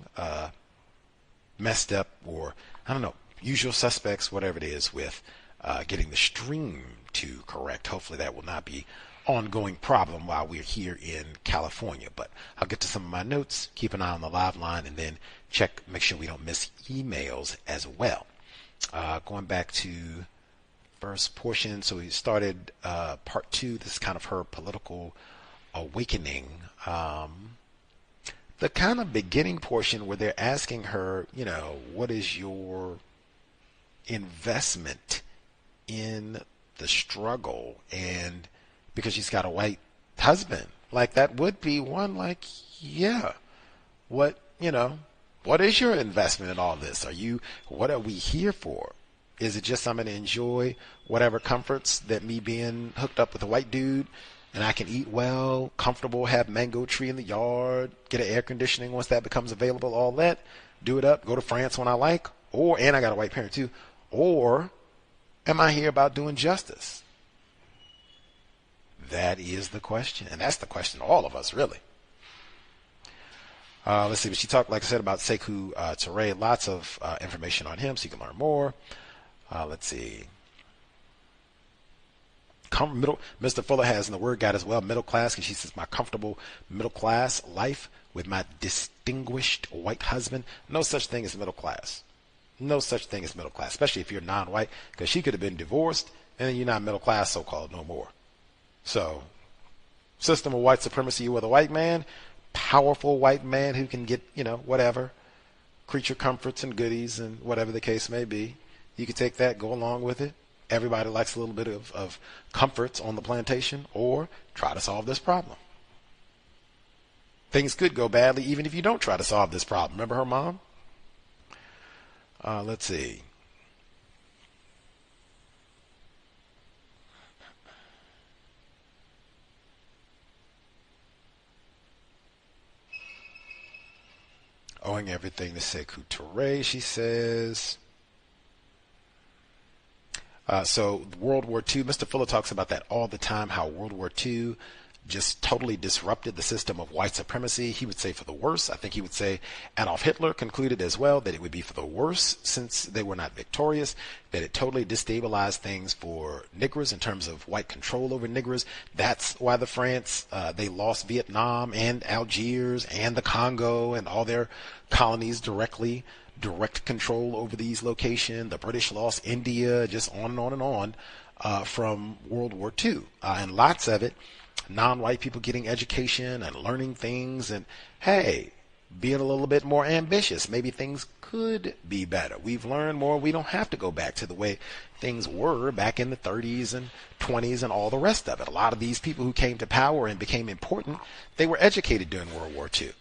messed up, or, I don't know, usual suspects, whatever it is, with getting the stream to correct. Hopefully that will not be ongoing problem while we're here in California. But I'll get to some of my notes, keep an eye on the live line, and then check, make sure we don't miss emails as well. Going back to first portion, so we started part 2. This is kind of her political awakening. The kind of beginning portion where they're asking her, you know, what is your investment in the struggle? And because she's got a white husband, like that would be one, like, yeah, what, you know, what is your investment in all this? What are we here for? Is it just I'm going to enjoy whatever comforts that me being hooked up with a white dude, and I can eat well, comfortable, have mango tree in the yard, get an air conditioning once that becomes available, all that, do it up, go to France when I like, and I got a white parent too, or am I here about doing justice? That is the question, and that's the question of all of us, really. Let's see, but she talked, like I said, about C.O.W.S. Lots of information on him, so you can learn more. Let's see. Mr. Fuller has in the word guide as well, middle class, and she says, my comfortable middle class life with my distinguished white husband. No such thing as middle class. No such thing as middle class, especially if you're non-white, because she could have been divorced, and then you're not middle class, so-called, no more. So, system of white supremacy, you were the white man, powerful white man who can get, you know, whatever, creature comforts and goodies and whatever the case may be. You could take that, go along with it. Everybody likes a little bit of comforts on the plantation, or try to solve this problem. Things could go badly even if you don't try to solve this problem. Remember her mom? Let's see. Owing everything to C.O.W.S, she says. So World War II, Mr. Fuller talks about that all the time, how World War II just totally disrupted the system of white supremacy. He would say for the worse. I think he would say Adolf Hitler concluded as well that it would be for the worse since they were not victorious, that it totally destabilized things for Negroes in terms of white control over Negroes. That's why the France, they lost Vietnam and Algiers and the Congo and all their colonies direct control over these locations. The British lost India, just on and on and on from World War II. And lots of it, non-white people getting education and learning things and, hey, being a little bit more ambitious. Maybe things could be better. We've learned more. We don't have to go back to the way things were back in the 30s and 20s and all the rest of it. A lot of these people who came to power and became important, they were educated during World War II.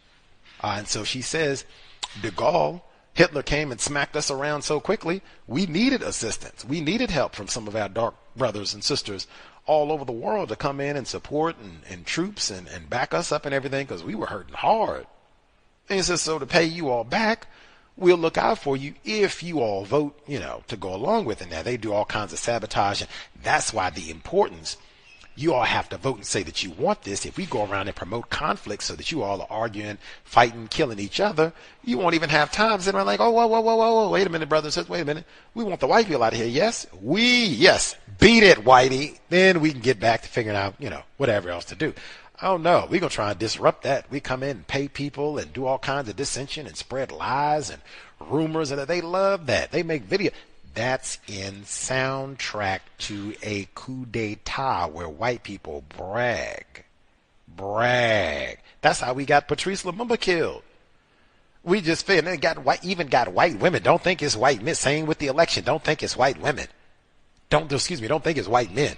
And so she says, de Gaulle, Hitler came and smacked us around so quickly, we needed assistance. We needed help from some of our dark brothers and sisters all over the world to come in and support and troops and back us up and everything, because we were hurting hard. And he says, so to pay you all back, we'll look out for you if you all vote, to go along with it. Now, they do all kinds of sabotage, and that's why the importance, you all have to vote and say that you want this. If we go around and promote conflict so that you all are arguing, fighting, killing each other, you won't even have time sitting around like, oh, whoa, wait a minute, brothers and sisters, wait a minute. We want the white people out of here, yes? Yes, beat it, whitey. Then we can get back to figuring out, whatever else to do. Oh no, we're going to try and disrupt that. We come in and pay people and do all kinds of dissension and spread lies and rumors, and they love that. They make video. That's in soundtrack to a coup d'etat where white people brag. That's how we got Patrice Lumumba killed. We just figured, even got white women. Don't think it's white men. Same with the election. Don't think it's white women. Don't think it's white men.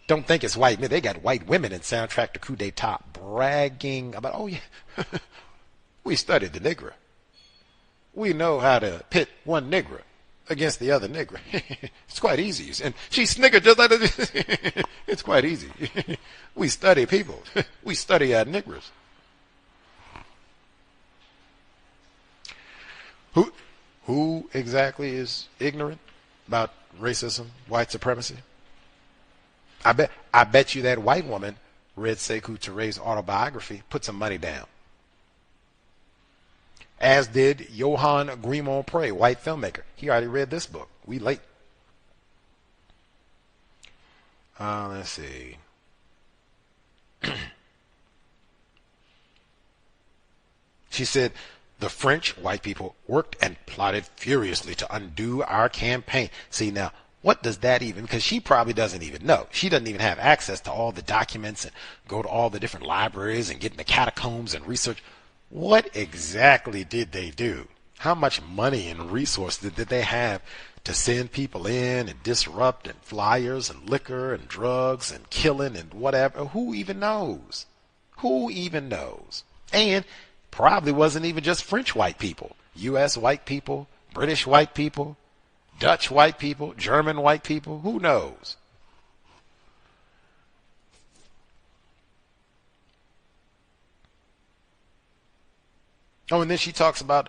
Don't think it's white men. They got white women in soundtrack to coup d'etat bragging about, oh yeah, we studied the Negro. We know how to pit one Negro against the other Negro. It's quite easy. And she sniggered just like this. It's quite easy. We study people. We study our Negroes. Who exactly is ignorant about racism, white supremacy? I bet you that white woman read C.O.W.S. Autobiography, put some money down. As did Johann Guimont-Prey, white filmmaker. He already read this book. We late. Let's see. She said, the French, white people, worked and plotted furiously to undo our campaign. See, now, what does that even, because she probably doesn't even know. She doesn't even have access to all the documents and go to all the different libraries and get in the catacombs and research. What exactly did they do? How much money and resources did they have to send people in and disrupt, and flyers and liquor and drugs and killing and whatever? Who even knows? And probably wasn't even just French white people. U.S. white people, British white people, Dutch white people, German white people, who knows? Oh, and then she talks about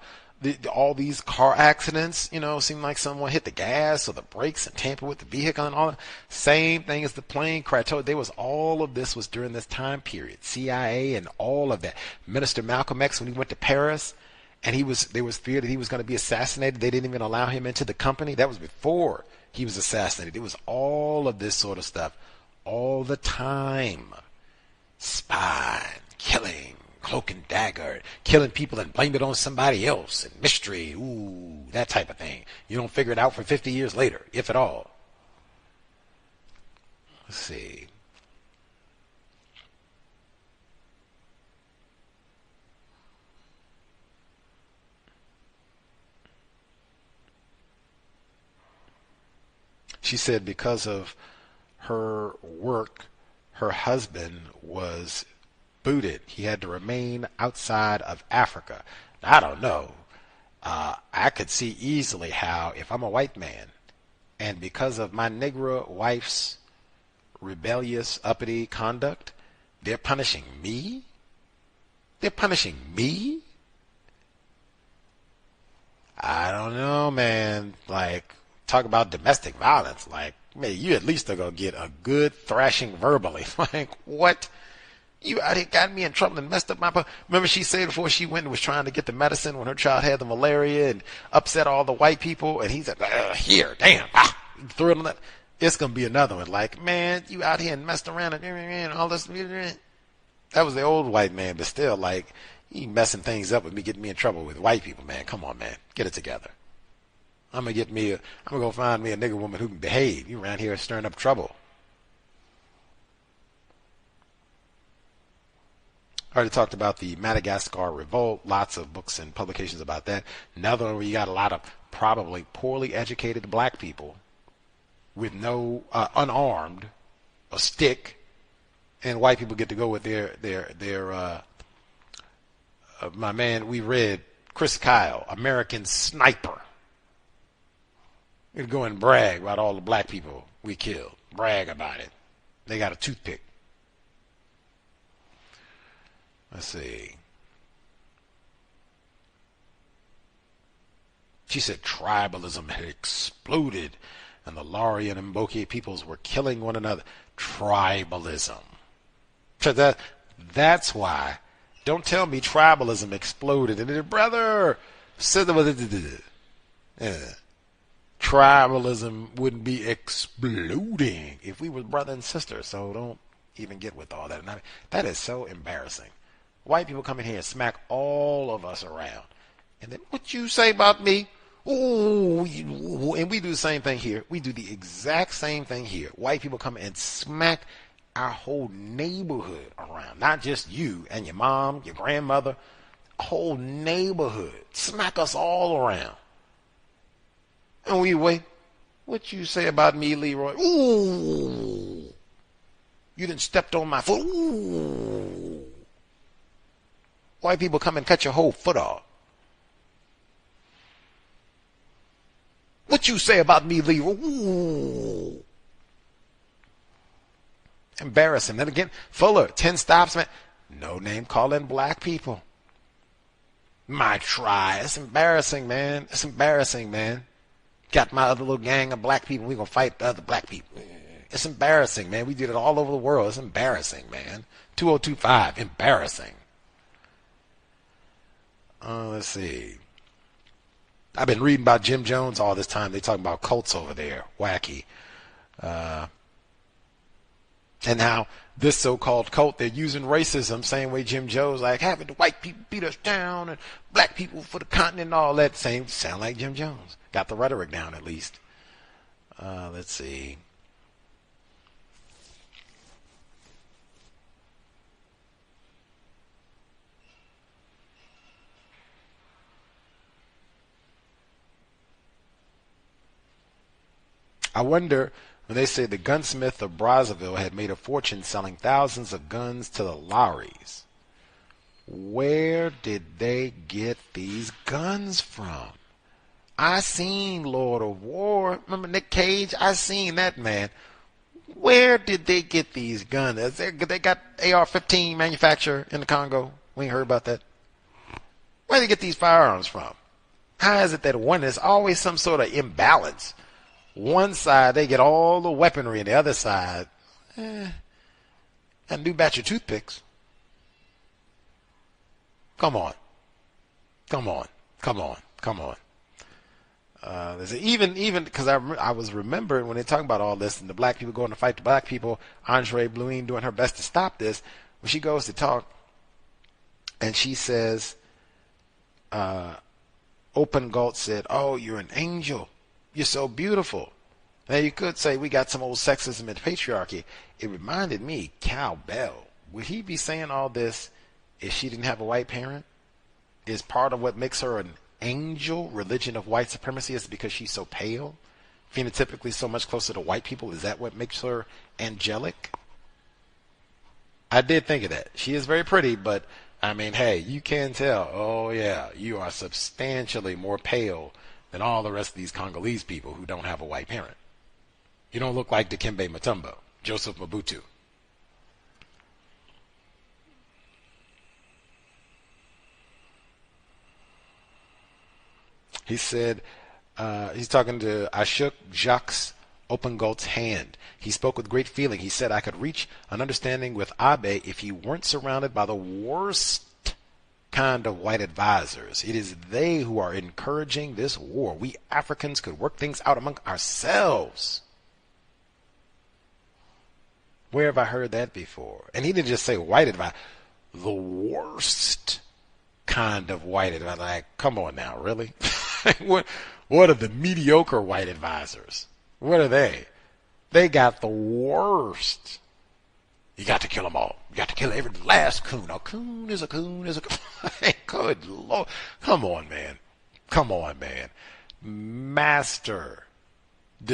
all these car accidents, seem like someone hit the gas or the brakes and tampered with the vehicle and all that. Same thing as the plane crash. All of this was during this time period. CIA and all of that. Minister Malcolm X, when he went to Paris, and there was fear that he was going to be assassinated. They didn't even allow him into the company. That was before he was assassinated. It was all of this sort of stuff all the time. Spying, killing, cloak and dagger, killing people and blame it on somebody else, and mystery, that type of thing. You don't figure it out for 50 years later, if at all. Let's see. She said because of her work, her husband was booted. He had to remain outside of Africa. I don't know. I could see easily how, if I'm a white man, and because of my Negro wife's rebellious, uppity conduct, they're punishing me? I don't know, man. Like, talk about domestic violence. Like, man, you at least are going to get a good thrashing verbally. Like, what? You out here got me in trouble and messed up my... Remember she said before she went and was trying to get the medicine when her child had the malaria and upset all the white people, and he said, here, damn, threw it on that. It's going to be another one. Like, man, you out here and messed around and all this. That was the old white man, but still, like, he messing things up with me, getting me in trouble with white people, man. Come on, man. Get it together. I'm going to go find me a nigger woman who can behave. You around here stirring up trouble. I already talked about the Madagascar revolt. Lots of books and publications about that. Another one where you got a lot of probably poorly educated black people with no unarmed, a stick, and white people get to go with their my man, we read Chris Kyle, American Sniper. We'd go and brag about all the black people we killed. Brag about it. They got a toothpick. Let's see. She said tribalism had exploded and the Lari and Mboke peoples were killing one another. Tribalism. So that's why. Don't tell me tribalism exploded. And brother, tribalism wouldn't be exploding if we were brother and sister. So don't even get with all that. That is so embarrassing. White people come in here and smack all of us around. And then, what you say about me? Ooh, and we do the same thing here. We do the exact same thing here. White people come and smack our whole neighborhood around. Not just you and your mom, your grandmother. A whole neighborhood. Smack us all around. And we wait. What you say about me, Leroy? Ooh. You done stepped on my foot. Ooh. White people come and cut your whole foot off. What you say about me, Leroy? Ooh. Embarrassing. Then again, Fuller, 10 stops, man. No name calling black people. My try. It's embarrassing, man. It's embarrassing, man. Got my other little gang of black people. We're going to fight the other black people. It's embarrassing, man. We did it all over the world. It's embarrassing, man. 2025. Embarrassing. Let's see. I've been reading about Jim Jones all this time. They talking about cults over there. Wacky. And how this so-called cult, they're using racism, same way Jim Jones, like having the white people beat us down and black people for the continent and all that. Same, sound like Jim Jones. Got the rhetoric down at least. Let's see. I wonder, when they say the gunsmith of Brazzaville had made a fortune selling thousands of guns to the Laris, where did they get these guns from? I seen Lord of War. Remember Nick Cage? I seen that man. Where did they get these guns? They got AR-15 manufacturer in the Congo. We ain't heard about that. Where did they get these firearms from? How is it that one is always some sort of imbalance? One side, they get all the weaponry, and the other side, a new batch of toothpicks. Come on. Even because I was remembering when they talk about all this and the black people going to fight the black people, Andrée Blouin doing her best to stop this. When she goes to talk, and she says, Open Galt said, "Oh, you're an angel. You're so beautiful." Now you could say we got some old sexism and patriarchy. It reminded me, Cal Bell. Would he be saying all this if she didn't have a white parent? Is part of what makes her an angel, religion of white supremacy, is because she's so pale, phenotypically so much closer to white people? Is that what makes her angelic? I did think of that. She is very pretty, but I mean, hey, you can tell. Oh yeah, you are substantially more pale than all the rest of these Congolese people who don't have a white parent. You don't look like Dikembe Mutombo, Joseph Mobutu. He said, he's talking to I shook Jacques Opengalt's hand. He spoke with great feeling. He said, I could reach an understanding with Abe if he weren't surrounded by the worst kind of white advisors. It is they who are encouraging this war. We Africans could work things out among ourselves. Where have I heard that before? And he didn't just say white advisor. The worst kind of white advisor. Like, come on now, really? What are the mediocre white advisors? What are they? They got the worst. You got to kill them all. You got to kill every last coon. A coon is a coon is a coon. Good Lord. Come on, man. Master.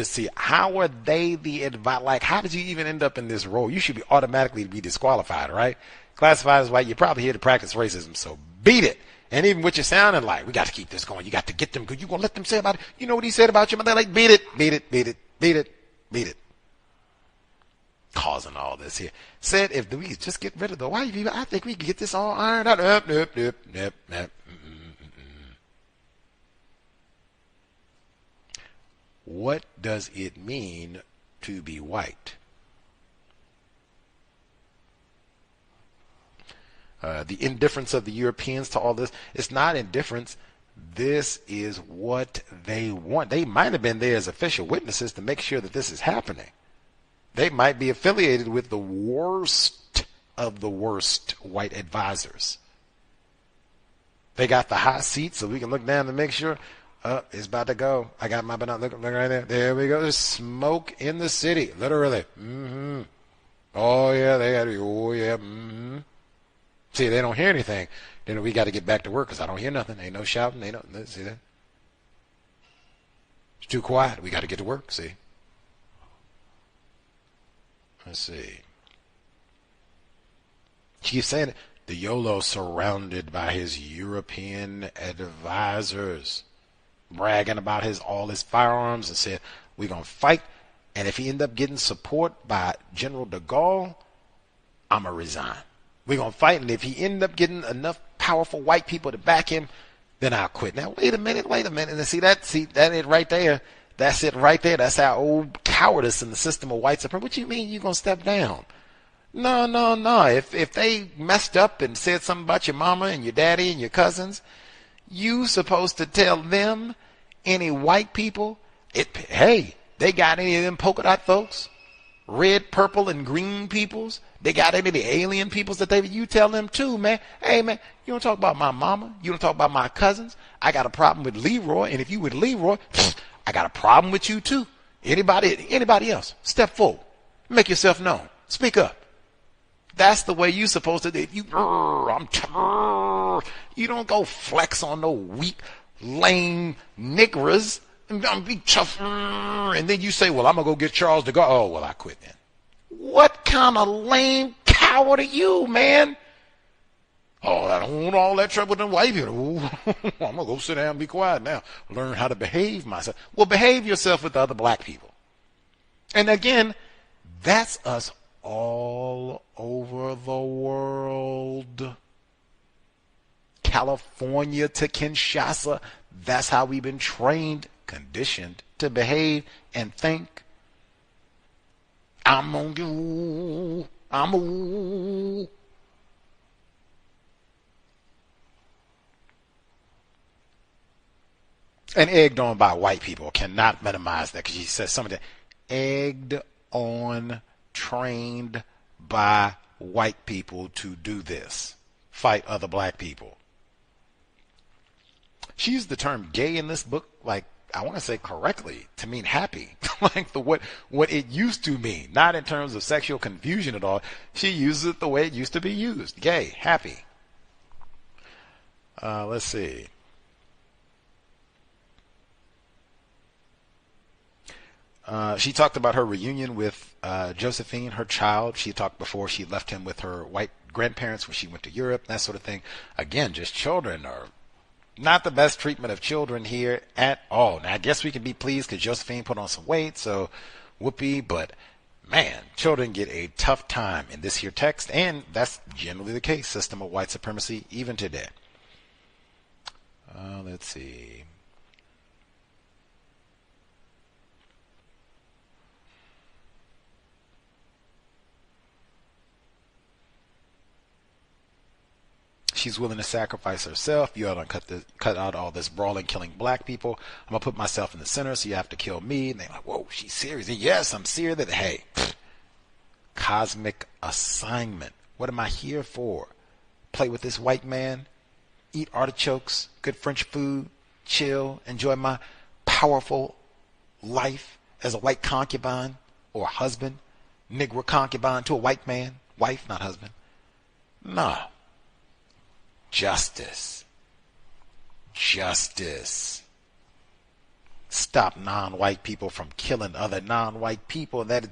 See, how are they the advice? Like, how did you even end up in this role? You should be automatically be disqualified, right? Classified as white, you're probably here to practice racism, so beat it. And even what you're sounding like, we got to keep this going. You got to get them good. You gonna let them say about it? You know what he said about you? They're like, beat it. Causing all this here. Said if we just get rid of the white people, I think we can get this all ironed out. Nope. What does it mean to be white? The indifference of the Europeans to all this, it's not indifference. This is what they want. They might have been there as official witnesses to make sure that this is happening. They might be affiliated with the worst of the worst white advisors. They got the hot seat so we can look down to make sure. It's about to go. I got my banana. Look right there. There we go. There's smoke in the city. Literally. Oh, yeah. They got to. Oh, yeah. See, they don't hear anything. Then we got to get back to work because I don't hear nothing. Ain't no shouting. Ain't no. See that? It's too quiet. We got to get to work. See? Let's see. She keeps saying it. The YOLO surrounded by his European advisors, bragging about all his firearms and said, we're going to fight. And if he end up getting support by General de Gaulle, I'm going to resign. We're going to fight. And if he end up getting enough powerful white people to back him, then I'll quit. Now, wait a minute. And see that it right there. That's it right there. That's our old cowardice in the system of white supremacy. What you mean you're going to step down? No. If they messed up and said something about your mama and your daddy and your cousins, you supposed to tell them, any white people, hey, they got any of them polka dot folks, red, purple, and green peoples, they got any of the alien peoples that you tell them too, man. Hey, man, you don't talk about my mama. You don't talk about my cousins. I got a problem with Leroy, and if you with Leroy, I got a problem with you too. Anybody else, step forward. Make yourself known. Speak up. That's the way you supposed to do. If you don't go flex on no weak, lame niggers and be tough. And then you say, well, I'm going to go get Charles de Gaulle. Oh, well, I quit then. What kind of lame coward are you, man? Oh, I don't want all that trouble with them white people. I'm going to go sit down and be quiet now. Learn how to behave myself. Well, behave yourself with the other black people. And again, that's us all over the world. California to Kinshasa. That's how we've been trained, conditioned to behave and think. I'm on you. I'm on. And egged on by white people. Cannot minimize that because she says some of that. Egged on, trained by white people to do this. Fight other black people. She used the term gay in this book, like, I want to say correctly, to mean happy. Like what it used to mean. Not in terms of sexual confusion at all. She uses it the way it used to be used. Gay, happy. Let's see. She talked about her reunion with Josephine, her child. She talked before she left him with her white grandparents when she went to Europe, that sort of thing. Again, just children are not the best treatment of children here at all. Now, I guess we can be pleased because Josephine put on some weight, so whoopee. But, man, children get a tough time in this here text, and that's generally the case. System of white supremacy, even today. Let's see. She's willing to sacrifice herself. You ought to cut out all this brawling, killing black people. I'm going to put myself in the center, so you have to kill me. And they're like, whoa, she's serious. And yes, I'm serious. That, hey, cosmic assignment. What am I here for? Play with this white man, eat artichokes, good French food, chill, enjoy my powerful life as a white concubine or husband, Negro concubine to a white man, wife, not husband. Nah. Justice. Stop non-white people from killing other non-white people. That is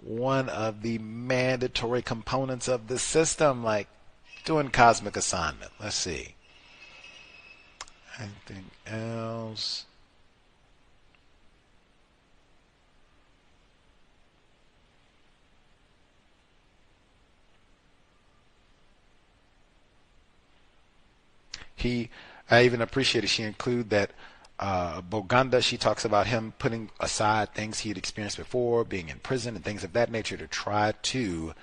one of the mandatory components of the system, like doing cosmic assignment. Let's see. Anything else? I even appreciated she included that Boganda, she talks about him putting aside things he had experienced before, being in prison and things of that nature, to try to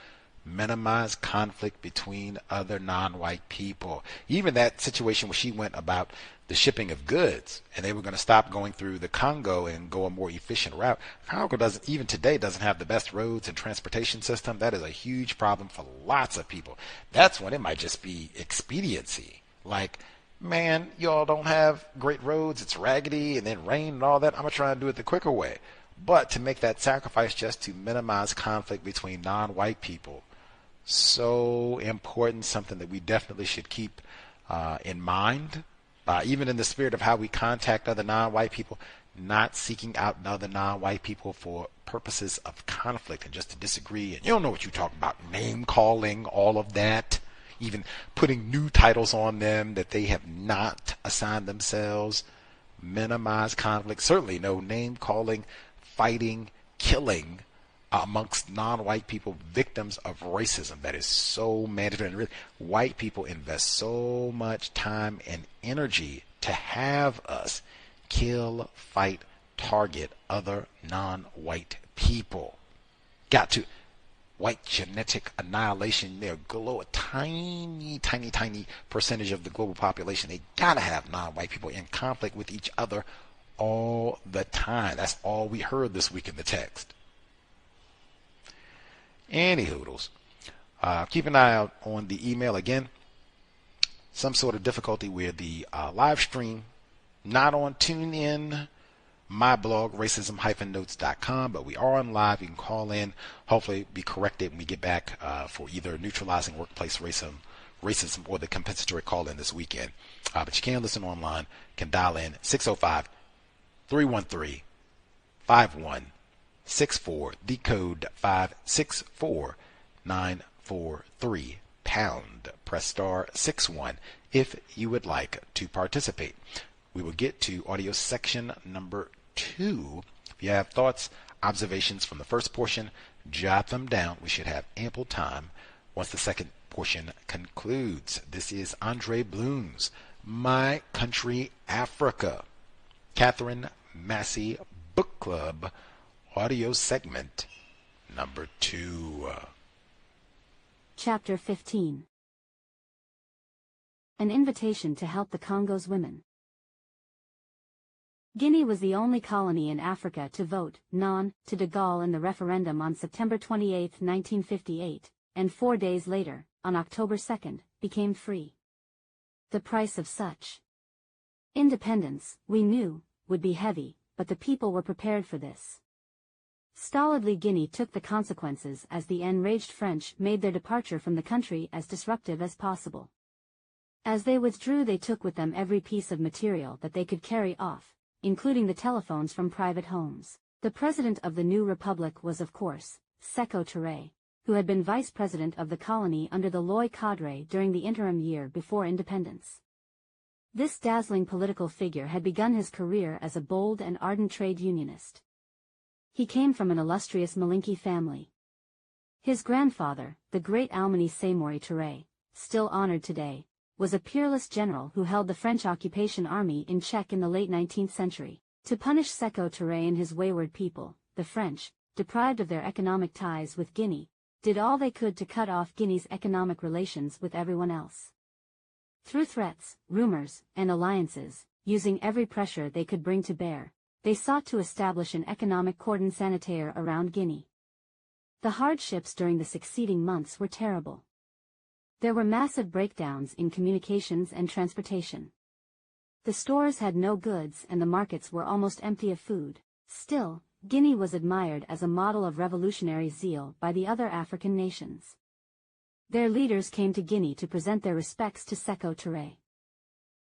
minimize conflict between other non-white people. Even that situation where she went about the shipping of goods and they were going to stop going through the Congo and go a more efficient route. Congo doesn't, even today, doesn't have the best roads and transportation system. That is a huge problem for lots of people. That's when it might just be expediency. Like, man, y'all don't have great roads, it's raggedy and then rain and all that. I'm going to try and do it the quicker way. But to make that sacrifice just to minimize conflict between non-white people, so important, something that we definitely should keep in mind, even in the spirit of how we contact other non-white people, not seeking out other non-white people for purposes of conflict and just to disagree. And you don't know what you're talking about, name calling, all of that, even putting new titles on them that they have not assigned themselves. Minimize conflict. Certainly no name calling, fighting, killing amongst non-white people, victims of racism. That is so mandatory. And really, white people invest so much time and energy to have us kill, fight, target other non-white people. Got to. White genetic annihilation. They're a tiny, tiny, tiny percentage of the global population. They gotta have non-white people in conflict with each other all the time. That's all we heard this week in the text. Any hoodles. Keep an eye out on the email. Again, some sort of difficulty with the live stream. Not on TuneIn, my blog, racism-notes.com, but we are on live. You can call in, hopefully be corrected when we get back for either neutralizing workplace racism or the compensatory call-in this weekend. But you can listen online, can dial in 605-313-5164, the code 564943, pound, press star 61 if you would like to participate. We will get to audio section number 2. If you have thoughts, observations from the first portion, jot them down. We should have ample time once the second portion concludes. This is Andrée Blouin's My Country, Africa, Katherine Massey Book Club, audio segment number 2. Chapter 15. An invitation to help the Congo's women. Guinea was the only colony in Africa to vote non to de Gaulle in the referendum on September 28, 1958, and 4 days later, on October 2, became free. The price of such independence, we knew, would be heavy, but the people were prepared for this. Stolidly Guinea took the consequences as the enraged French made their departure from the country as disruptive as possible. As they withdrew, they took with them every piece of material that they could carry off, including the telephones from private homes. The president of the new republic was, of course, C.O.W.S, who had been vice president of the colony under the Loy cadre during the interim year before independence. This dazzling political figure had begun his career as a bold and ardent trade unionist. He came from an illustrious Malinke family. His grandfather, the great Almany Seymour Touré, still honored today, was a peerless general who held the French occupation army in check in the late 19th century. To punish C.O.W.S and his wayward people, the French, deprived of their economic ties with Guinea, did all they could to cut off Guinea's economic relations with everyone else. Through threats, rumors, and alliances, using every pressure they could bring to bear, they sought to establish an economic cordon sanitaire around Guinea. The hardships during the succeeding months were terrible. There were massive breakdowns in communications and transportation. The stores had no goods and the markets were almost empty of food. Still, Guinea was admired as a model of revolutionary zeal by the other African nations. Their leaders came to Guinea to present their respects to C.O.W.S.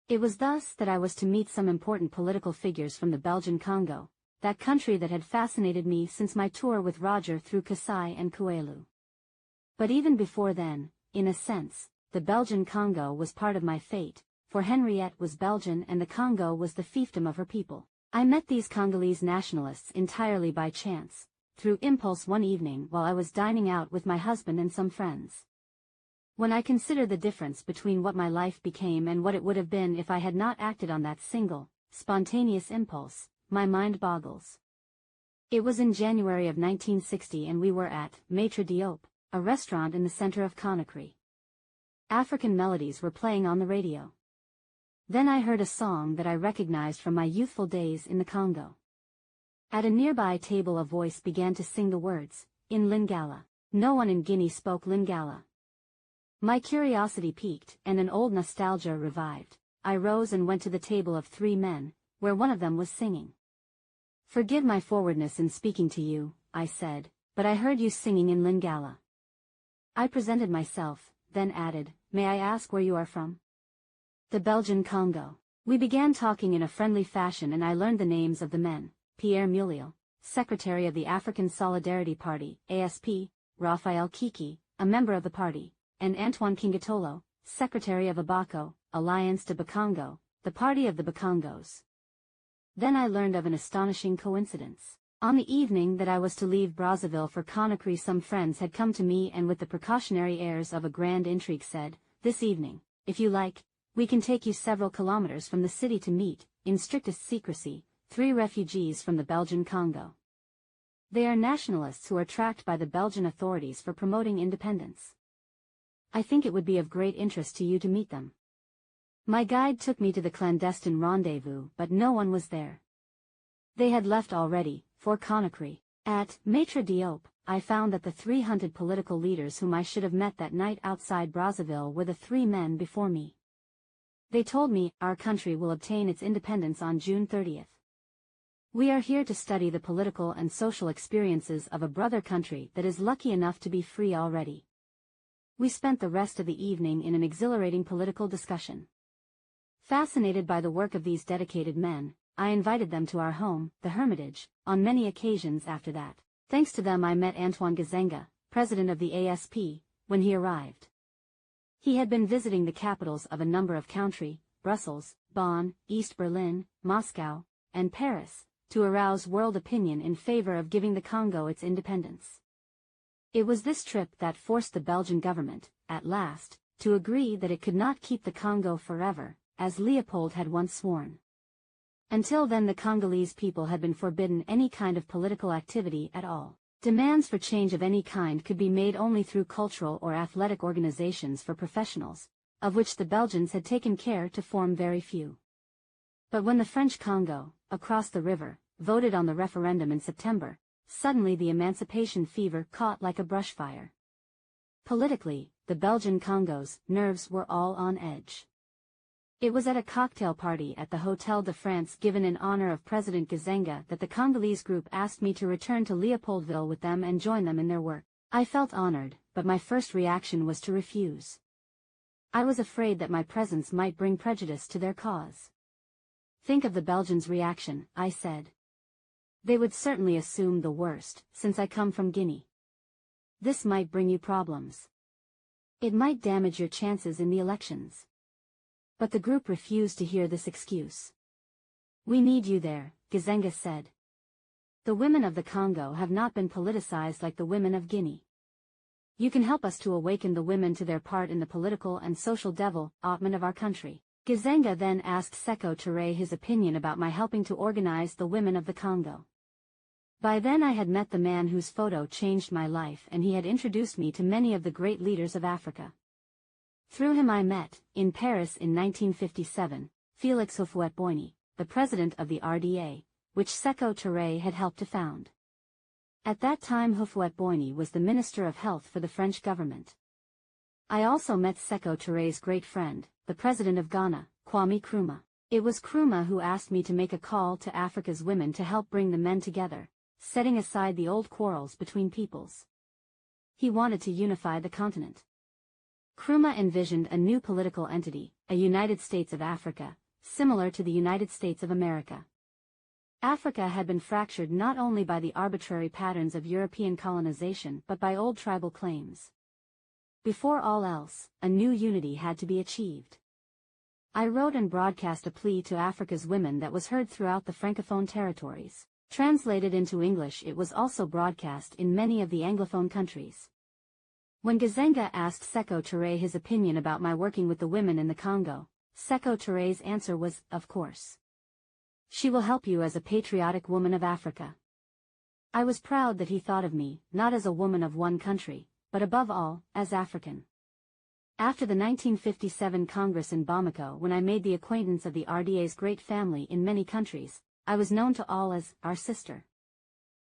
It was thus that I was to meet some important political figures from the Belgian Congo, that country that had fascinated me since my tour with Roger through Kasai and Kouélou. But even before then, in a sense, the Belgian Congo was part of my fate, for Henriette was Belgian and the Congo was the fiefdom of her people. I met these Congolese nationalists entirely by chance, through impulse one evening while I was dining out with my husband and some friends. When I consider the difference between what my life became and what it would have been if I had not acted on that single, spontaneous impulse, my mind boggles. It was in January of 1960 and we were at Maitre Diop, a restaurant in the center of Conakry. African melodies were playing on the radio. Then I heard a song that I recognized from my youthful days in the Congo. At a nearby table a voice began to sing the words, in Lingala. No one in Guinea spoke Lingala. My curiosity piqued, and an old nostalgia revived. I rose and went to the table of 3 men, where one of them was singing. "Forgive my forwardness in speaking to you," I said, "but I heard you singing in Lingala." I presented myself, then added, "May I ask where you are from?" "The Belgian Congo." We began talking in a friendly fashion and I learned the names of the men: Pierre Mulio, Secretary of the African Solidarity Party, ASP, Raphael Kiki, a member of the party, and Antoine Kingatolo, Secretary of ABACO, Alliance de Bakongo, the party of the Bakongos. Then I learned of an astonishing coincidence. On the evening that I was to leave Brazzaville for Conakry, some friends had come to me and with the precautionary airs of a grand intrigue said, "This evening, if you like, we can take you several kilometers from the city to meet, in strictest secrecy, 3 refugees from the Belgian Congo. They are nationalists who are tracked by the Belgian authorities for promoting independence. I think it would be of great interest to you to meet them." My guide took me to the clandestine rendezvous, but no one was there. They had left already, for Conakry. At Maitre Diop, I found that the 3 hunted political leaders whom I should have met that night outside Brazzaville were the 3 men before me. They told me, "Our country will obtain its independence on June 30th. We are here to study the political and social experiences of a brother country that is lucky enough to be free already." We spent the rest of the evening in an exhilarating political discussion. Fascinated by the work of these dedicated men, I invited them to our home, the Hermitage, on many occasions after that. Thanks to them I met Antoine Gizenga, president of the ASP, when he arrived. He had been visiting the capitals of a number of countries, Brussels, Bonn, East Berlin, Moscow, and Paris, to arouse world opinion in favor of giving the Congo its independence. It was this trip that forced the Belgian government, at last, to agree that it could not keep the Congo forever, as Leopold had once sworn. Until then the Congolese people had been forbidden any kind of political activity at all. Demands for change of any kind could be made only through cultural or athletic organizations for professionals, of which the Belgians had taken care to form very few. But when the French Congo, across the river, voted on the referendum in September, suddenly the emancipation fever caught like a brush fire. Politically, the Belgian Congo's nerves were all on edge. It was at a cocktail party at the Hotel de France given in honor of President Gizenga that the Congolese group asked me to return to Leopoldville with them and join them in their work. I felt honored, but my first reaction was to refuse. I was afraid that my presence might bring prejudice to their cause. "Think of the Belgians' reaction," I said. "They would certainly assume the worst, since I come from Guinea. This might bring you problems. It might damage your chances in the elections." But the group refused to hear this excuse. "We need you there," Gizenga said. "The women of the Congo have not been politicized like the women of Guinea. You can help us to awaken the women to their part in the political and social development of our country." Gizenga then asked C.O.W.S his opinion about my helping to organize the women of the Congo. By then I had met the man whose photo changed my life and he had introduced me to many of the great leaders of Africa. Through him I met, in Paris in 1957, Félix Houphouët-Boigny, the president of the RDA, which C.O.W.S had helped to found. At that time Houphouët-Boigny was the Minister of Health for the French government. I also met C.O.W.S great friend, the president of Ghana, Kwame Nkrumah. It was Nkrumah who asked me to make a call to Africa's women to help bring the men together, setting aside the old quarrels between peoples. He wanted to unify the continent. Nkrumah envisioned a new political entity, a United States of Africa, similar to the United States of America. Africa had been fractured not only by the arbitrary patterns of European colonization but by old tribal claims. Before all else, a new unity had to be achieved. I wrote and broadcast a plea to Africa's women that was heard throughout the Francophone territories. Translated into English, it was also broadcast in many of the Anglophone countries. When Gizenga asked C.O.W.S his opinion about my working with the women in the Congo, C.O.W.S answer was, "Of course." She will help you as a patriotic woman of Africa. I was proud that he thought of me, not as a woman of one country, but above all, as African. After the 1957 Congress in Bamako, when I made the acquaintance of the RDA's great family in many countries, I was known to all as our sister.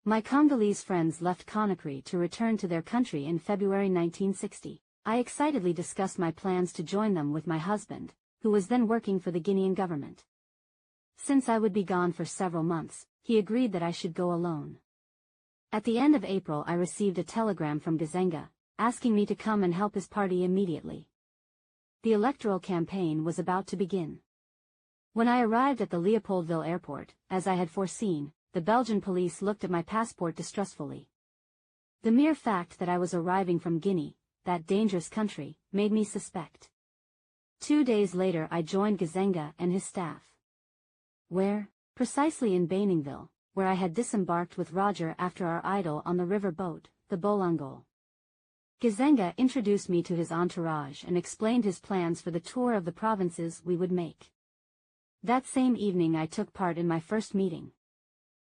My Congolese friends left Conakry to return to their country in February 1960. I excitedly discussed my plans to join them with my husband, who was then working for the Guinean government. Since I would be gone for several months, he agreed that I should go alone. At the end of April I received a telegram from Gizenga, asking me to come and help his party immediately. The electoral campaign was about to begin. When I arrived at the Leopoldville airport, as I had foreseen, the Belgian police looked at my passport distrustfully. The mere fact that I was arriving from Guinea, that dangerous country, made me suspect. 2 days later I joined Gizenga and his staff. Where? Precisely in Bainingville, where I had disembarked with Roger after our idyll on the river boat, the Bolangol. Gizenga introduced me to his entourage and explained his plans for the tour of the provinces we would make. That same evening I took part in my first meeting.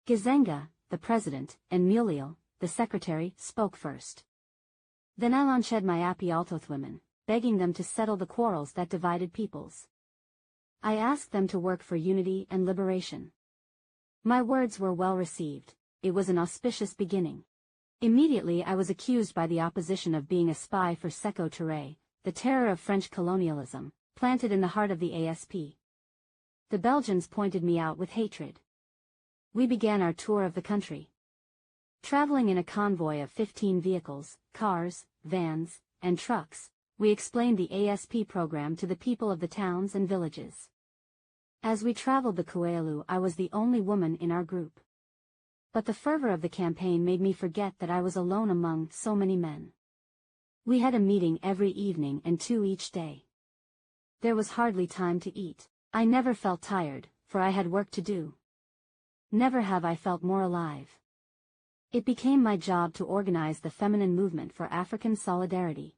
Gizenga, the president, and Muriel, the secretary, spoke first. Then I launched my Apialtoth women, begging them to settle the quarrels that divided peoples. I asked them to work for unity and liberation. My words were well received. It was an auspicious beginning. Immediately I was accused by the opposition of being a spy for C.O.W.S, the terror of French colonialism, planted in the heart of the ASP. The Belgians pointed me out with hatred. We began our tour of the country. Traveling in a convoy of 15 vehicles, cars, vans, and trucks, we explained the ASP program to the people of the towns and villages. As we traveled the Coelu, I was the only woman in our group. But the fervor of the campaign made me forget that I was alone among so many men. We had a meeting every evening and 2 each day. There was hardly time to eat. I never felt tired, for I had work to do. Never have I felt more alive. It became my job to organize the feminine movement for African solidarity.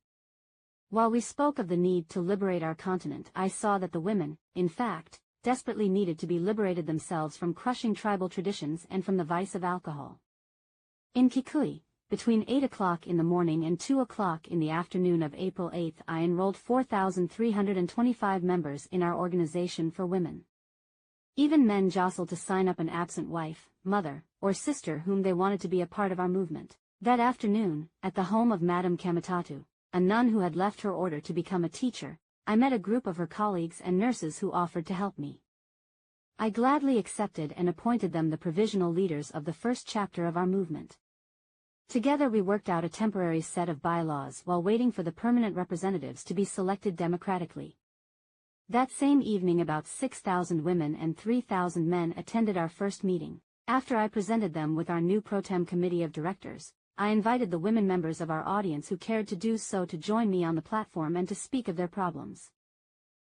While we spoke of the need to liberate our continent, I saw that the women, in fact, desperately needed to be liberated themselves from crushing tribal traditions and from the vice of alcohol. In Kikui, between 8 o'clock in the morning and 2 o'clock in the afternoon of April 8, I enrolled 4,325 members in our organization for women. Even men jostled to sign up an absent wife, mother, or sister whom they wanted to be a part of our movement. That afternoon, at the home of Madame Kamatatu, a nun who had left her order to become a teacher, I met a group of her colleagues and nurses who offered to help me. I gladly accepted and appointed them the provisional leaders of the first chapter of our movement. Together we worked out a temporary set of bylaws while waiting for the permanent representatives to be selected democratically. That same evening about 6,000 women and 3,000 men attended our first meeting. After I presented them with our new pro tem committee of directors, I invited the women members of our audience who cared to do so to join me on the platform and to speak of their problems.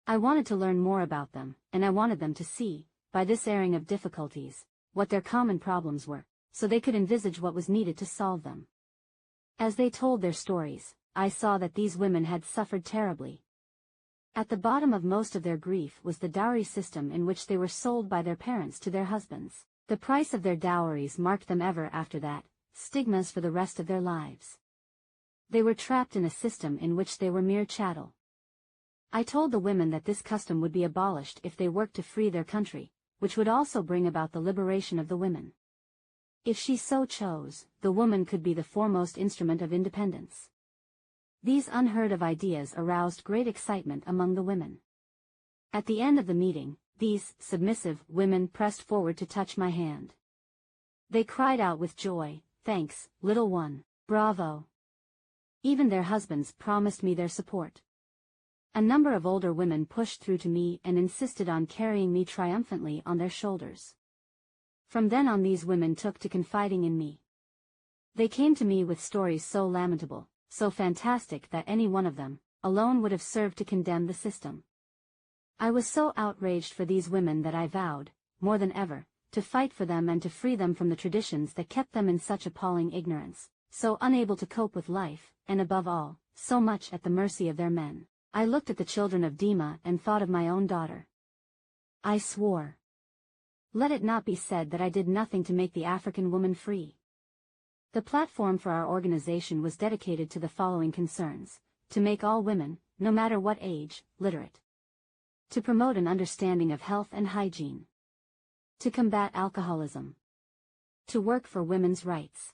I wanted to learn more about them, and I wanted them to see, by this airing of difficulties, what their common problems were, so they could envisage what was needed to solve them. As they told their stories, I saw that these women had suffered terribly. At the bottom of most of their grief was the dowry system in which they were sold by their parents to their husbands. The price of their dowries marked them ever after that, stigmas for the rest of their lives. They were trapped in a system in which they were mere chattel. I told the women that this custom would be abolished if they worked to free their country, which would also bring about the liberation of the women. If she so chose, the woman could be the foremost instrument of independence. These unheard of ideas aroused great excitement among the women. At the end of the meeting, these submissive women pressed forward to touch my hand. They cried out with joy, "Thanks, little one, bravo." Even their husbands promised me their support. A number of older women pushed through to me and insisted on carrying me triumphantly on their shoulders. From then on these women took to confiding in me. They came to me with stories so lamentable, so fantastic that any one of them, alone would have served to condemn the system. I was so outraged for these women that I vowed, more than ever, to fight for them and to free them from the traditions that kept them in such appalling ignorance, so unable to cope with life, and above all, so much at the mercy of their men. I looked at the children of Dima and thought of my own daughter. I swore. Let it not be said that I did nothing to make the African woman free. The platform for our organization was dedicated to the following concerns: to make all women, no matter what age, literate. To promote an understanding of health and hygiene. To combat alcoholism. To work for women's rights.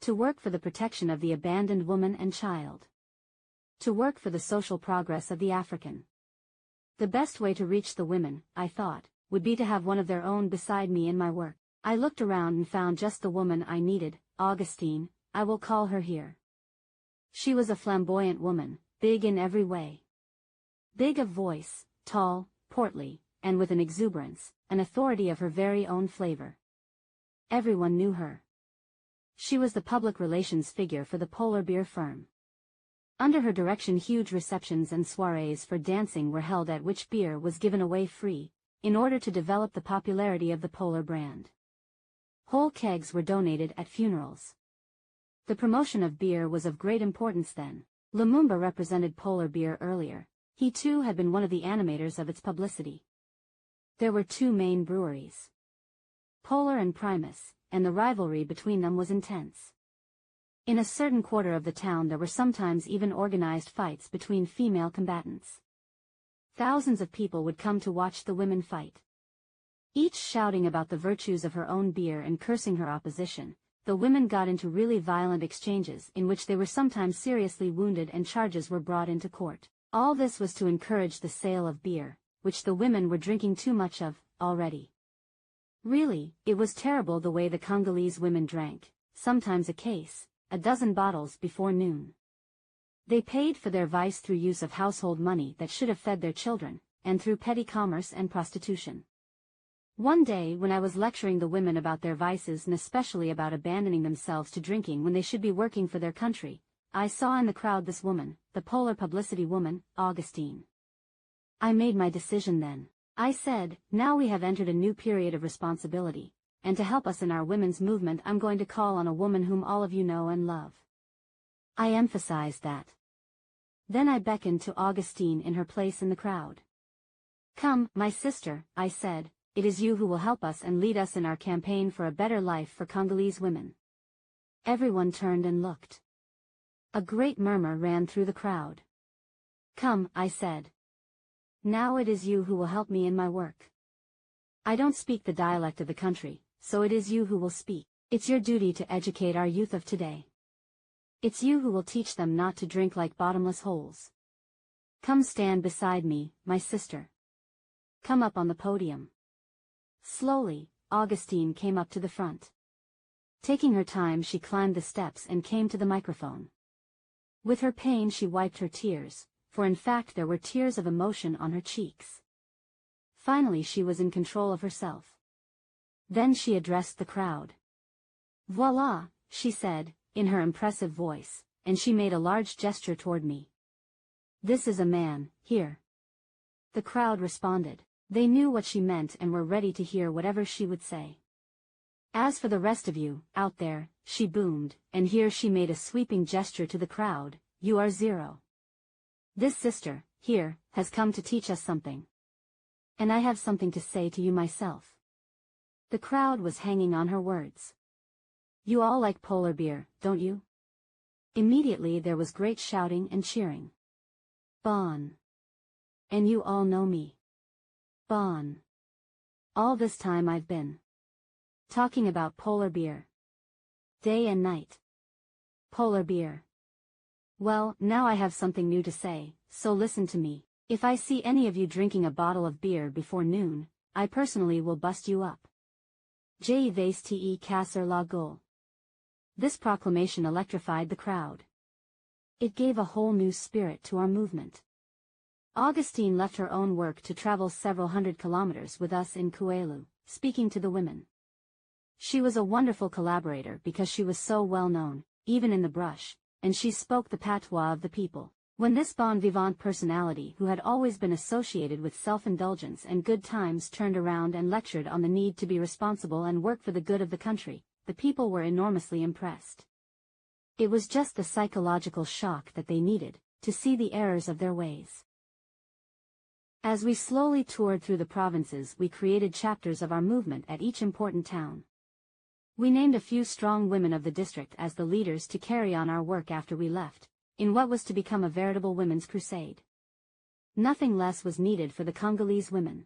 To work for the protection of the abandoned woman and child. To work for the social progress of the African. The best way to reach the women, I thought, would be to have one of their own beside me in my work. I looked around and found just the woman I needed, Augustine, I will call her here. She was a flamboyant woman, big in every way. Big of voice, tall, portly, and with an exuberance, an authority of her very own flavor. Everyone knew her. She was the public relations figure for the Polar Beer firm. Under her direction huge receptions and soirees for dancing were held at which beer was given away free, in order to develop the popularity of the Polar brand. Whole kegs were donated at funerals. The promotion of beer was of great importance then. Lumumba represented Polar Beer earlier. He too had been one of the animators of its publicity. There were two main breweries, Polar and Primus, and the rivalry between them was intense. In a certain quarter of the town there were sometimes even organized fights between female combatants. Thousands of people would come to watch the women fight, each shouting about the virtues of her own beer and cursing her opposition. The women got into really violent exchanges in which they were sometimes seriously wounded and charges were brought into court. All this was to encourage the sale of beer, which the women were drinking too much of, already. Really, it was terrible the way the Congolese women drank, sometimes a case, a dozen bottles before noon. They paid for their vice through use of household money that should have fed their children, and through petty commerce and prostitution. One day when I was lecturing the women about their vices and especially about abandoning themselves to drinking when they should be working for their country, I saw in the crowd this woman, the Polar publicity woman, Augustine. I made my decision then. I said, now we have entered a new period of responsibility, and to help us in our women's movement I'm going to call on a woman whom all of you know and love. I emphasized that. Then I beckoned to Augustine in her place in the crowd. Come, my sister, I said, it is you who will help us and lead us in our campaign for a better life for Congolese women. Everyone turned and looked. A great murmur ran through the crowd. Come, I said. Now it is you who will help me in my work. I don't speak the dialect of the country, so it is you who will speak. It's your duty to educate our youth of today. It's you who will teach them not to drink like bottomless holes. Come stand beside me, my sister. Come up on the podium. Slowly, Augustine came up to the front. Taking her time she climbed the steps and came to the microphone. With her pain she wiped her tears, for in fact there were tears of emotion on her cheeks. Finally she was in control of herself. Then she addressed the crowd. Voila, she said, in her impressive voice, and she made a large gesture toward me. This is a man, here. The crowd responded. They knew what she meant and were ready to hear whatever she would say. As for the rest of you, out there, she boomed, and here she made a sweeping gesture to the crowd, you are zero. This sister, here, has come to teach us something. And I have something to say to you myself. The crowd was hanging on her words. You all like Polar Beer, don't you? Immediately there was great shouting and cheering. Bon. And you all know me. Bon. All this time I've been talking about Polar Beer. Day and night. Polar Beer. Well, now I have something new to say, so listen to me. If I see any of you drinking a bottle of beer before noon, I personally will bust you up. Je vais te casser la gueule. This proclamation electrified the crowd. It gave a whole new spirit to our movement. Augustine left her own work to travel several hundred kilometers with us in Coup, speaking to the women. She was a wonderful collaborator because she was so well known, even in the brush, and she spoke the patois of the people. When this bon vivant personality who had always been associated with self-indulgence and good times turned around and lectured on the need to be responsible and work for the good of the country, the people were enormously impressed. It was just the psychological shock that they needed, to see the errors of their ways. As we slowly toured through the provinces, we created chapters of our movement at each important town. We named a few strong women of the district as the leaders to carry on our work after we left, in what was to become a veritable women's crusade. Nothing less was needed for the Congolese women.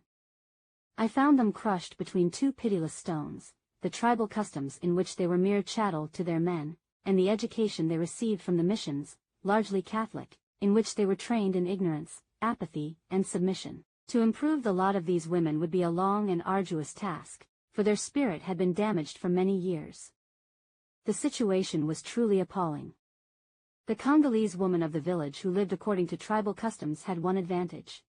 I found them crushed between two pitiless stones, the tribal customs in which they were mere chattel to their men, and the education they received from the missions, largely Catholic, in which they were trained in ignorance, apathy, and submission. To improve the lot of these women would be a long and arduous task, for their spirit had been damaged for many years. The situation was truly appalling. The Congolese woman of the village who lived according to tribal customs had one advantage.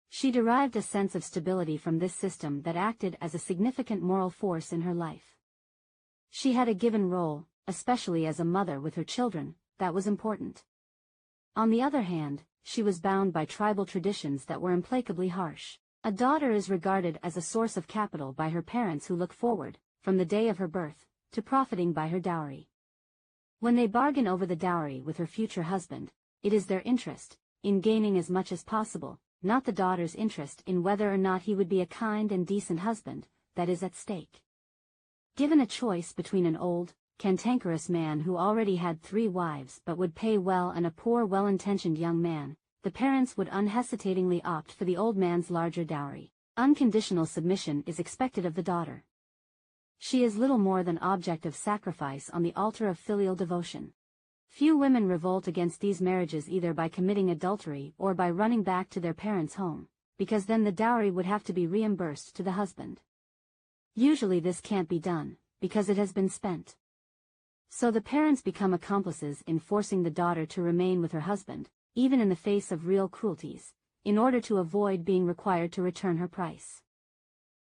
She derived a sense of stability from this system that acted as a significant moral force in her life. She had a given role, especially as a mother with her children, that was important. On the other hand, she was bound by tribal traditions that were implacably harsh. A daughter is regarded as a source of capital by her parents who look forward, from the day of her birth, to profiting by her dowry. When they bargain over the dowry with her future husband, it is their interest, in gaining as much as possible, not the daughter's interest in whether or not he would be a kind and decent husband, that is at stake. Given a choice between an old, cantankerous man who already had 3 wives but would pay well and a poor well-intentioned young man, the parents would unhesitatingly opt for the old man's larger dowry. Unconditional submission is expected of the daughter. She is little more than object of sacrifice on the altar of filial devotion. Few women revolt against these marriages either by committing adultery or by running back to their parents' home, because then the dowry would have to be reimbursed to the husband. Usually this can't be done, because it has been spent. So the parents become accomplices in forcing the daughter to remain with her husband, even in the face of real cruelties, in order to avoid being required to return her price.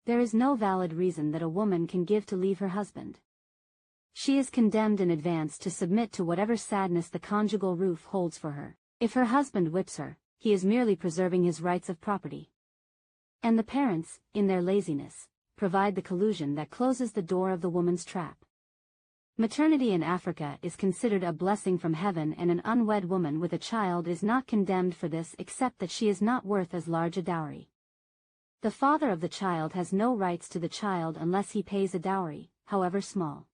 There is no valid reason that a woman can give to leave her husband. She is condemned in advance to submit to whatever sadness the conjugal roof holds for her. If her husband whips her, he is merely preserving his rights of property. And the parents, in their laziness, provide the collusion that closes the door of the woman's trap. Maternity in Africa is considered a blessing from heaven, and an unwed woman with a child is not condemned for this except that she is not worth as large a dowry. The father of the child has no rights to the child unless he pays a dowry, however small.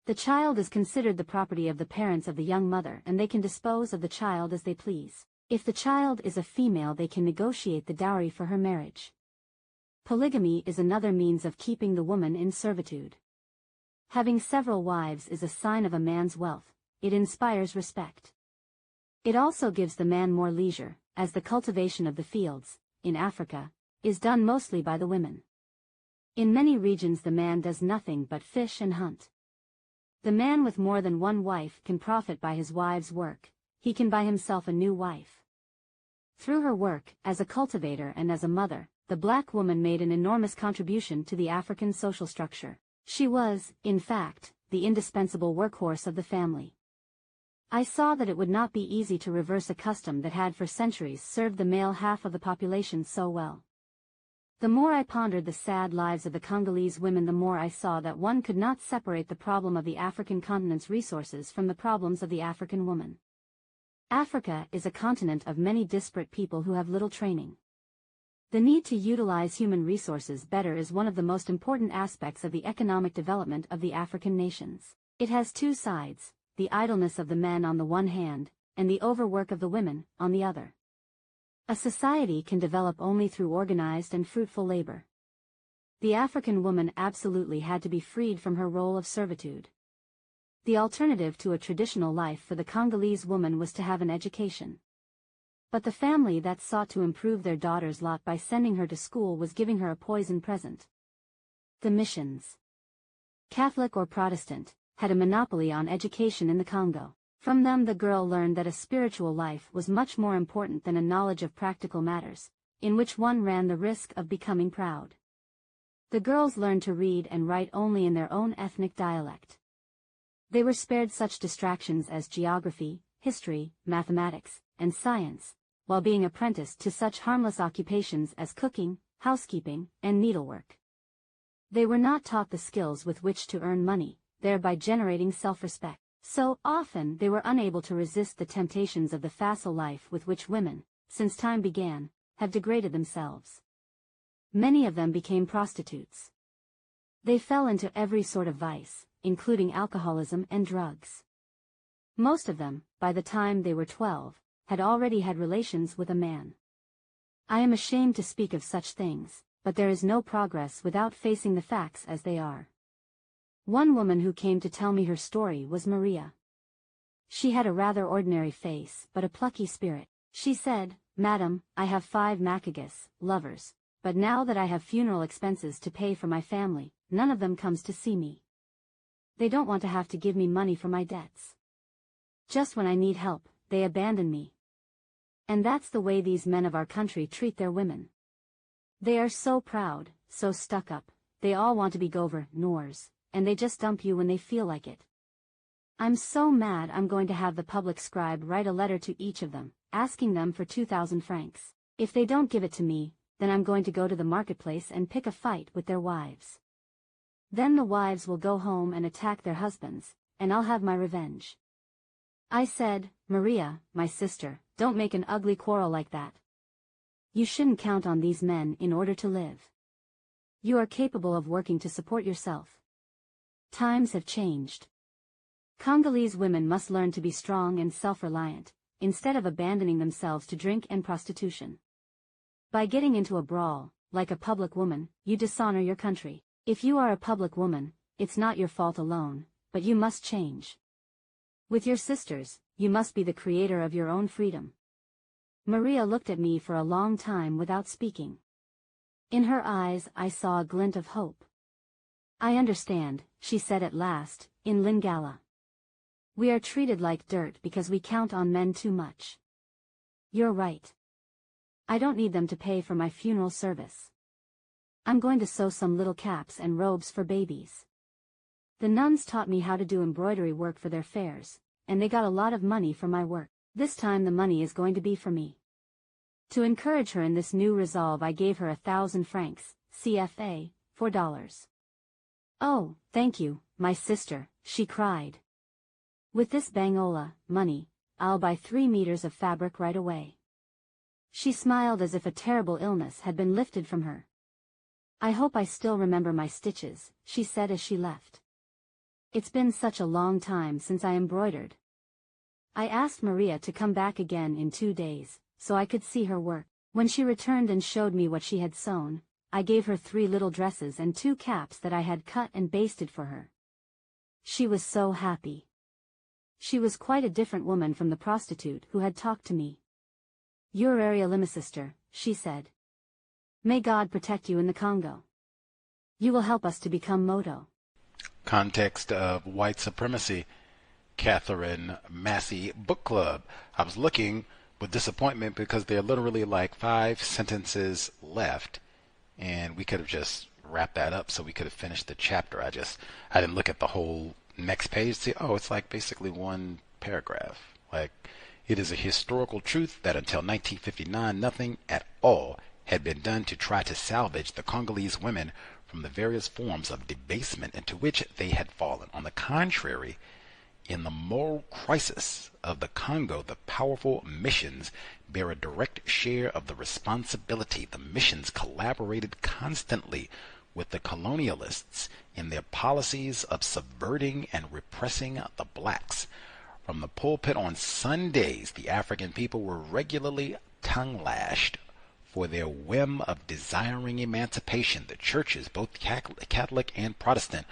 The child is considered the property of the parents of the young mother, and they can dispose of the child as they please. If the child is a female, they can negotiate the dowry for her marriage. Polygamy is another means of keeping the woman in servitude. Having several wives is a sign of a man's wealth. It inspires respect. It also gives the man more leisure, as the cultivation of the fields, in Africa, is done mostly by the women. In many regions the man does nothing but fish and hunt. The man with more than one wife can profit by his wife's work. He can buy himself a new wife. Through her work, as a cultivator and as a mother, the black woman made an enormous contribution to the African social structure. She was, in fact, the indispensable workhorse of the family. I saw that it would not be easy to reverse a custom that had for centuries served the male half of the population so well. The more I pondered the sad lives of the Congolese women, the more I saw that one could not separate the problem of the African continent's resources from the problems of the African woman. Africa is a continent of many disparate people who have little training. The need to utilize human resources better is one of the most important aspects of the economic development of the African nations. It has 2 sides, the idleness of the men on the one hand, and the overwork of the women, on the other. A society can develop only through organized and fruitful labor. The African woman absolutely had to be freed from her role of servitude. The alternative to a traditional life for the Congolese woman was to have an education. But the family that sought to improve their daughter's lot by sending her to school was giving her a poison present. The missions, Catholic or Protestant, had a monopoly on education in the Congo. From them the girl learned that a spiritual life was much more important than a knowledge of practical matters, in which one ran the risk of becoming proud. The girls learned to read and write only in their own ethnic dialect. They were spared such distractions as geography, history, mathematics, and science, while being apprenticed to such harmless occupations as cooking, housekeeping, and needlework. They were not taught the skills with which to earn money, thereby generating self-respect. So often they were unable to resist the temptations of the facile life with which women, since time began, have degraded themselves. Many of them became prostitutes. They fell into every sort of vice, including alcoholism and drugs. Most of them, by the time they were 12, had already had relations with a man. I am ashamed to speak of such things, but there is no progress without facing the facts as they are. One woman who came to tell me her story was Maria. She had a rather ordinary face but a plucky spirit. She said, "Madam, I have 5 Macagus lovers, but now that I have funeral expenses to pay for my family, none of them comes to see me. They don't want to have to give me money for my debts. Just when I need help, they abandon me. And that's the way these men of our country treat their women. They are so proud, so stuck up, they all want to be governors, and they just dump you when they feel like it. I'm so mad I'm going to have the public scribe write a letter to each of them, asking them for 2,000 francs. If they don't give it to me, then I'm going to go to the marketplace and pick a fight with their wives. Then the wives will go home and attack their husbands, and I'll have my revenge." I said, "Maria, my sister, don't make an ugly quarrel like that. You shouldn't count on these men in order to live. You are capable of working to support yourself. Times have changed. Congolese women must learn to be strong and self-reliant, instead of abandoning themselves to drink and prostitution. By getting into a brawl, like a public woman, you dishonor your country. If you are a public woman, it's not your fault alone, but you must change. With your sisters, you must be the creator of your own freedom." Maria looked at me for a long time without speaking. In her eyes I saw a glint of hope. "I understand," she said at last, in Lingala. "We are treated like dirt because we count on men too much. You're right. I don't need them to pay for my funeral service. I'm going to sew some little caps and robes for babies. The nuns taught me how to do embroidery work for their fairs, and they got a lot of money for my work. This time the money is going to be for me." To encourage her in this new resolve I gave her 1,000 francs, CFA, $4. "Oh, thank you, my sister," she cried. "With this Bangola money, I'll buy 3 meters of fabric right away." She smiled as if a terrible illness had been lifted from her. "I hope I still remember my stitches," she said as she left. "It's been such a long time since I embroidered." I asked Maria to come back again in 2 days, so I could see her work. When she returned and showed me what she had sewn, I gave her 3 little dresses and 2 caps that I had cut and basted for her. She was so happy. She was quite a different woman from the prostitute who had talked to me. "You're Arielima, sister," she said. "May God protect you in the Congo. You will help us to become Moto." Context of White Supremacy, Katherine Massey Book Club. I was looking with disappointment because there are literally like 5 sentences left, and we could have just wrapped that up so we could have finished the chapter. I didn't look at the whole next page to see, oh, it's like basically 1 paragraph. Like, it is a historical truth that until 1959, nothing at all had been done to try to salvage the Congolese women from the various forms of debasement into which they had fallen. On the contrary, in the moral crisis of the Congo, the powerful missions bear a direct share of the responsibility. The missions collaborated constantly with the colonialists in their policies of subverting and repressing the blacks. From the pulpit on Sundays, the African people were regularly tongue-lashed for their whim of desiring emancipation. The churches, both Catholic and Protestant,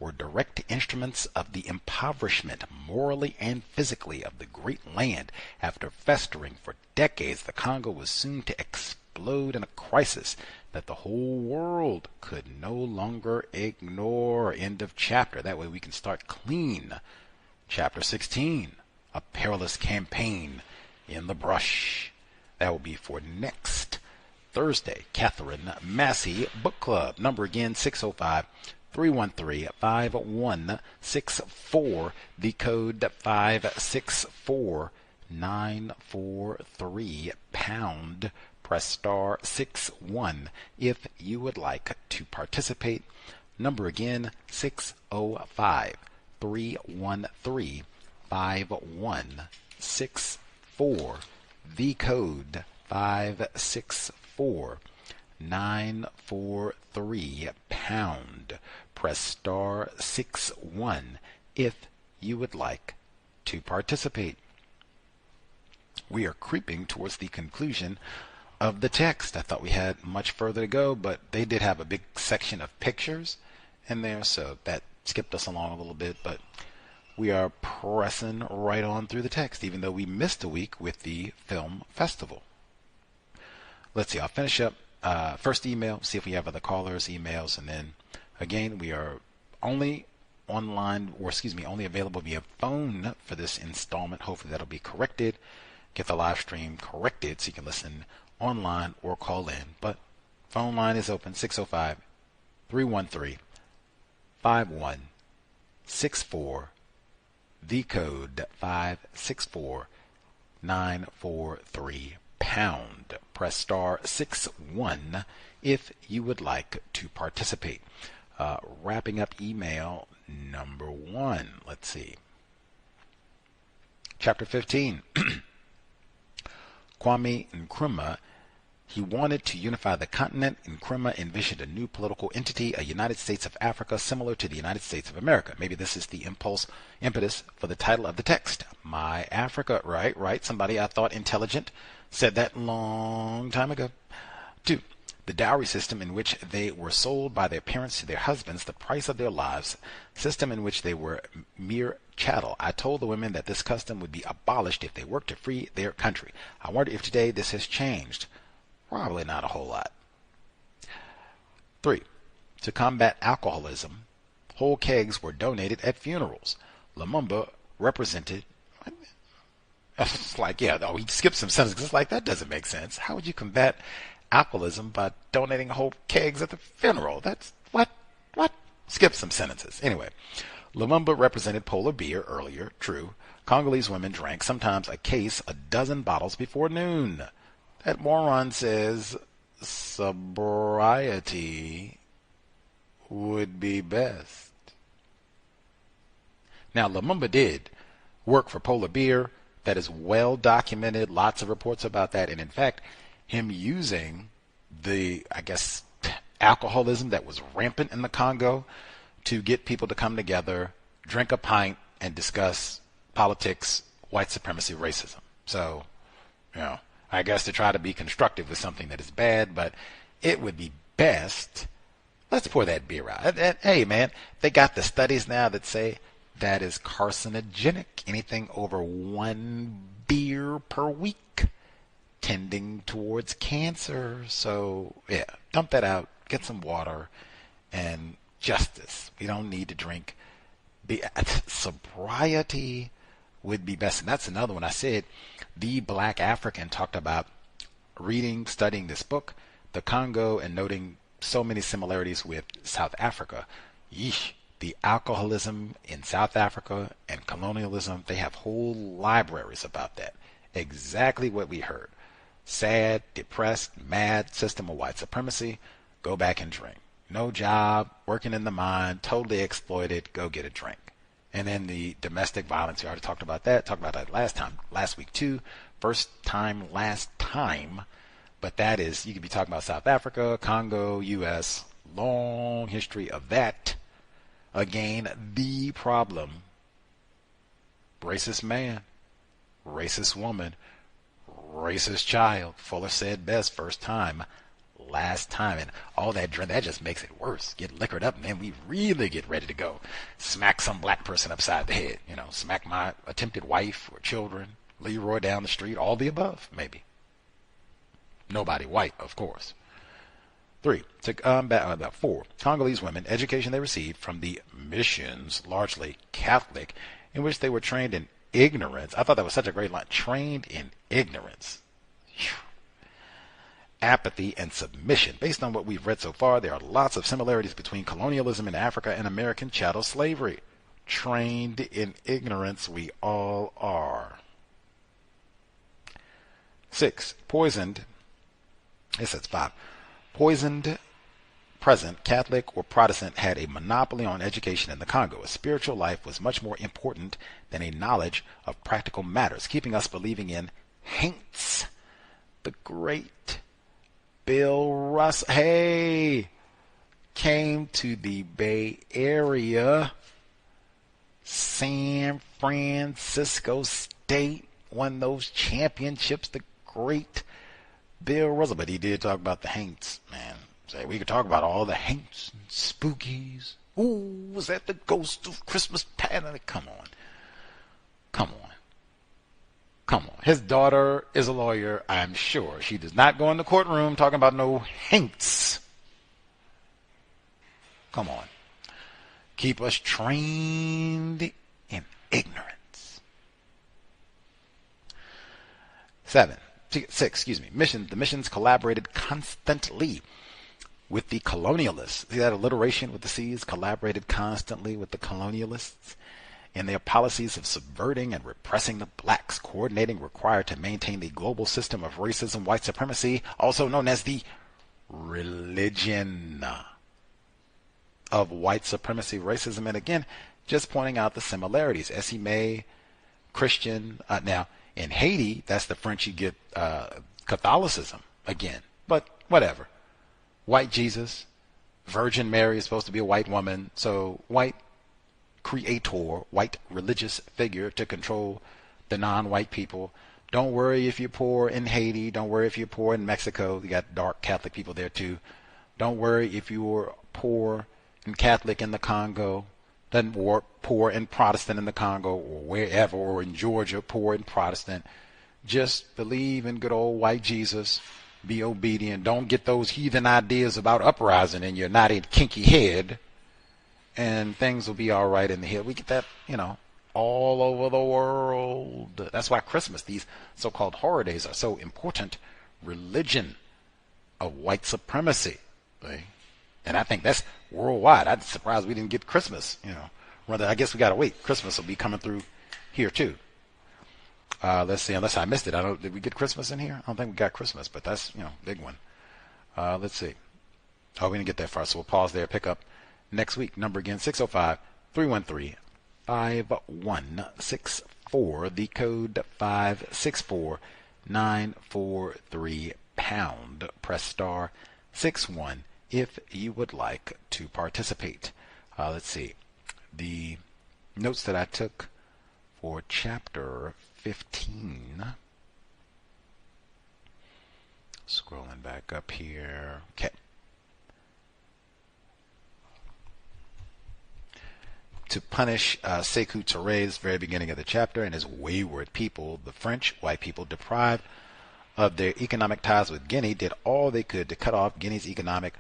were direct instruments of the impoverishment, morally and physically, of the great land. After festering for decades, the Congo was soon to explode in a crisis that the whole world could no longer ignore. End of chapter. That way we can start clean. Chapter 16, A Perilous Campaign in the Brush. That will be for next Thursday. Katherine Massey Book Club. Number again, 605-313-5164. The code 564943 pound. Press star 61 if you would like to participate. Number again, 605-313-5164. The code 564-943 pound. Press star 61 if you would like to participate. We are creeping towards the conclusion of the text. I thought we had much further to go, but they did have a big section of pictures in there, so that skipped us along a little bit, but we are pressing right on through the text, even though we missed a week with the film festival. Let's see, I'll finish up first email, see if we have other callers, emails, and then again, we are only online, or excuse me, only available via phone for this installment. Hopefully that'll be corrected. Get the live stream corrected so you can listen online or call in. But phone line is open, 605-313-5164. The code 564-943 pound. Press star 61 if you would like to participate. Wrapping up email number 1. Let's see. Chapter 15. Kwame Nkrumah, he wanted to unify the continent. Nkrumah envisioned a new political entity, a United States of Africa, similar to the United States of America. Maybe this is the impetus for the title of the text. My Africa, right. Somebody I thought intelligent said that long time ago. 2. The dowry system in which they were sold by their parents to their husbands, the price of their lives, system in which they were mere chattel. I told the women that this custom would be abolished if they worked to free their country. I wonder if today this has changed. Probably not a whole lot. 3. To combat alcoholism, whole kegs were donated at funerals. Lumumba represented... It's like, he skipped some sentences. It's like, that doesn't make sense. How would you combat alcoholism by donating whole kegs at the funeral? That's what? Skip some sentences. Anyway, Lumumba represented polar beer earlier, true. Congolese women drank sometimes a case, a dozen bottles before noon. That moron says sobriety would be best. Now, Lumumba did work for polar beer. That is well documented. Lots of reports about that. And in fact, him using the, alcoholism that was rampant in the Congo to get people to come together, drink a pint, and discuss politics, white supremacy, racism. So, I guess to try to be constructive with something that is bad, but it would be best. Let's pour that beer out. Hey, man, they got the studies now that say that is carcinogenic. Anything over 1 beer per week tending towards cancer. So, dump that out, get some water, and justice. We don't need to drink. Sobriety would be best. And that's another one. I said the Black African talked about studying this book, the Congo, and noting so many similarities with South Africa. Yeesh. The alcoholism in South Africa and colonialism, they have whole libraries about that. Exactly what we heard. Sad, depressed, mad, system of white supremacy, go back and drink. No job, working in the mine, totally exploited, go get a drink. And then the domestic violence, we already talked about that last week too. Last time, but that is, you could be talking about South Africa, Congo, U.S., long history of that. Again, the problem, racist man, racist woman, racist child. Fuller said best, first time, last time. And all that drink, that just makes it worse. Get liquored up and then we really get ready to go. Smack some black person upside the head. Smack my attempted wife or children. Leroy down the street, all the above, maybe. Nobody white, of course. 4. Congolese women, education they received from the missions, largely Catholic, in which they were trained in ignorance. I thought that was such a great line. Trained in ignorance. Whew. Apathy and submission. Based on what we've read so far, there are lots of similarities between colonialism in Africa and American chattel slavery. Trained in ignorance, we all are. 6. Poisoned. It says 5. Poisoned, present, Catholic or Protestant, had a monopoly on education in the Congo. A spiritual life was much more important than a knowledge of practical matters, keeping us believing in haints. the great Bill Russell. Hey, came to the Bay Area, San Francisco State, won those championships, the great Bill Russell. But he did talk about the haints, man. Say, we could talk about all the haints and spookies. Ooh, was that the ghost of Christmas past? Come on. Come on. Come on. His daughter is a lawyer, I'm sure. She does not go in the courtroom talking about no haints. Come on. Keep us trained in ignorance. 6, the missions collaborated constantly with the colonialists. See that alliteration with the C's? Collaborated constantly with the colonialists in their policies of subverting and repressing the blacks, coordinating required to maintain the global system of racism, white supremacy, also known as the religion of white supremacy, racism. And again, just pointing out the similarities. Esime, Christian. Now, in Haiti, that's the French, you get Catholicism again. But whatever. White Jesus, Virgin Mary is supposed to be a white woman. So white creator, white religious figure to control the non-white people. Don't worry if you're poor in Haiti. Don't worry if you're poor in Mexico. You got dark Catholic people there too. Don't worry if you're poor and Catholic in the Congo. Doesn't work poor and Protestant in the Congo or wherever, or in Georgia, poor and Protestant. Just believe in good old white Jesus. Be obedient. Don't get those heathen ideas about uprising in your naughty, kinky head, and things will be all right in the hill. We get that, all over the world. That's why Christmas, these so-called horror days, are so important. Religion of white supremacy. See? And I think that's worldwide. I'm surprised we didn't get Christmas. Rather, I guess we got to wait. Christmas will be coming through here too. Let's see, unless I missed it. Did we get Christmas in here? I don't think we got Christmas, but that's, big one. Let's see. Oh, we didn't get that far, so we'll pause there, pick up next week. Number again, 605-313-5164. The code 564943 pound. Press star 61 if you would like to participate. Let's see. The notes that I took for chapter 15. Scrolling back up here. Okay. To punish C.O.W.S, very beginning of the chapter, and his wayward people, the French, white people, deprived of their economic ties with Guinea, did all they could to cut off Guinea's economic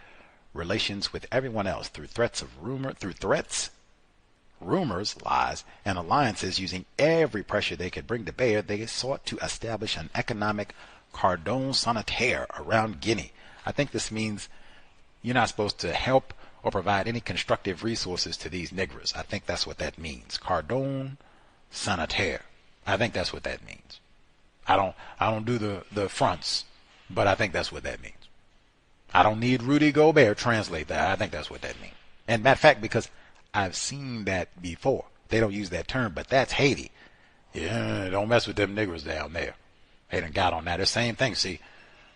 relations with everyone else through rumors, lies, and alliances. Using every pressure they could bring to bear, they sought to establish an economic cordon sanitaire around Guinea. I think this means you're not supposed to help or provide any constructive resources to these niggers. I think that's what that means. Cordon sanitaire. I think that's what that means. I don't do the fronts, but I think that's what that means. I don't need Rudy Gobert translate that. I think that's what that means. And matter of fact, because I've seen that before. They don't use that term, but that's Haiti. Yeah, don't mess with them niggers down there. They done got on that. The same thing. See,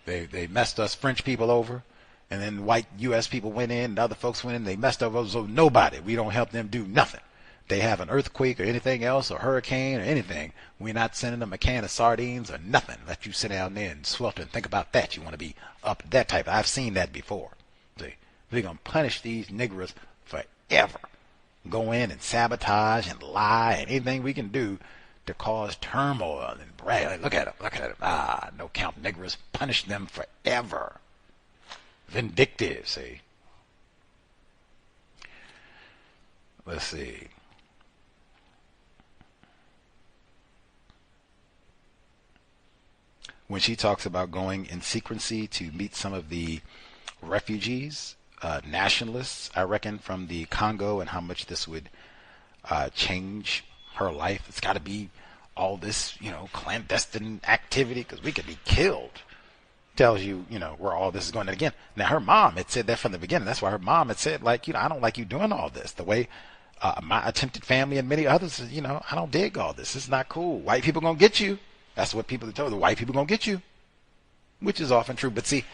they messed us French people over, and then white U.S. people went in, and other folks went in, they messed over so nobody. We don't help them do nothing. They have an earthquake or anything else, or hurricane or anything, we're not sending them a can of sardines or nothing. Let you sit down there and swelter and think about that. You want to be up that type. I've seen that before. See, they're going to punish these niggers forever. Go in and sabotage and lie and anything we can do to cause turmoil and brag. Look at them. No count niggers. Punish them forever. Vindictive, see. Let's see. When she talks about going in secrecy to meet some of the refugees, nationalists, I reckon, from the Congo, and how much this would change her life. It's got to be all this, clandestine activity, because we could be killed. Tells you, where all this is going. And again, now her mom had said that from the beginning. That's why her mom had said, I don't like you doing all this. The way my attempted family and many others, I don't dig all this. It's not cool. White people gonna get you. That's what people are told. The white people gonna get you. which is often true. But see,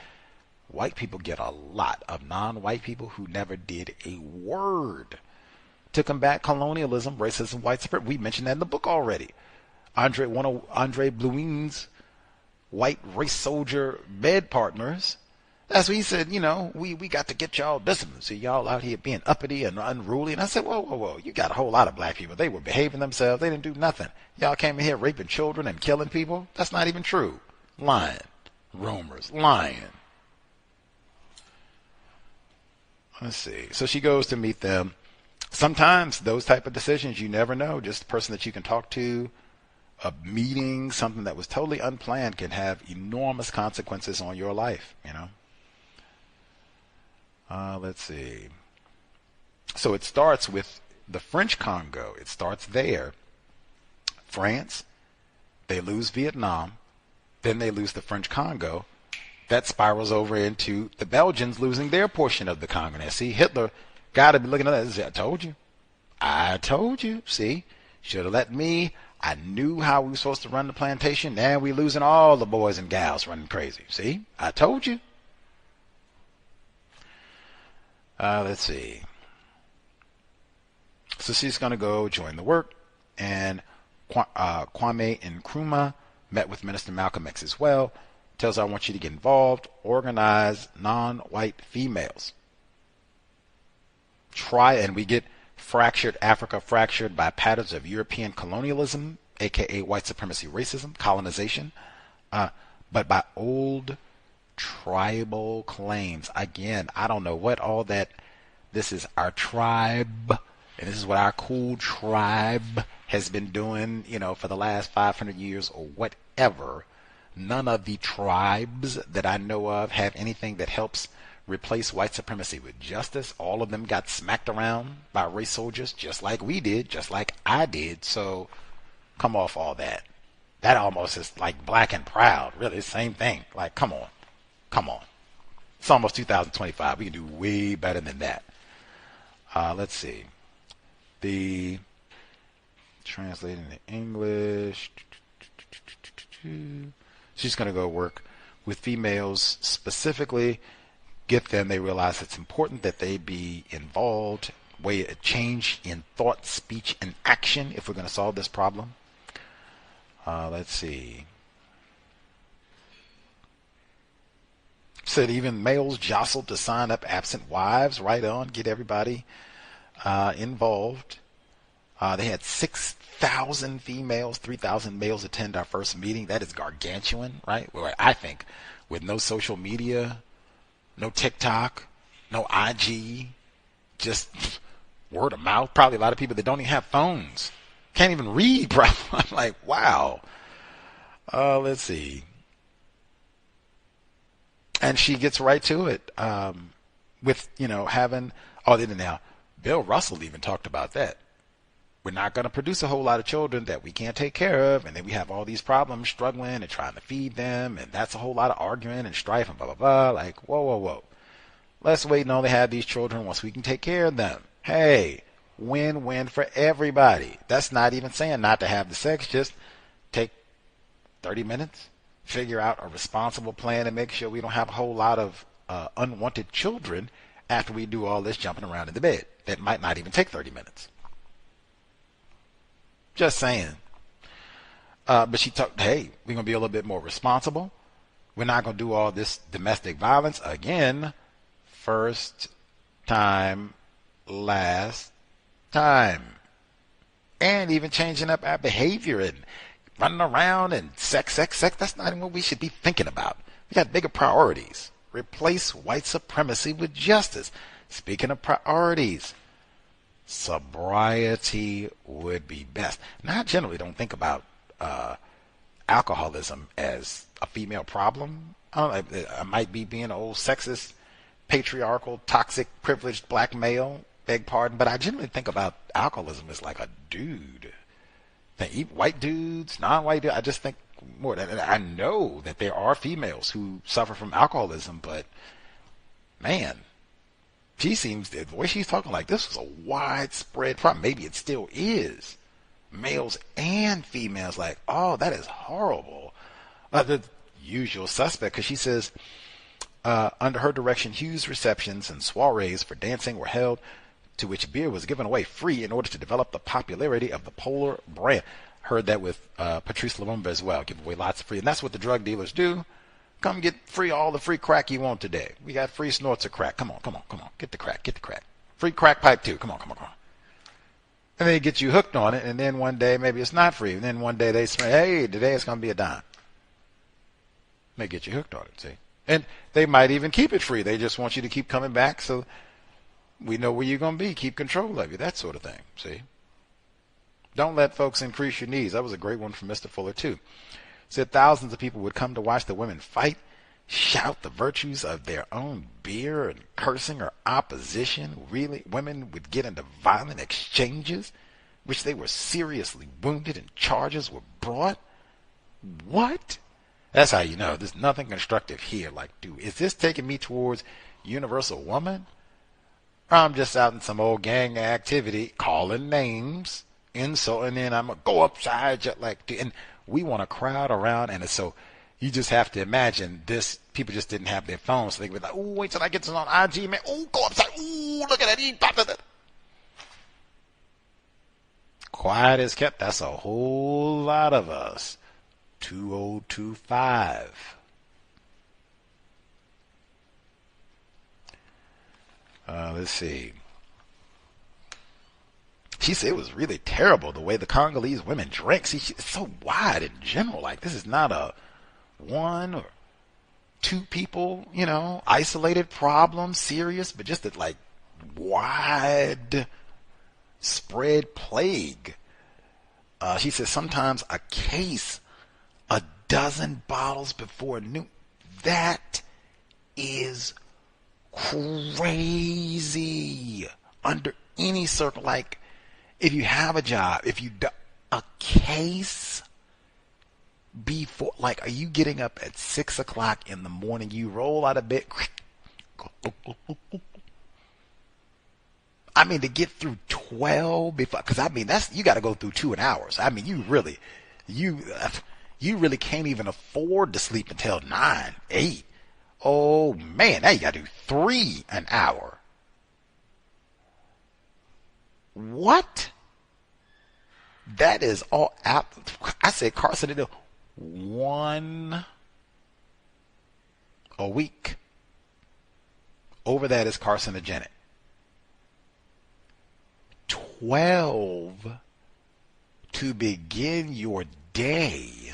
white people get a lot of non-white people who never did a word to combat colonialism, racism, white supremacy. We mentioned that in the book already. One of Andrée Blouin's white race soldier bed partners, that's what he said, we got to get y'all discipline. See, y'all out here being uppity and unruly. And I said, whoa, you got a whole lot of black people. They were behaving themselves. They didn't do nothing. Y'all came in here raping children and killing people. That's not even true. Lying. Rumors. Lying. Let's see. So she goes to meet them. Sometimes those type of decisions, you never know. Just a person that you can talk to, a meeting, something that was totally unplanned can have enormous consequences on your life, Let's see. So it starts with the French Congo. It starts there. France, they lose Vietnam, then they lose the French Congo. That spirals over into the Belgians losing their portion of the Congo. Now, see, Hitler got to be looking at that. I told you. See, should have let me. I knew how we were supposed to run the plantation. Now we losing all the boys and gals running crazy. See, I told you. Let's see. So she's going to go join the work, and Kwame Nkrumah met with Minister Malcolm X as well. Tells her, I want you to get involved, organize non-white females. And we get fractured Africa, fractured by patterns of European colonialism, aka white supremacy, racism, colonization, but by old tribal claims. Again, I don't know what all that. This is our tribe, and this is what our cool tribe has been doing, for the last 500 years or whatever. None of the tribes that I know of have anything that helps replace white supremacy with justice. All of them got smacked around by race soldiers, just like we did, just like I did. So come off all that. That almost is like black and proud. Really, same thing. Like, come on. It's almost 2025. We can do way better than that. Let's see. The translating to English. She's going to go work with females specifically, get them. They realize it's important that they be involved, a change in thought, speech, and action if we're going to solve this problem. Let's see. Said even males jostled to sign up absent wives. Right on, get everybody involved. They had 6,000 females, 3,000 males attend our first meeting. That is gargantuan, right? Well, I think with no social media, no TikTok, no IG, just word of mouth. Probably a lot of people that don't even have phones, can't even read. Probably. I'm like, wow. Let's see. And she gets right to it with, having, now, Bill Russell even talked about that. We're not going to produce a whole lot of children that we can't take care of, and then we have all these problems struggling and trying to feed them, and that's a whole lot of arguing and strife and blah, blah, blah. Like, whoa. Let's wait and only have these children once we can take care of them. Hey, win-win for everybody. That's not even saying not to have the sex, just take 30 minutes, figure out a responsible plan and make sure we don't have a whole lot of unwanted children after we do all this jumping around in the bed. That might not even take 30 minutes. Just saying. But she talked, hey, we're going to be a little bit more responsible. We're not going to do all this domestic violence again. First time, last time. And even changing up our behavior and running around and sex. That's not even what we should be thinking about. We got bigger priorities. Replace white supremacy with justice. Speaking of priorities, sobriety would be best. Now, I generally don't think about alcoholism as a female problem. I might be being an old sexist, patriarchal, toxic, privileged black male, beg pardon, but I generally think about alcoholism as like a dude. White dudes, non-white dudes, I just think more than I know that there are females who suffer from alcoholism, but man, the way she's talking like this was a widespread problem. Maybe it still is. Males and females like, oh, that is horrible. usual suspect, because she says, under her direction, huge receptions and soirees for dancing were held, to which beer was given away free in order to develop the popularity of the Polar brand. Heard that with Patrice Lumumba as well. Give away lots of free. And that's what the drug dealers do. Come get free all the free crack you want today. We got free snorts of crack. Come on. Get the crack. Free crack pipe too. Come on. And they get you hooked on it, and then one day maybe it's not free. And then one day they say, hey, today it's going to be a dime. They get you hooked on it, see? And they might even keep it free. They just want you to keep coming back so we know where you're going to be, keep control of you, that sort of thing, see? Don't let folks increase your needs. That was a great one from Mr. Fuller, too. Said thousands of people would come to watch the women fight, shout the virtues of their own beer and cursing or opposition. Really, women would get into violent exchanges, which they were seriously wounded and charges were brought. What? That's how you know there's nothing constructive here. Like, dude, is this taking me towards universal woman? Or I'm just out in some old gang activity, calling names, insulting, and then I'm going to go upside you like, dude. And we want to crowd around, and so you just have to imagine this. People just didn't have their phones, so they would be like, oh, wait till I get this on IG, man. Oh, go upside. Oh, look at that. Quiet as kept. That's a whole lot of us. 2025. Let's see. She said it was really terrible the way the Congolese women drank. See, it's so wide in general. Like, this is not a one or two people, isolated problem, serious, but just a like wide spread plague. She says sometimes a case, a dozen bottles before noon. That is crazy under any circle. Like, if you have a job, if you do a case before, like, are you getting up at 6 o'clock in the morning? You roll out of bed. I mean, to get through 12 before, because I mean, you got to go through 2 hours. I mean, you really can't even afford to sleep until 9, 8. Oh man, now you got to do 3 an hour. What? That is all out. I said Carson did 1 a week. Over that is carcinogenic. 12 to begin your day.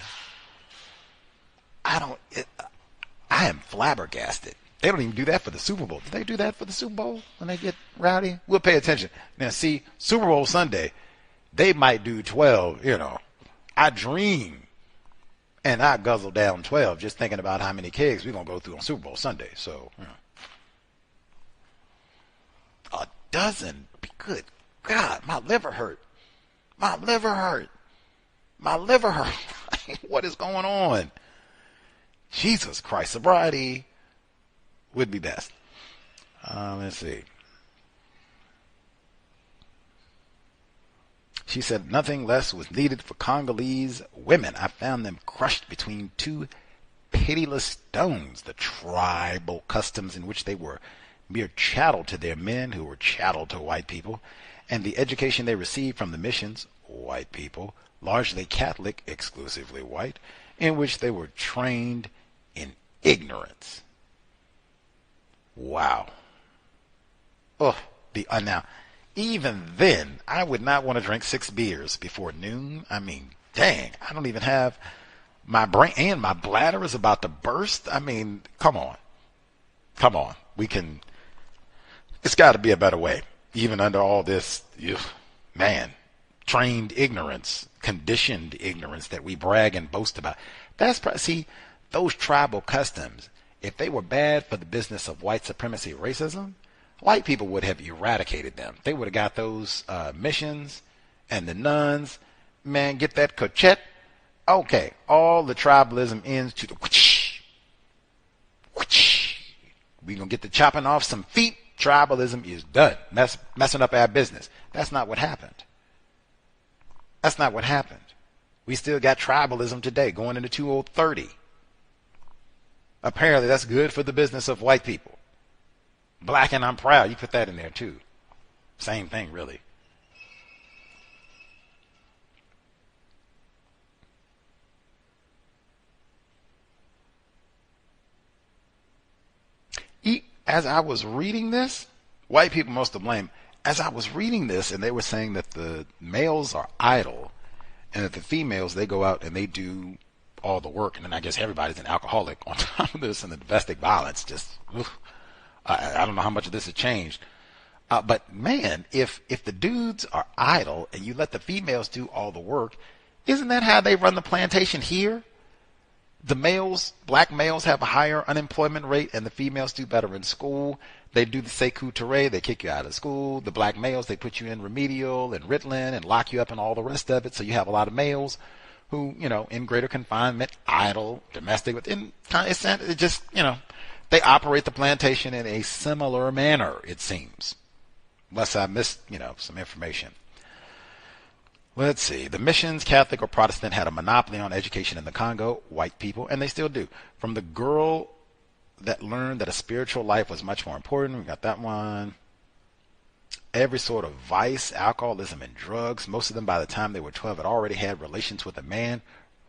I am flabbergasted. They don't even do that for the Super Bowl. Do they do that for the Super Bowl when they get rowdy? We'll pay attention. Now, see, Super Bowl Sunday, they might do 12, I dream and I guzzle down 12 just thinking about how many kegs we're going to go through on Super Bowl Sunday. So, a dozen. Good God, my liver hurt. What is going on? Jesus Christ, sobriety would be best. Let's see. She said nothing less was needed for Congolese women. I found them crushed between 2 pitiless stones, the tribal customs in which they were mere chattel to their men who were chattel to white people, and the education they received from the missions, white people, largely Catholic, exclusively white, in which they were trained in ignorance. Wow. Oh, now, even then, I would not want to drink 6 beers before noon. I mean, dang, I don't even have my brain, and my bladder is about to burst. I mean, come on. It's got to be a better way. Even under all this, trained ignorance, conditioned ignorance that we brag and boast about. See, those tribal customs, if they were bad for the business of white supremacy racism, white people would have eradicated them. They would have got those missions and the nuns. Man, get that cochet. Okay, all the tribalism ends to the whoosh, whoosh. We're going to get to chopping off some feet. Tribalism is done. Messing up our business. That's not what happened. We still got tribalism today going into 2030. Apparently that's good for the business of white people. Black and I'm proud. You put that in there too. Same thing, really. As I was reading this, white people most to blame. As I was reading this, and they were saying that the males are idle, and that the females, they go out and they do all the work, and then I guess everybody's an alcoholic on top of this, and the domestic violence just, I don't know how much of this has changed. But man, if the dudes are idle and you let the females do all the work, isn't that how they run the plantation here? The males, black males, have a higher unemployment rate, and the females do better in school. They do the C.O.W.S, they kick you out of school. The black males, they put you in remedial and Ritalin and lock you up and all the rest of it. So you have a lot of males who, in greater confinement, idle, domestic, it just, they operate the plantation in a similar manner, it seems. Unless I missed, some information. Let's see. The missions, Catholic or Protestant, had a monopoly on education in the Congo, white people, and they still do. From the girl that learned that a spiritual life was much more important, we got that one. Every sort of vice, alcoholism, and drugs, most of them by the time they were 12 had already had relations with a man.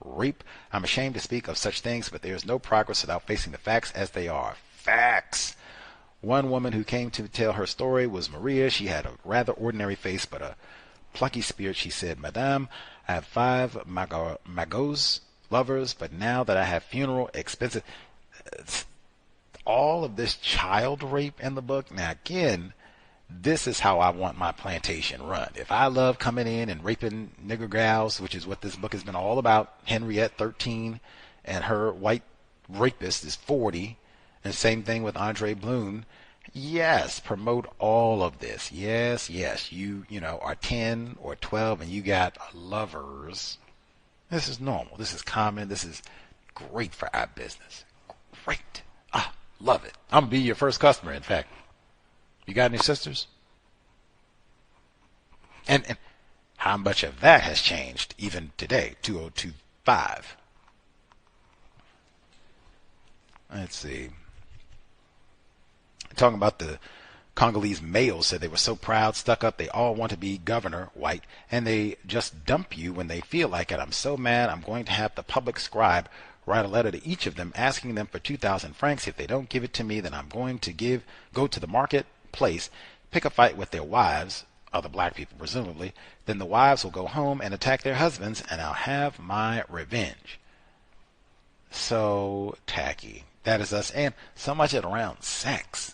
Rape. I'm ashamed to speak of such things, but there is no progress without facing the facts as they are. Facts. One woman who came to tell her story was Maria. She had a rather ordinary face, but a plucky spirit. She said, Madame, I have 5 magos lovers, but now that I have funeral expenses, all of this child rape in the book. Now again, this is how I want my plantation run. If I love coming in and raping nigger gals, which is what this book has been all about, Henriette 13 and her white rapist is 40, and same thing with Andrée Blouin. Yes, promote all of this. Yes, you are 10 or 12 and you got lovers. This is normal. This is common. This is great for our business. Great. Love it. I'm going to be your first customer, in fact. You got any sisters? And how much of that has changed even today, 2025? Let's see. Talking about the Congolese males said they were so proud, stuck up, they all want to be governor, white, and they just dump you when they feel like it. I'm so mad, I'm going to have the public scribe write a letter to each of them asking them for 2,000 francs. If they don't give it to me, then I'm going to go to the marketplace, pick a fight with their wives, other black people presumably, then the wives will go home and attack their husbands, and I'll have my revenge. So tacky. That is us, and so much of it around sex.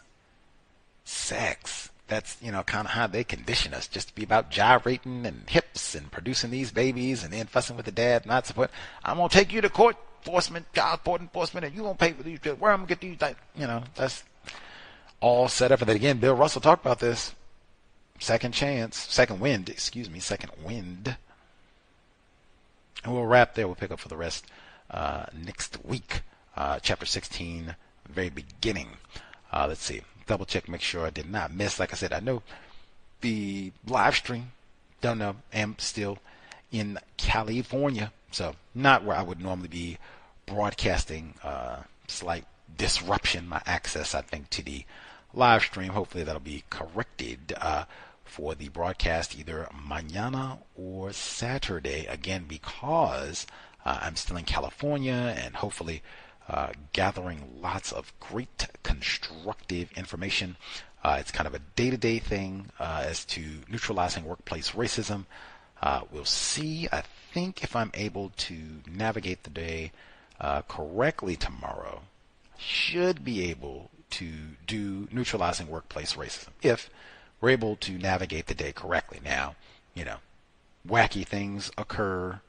That's kind of how they condition us, just to be about gyrating and hips and producing these babies and then fussing with the dad, not support. I'm gonna take you to court enforcement, child support enforcement, and you gonna pay for these. Where I'm gonna get these? That's all set up. And then again, Bill Russell talked about this. Second wind. And we'll wrap there. We'll pick up for the rest next week. Chapter 16, very beginning. Let's see. Double check, make sure I did not miss. Like I said, I know the live stream. Don't know. Am still in California, so not where I would normally be broadcasting. Slight disruption, my access, I think, to the live stream. Hopefully that'll be corrected for the broadcast either mañana or Saturday. Again, because I'm still in California and hopefully gathering lots of great constructive information. It's kind of a day-to-day thing as to neutralizing workplace racism. We'll see. I think if I'm able to navigate the day correctly tomorrow, should be able to do neutralizing workplace racism if we're able to navigate the day correctly. Now, wacky things occur.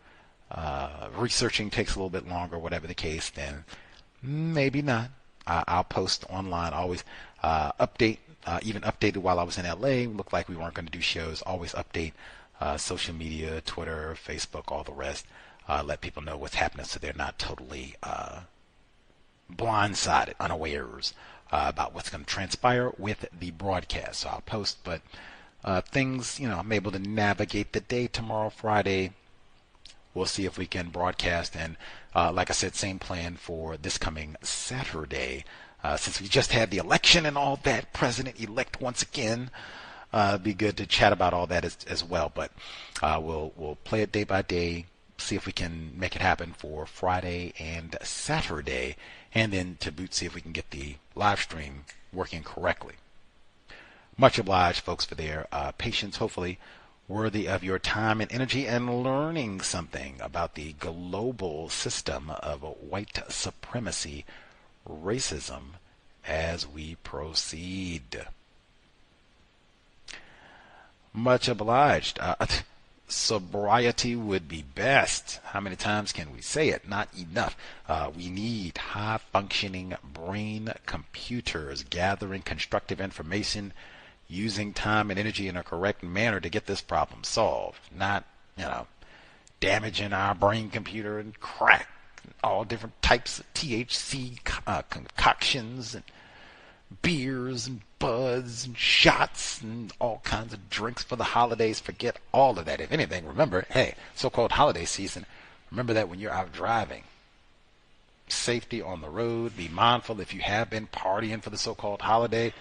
Researching takes a little bit longer, whatever the case, then maybe not. I'll post online, always update, even updated while I was in LA. Looked like we weren't going to do shows. Always update social media, Twitter, Facebook, all the rest. Let people know what's happening so they're not totally blindsided, unawares about what's going to transpire with the broadcast. So I'll post, but things, I'm able to navigate the day tomorrow, Friday, we'll see if we can broadcast. And like I said, same plan for this coming Saturday. Since we just had the election and all that, president-elect once again, it'd be good to chat about all that as well. But we'll play it day by day, see if we can make it happen for Friday and Saturday, and then to boot, see if we can get the live stream working correctly. Much obliged, folks, for their patience. Hopefully worthy of your time and energy, and learning something about the global system of white supremacy, racism, as we proceed. Much obliged. Sobriety would be best. How many times can we say it? Not enough. We need high-functioning brain computers gathering constructive information, using time and energy in a correct manner to get this problem solved. Not, damaging our brain computer and crack, all different types of THC concoctions and beers and buds and shots and all kinds of drinks for the holidays. Forget all of that. If anything, remember, hey, so-called holiday season, remember that when you're out driving. Safety on the road. Be mindful if you have been partying for the so-called holiday.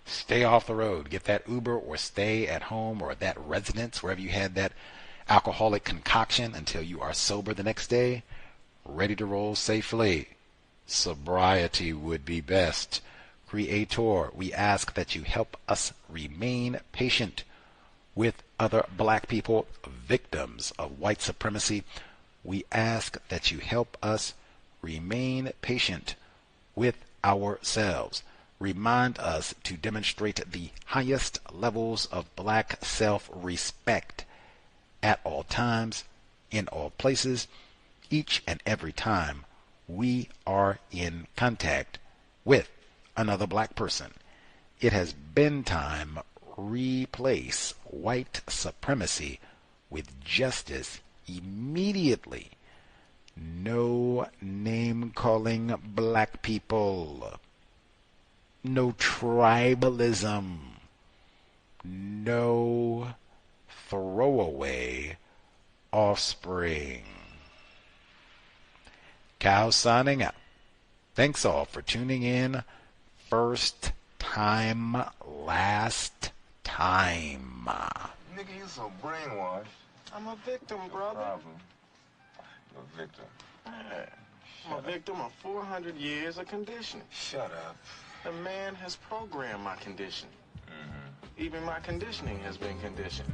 Stay off the road. Get that Uber or stay at home or that residence, wherever you had that alcoholic concoction, until you are sober the next day, ready to roll safely. Sobriety would be best. Creator, we ask that you help us remain patient with other black people, victims of white supremacy. We ask that you help us remain patient with ourselves. Remind us to demonstrate the highest levels of black self-respect at all times, in all places, each and every time we are in contact with another black person. It has been time. Replace white supremacy with justice immediately. No name-calling black people. No tribalism. No throwaway offspring. Cow signing out. Thanks all for tuning in. First time, last time. Nigga, you so brainwashed. I'm a victim, brother. You're a victim. Yeah. I'm a victim of 400 years of conditioning. Shut up. The man has programmed my conditioning. Even my conditioning has been conditioned.